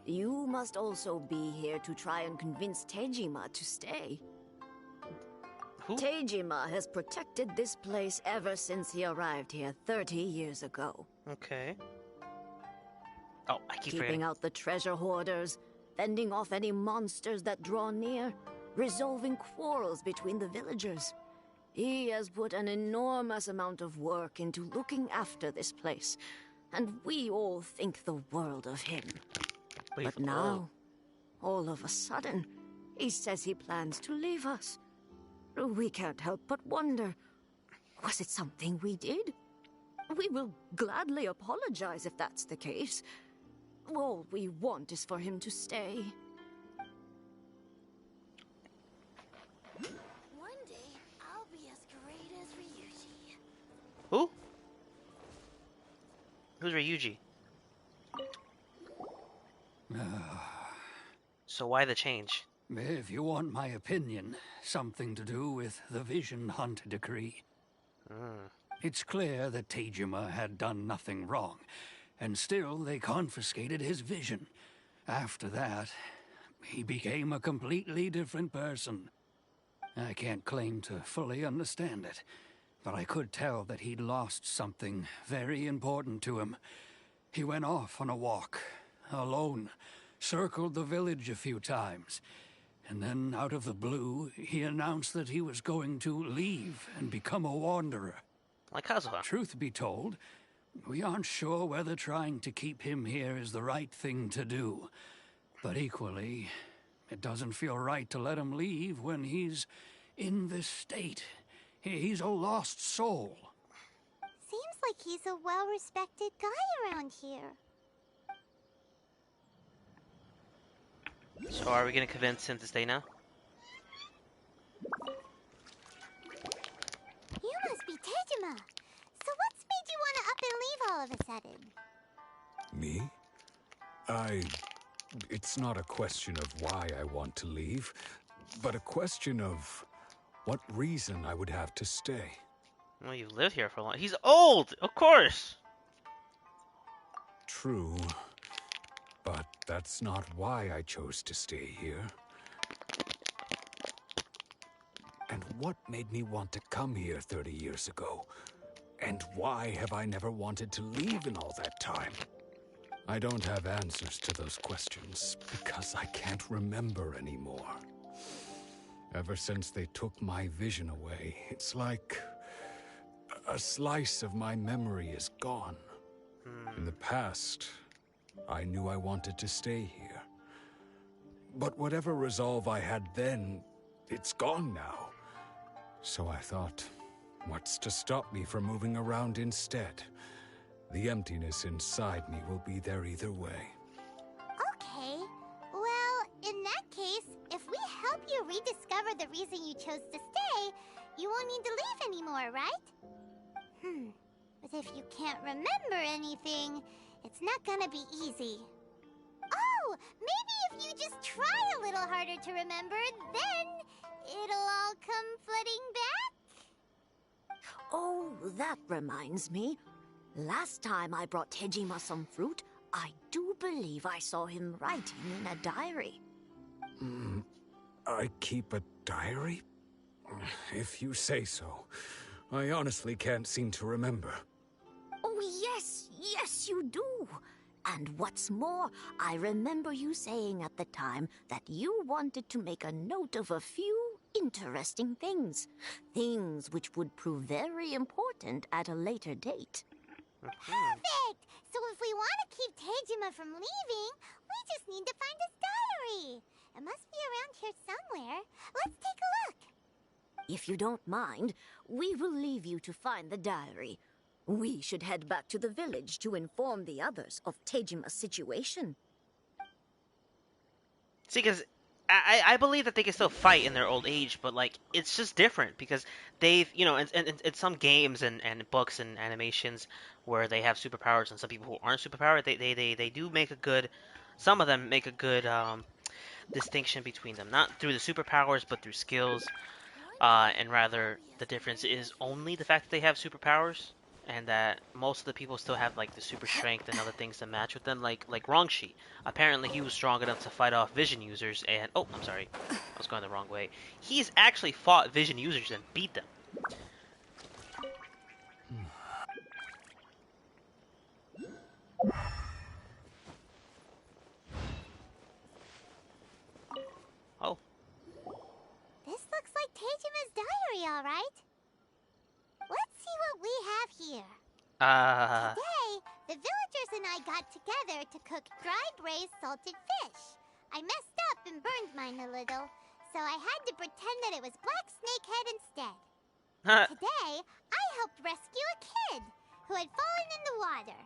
You must also be here to try and convince Tejima to stay. Who? Tejima has protected this place ever since he arrived here 30 years ago. Okay. Oh, I keep Keeping forgetting. out the treasure hoarders, fending off any monsters that draw near, resolving quarrels between the villagers. He has put an enormous amount of work into looking after this place, and we all think the world of him. But now, all of a sudden, he says he plans to leave us. We can't help but wonder, was it something we did? We will gladly apologize if that's the case. All we want is for him to stay. One day, I'll be as great as Ryuji. Who? Who's Ryuji? So why the change? If you want my opinion, something to do with the Vision Hunt decree. It's clear that Tejima had done nothing wrong, and still they confiscated his vision. After that, he became a completely different person. I can't claim to fully understand it, but I could tell that he'd lost something very important to him. He went off on a walk, alone, circled the village a few times, and then out of the blue, he announced that he was going to leave and become a wanderer. Like Kazuha. Truth be told, we aren't sure whether trying to keep him here is the right thing to do. But equally, it doesn't feel right to let him leave when he's in this state. He's a lost soul. Seems like he's a well-respected guy around here. So are we gonna convince him to stay now? You must be Tejima. So what's made you want to up and leave all of a sudden? Me? It's not a question of why I want to leave, but a question of what reason I would have to stay. Well, you've lived here for a long. He's old, of course. True, but that's not why I chose to stay here. And what made me want to come here 30 years ago? And why have I never wanted to leave in all that time? I don't have answers to those questions because I can't remember anymore. Ever since they took my vision away, it's like a slice of my memory is gone. In the past, I knew I wanted to stay here. But whatever resolve I had then, it's gone now. So I thought, what's to stop me from moving around instead? The emptiness inside me will be there either way. Okay. Well, in that case, if we help you rediscover the reason you chose to stay, you won't need to leave anymore, right? But if you can't remember anything, it's not gonna be easy. Oh, maybe if you just try a little harder to remember, then it'll all come flooding back? Oh, that reminds me. Last time I brought Tejima some fruit, I do believe I saw him writing in a diary. I keep a diary? If you say so. I honestly can't seem to remember. Oh, yes, you do. And what's more, I remember you saying at the time that you wanted to make a note of a few interesting things. Things which would prove very important at a later date. Perfect! So if we want to keep Tejima from leaving, we just need to find his diary. It must be around here somewhere. Let's take a look. If you don't mind, we will leave you to find the diary. We should head back to the village to inform the others of Tejima's situation. See, because I believe that they can still fight in their old age, but like it's just different because they've in some games and books and animations where they have superpowers and some people who aren't superpowered, they do make a good, some of them make a good distinction between them, not through the superpowers but through skills, and rather the difference is only the fact that they have superpowers. And that most of the people still have like the super strength and other things to match with them, like Rongshi. Apparently he was strong enough to fight off vision users and I'm sorry, I was going the wrong way. He's actually fought vision users and beat them. alright? Let's see what we have here. Today, the villagers and I got together to cook dried braised salted fish. I messed up and burned mine a little, so I had to pretend that it was black snakehead instead. Today, I helped rescue a kid who had fallen in the water.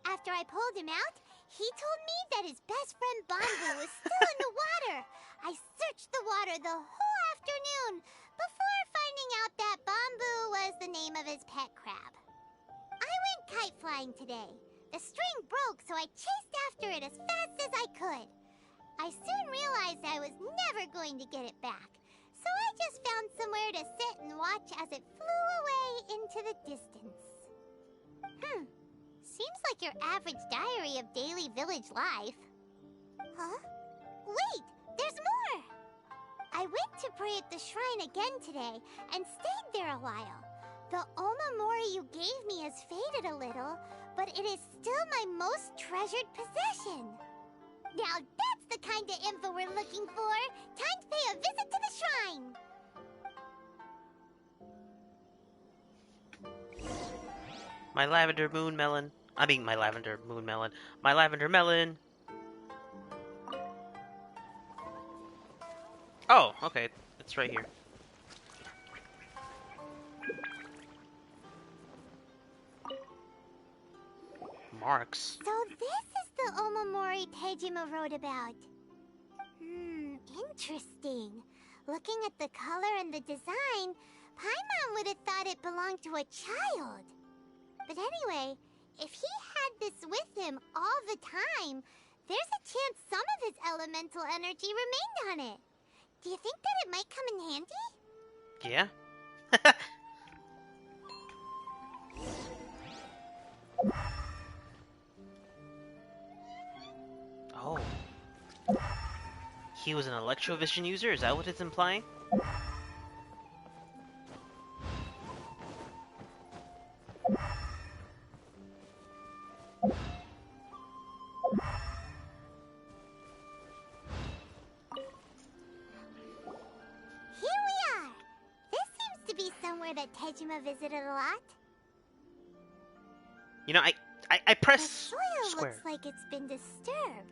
After I pulled him out, he told me that his best friend Bamboo was still in the water. I searched the water the whole afternoon before finding out that Bamboo was the name of his pet crab. I went kite flying today. The string broke, so I chased after it as fast as I could. I soon realized I was never going to get it back, so I just found somewhere to sit and watch as it flew away into the distance. Seems like your average diary of daily village life. Huh? Wait, there's more! I went to pray at the shrine again today and stayed there a while. The Omamori you gave me has faded a little, but it is still my most treasured possession. Now that's the kind of info we're looking for. Time to pay a visit to the shrine. My lavender moon melon. My lavender moon melon. My lavender melon. Oh, okay. It's right here. Marks. So this is the Omamori Tejima wrote about. Interesting. Looking at the color and the design, Paimon would have thought it belonged to a child. But anyway, if he had this with him all the time, there's a chance some of his elemental energy remained on it. Do you think that it might come in handy? Yeah. Oh. He was an electrovision user? Is that what it's implying? That Tejima visited a lot? You know, I press the soil square. Looks like it's been disturbed.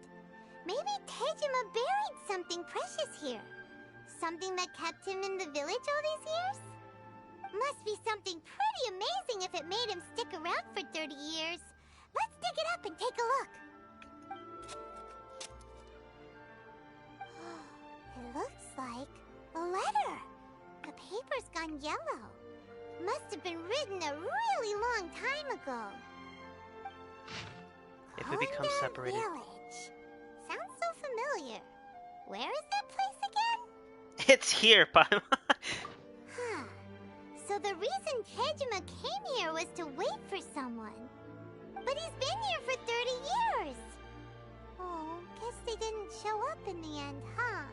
Maybe Tejima buried something precious here. Something that kept him in the village all these years? Must be something pretty amazing if it made him stick around for 30 years. Let's dig it up and take a look. It looks like a letter. The paper's gone yellow. Must have been written a really long time ago. If we become separated. Village. Sounds so familiar. Where is that place again? It's here, Paimon. Huh. So the reason Tejima came here was to wait for someone. But he's been here for 30 years. Oh, guess they didn't show up in the end, huh?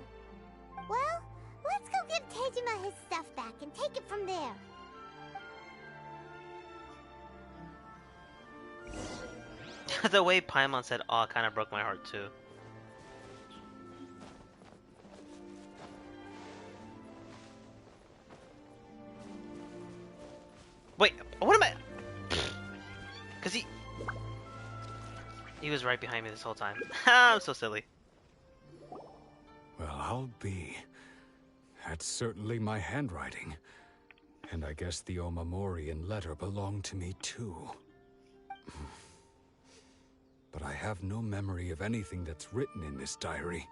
Well, let's go give Tejima his stuff back and take it from there. The way Paimon said "aw" kind of broke my heart too. Wait, what am I? Cause he was right behind me this whole time. I'm so silly. Well, I'll be. That's certainly my handwriting. And I guess the Omamorian letter belonged to me too. But I have no memory of anything that's written in this diary.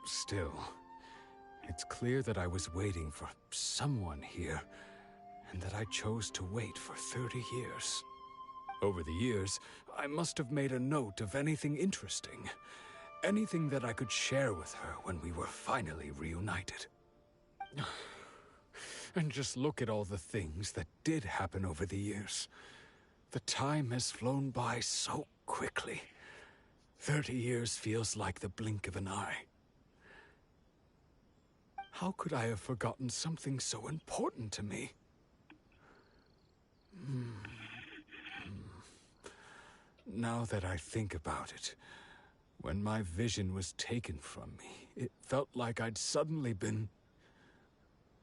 Still, it's clear that I was waiting for someone here, and that I chose to wait for 30 years. Over the years, I must have made a note of anything interesting. Anything that I could share with her when we were finally reunited. And just look at all the things that did happen over the years. The time has flown by so quickly. 30 years feels like the blink of an eye. How could I have forgotten something so important to me? Now that I think about it, when my vision was taken from me, it felt like I'd suddenly been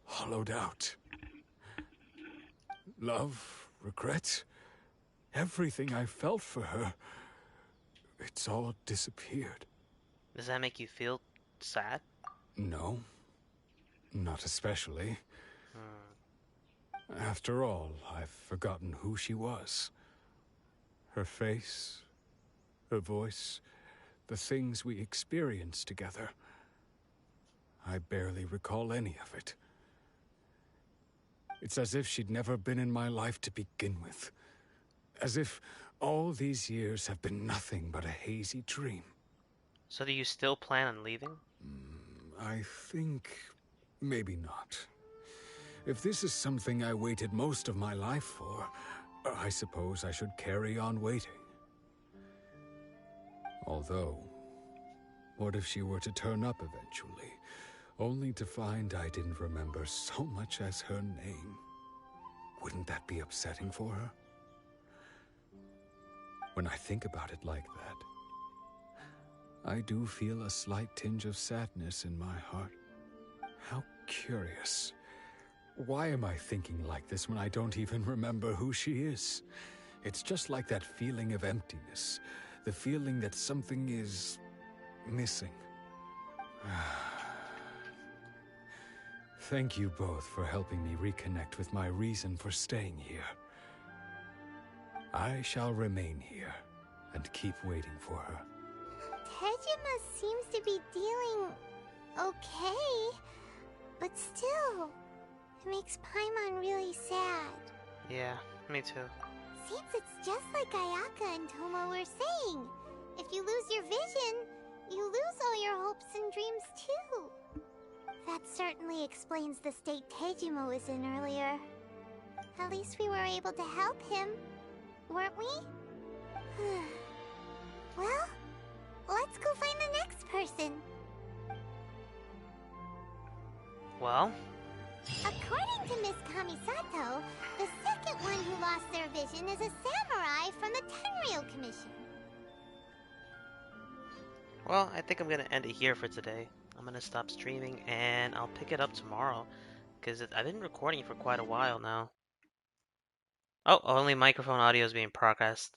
hollowed out. Love, regret, everything I felt for her, it's all disappeared. Does that make you feel sad? No, not especially. Hmm. After all, I've forgotten who she was. Her face, her voice, the things we experienced together. I barely recall any of it. It's as if she'd never been in my life to begin with. As if all these years have been nothing but a hazy dream. So do you still plan on leaving? I think maybe not. If this is something I waited most of my life for, I suppose I should carry on waiting. Although, what if she were to turn up eventually, only to find I didn't remember so much as her name? Wouldn't that be upsetting for her? When I think about it like that, I do feel a slight tinge of sadness in my heart. How curious. Why am I thinking like this when I don't even remember who she is? It's just like that feeling of emptiness. The feeling that something is missing. Thank you both for helping me reconnect with my reason for staying here. I shall remain here and keep waiting for her. Tejima seems to be dealing okay, but still, it makes Paimon really sad. Yeah, me too. Seems it's just like Ayaka and Toma were saying. If you lose your vision, you lose all your hopes and dreams too. That certainly explains the state Tejima was in earlier. At least we were able to help him, weren't we? Well, let's go find the next person. Well? According to Miss Kamisato, the second one who lost their vision is a samurai from the Tenryou Commission. Well, I think I'm gonna end it here for today. I'm gonna stop streaming and I'll pick it up tomorrow. Because I've been recording for quite a while now. Oh, only microphone audio is being progressed.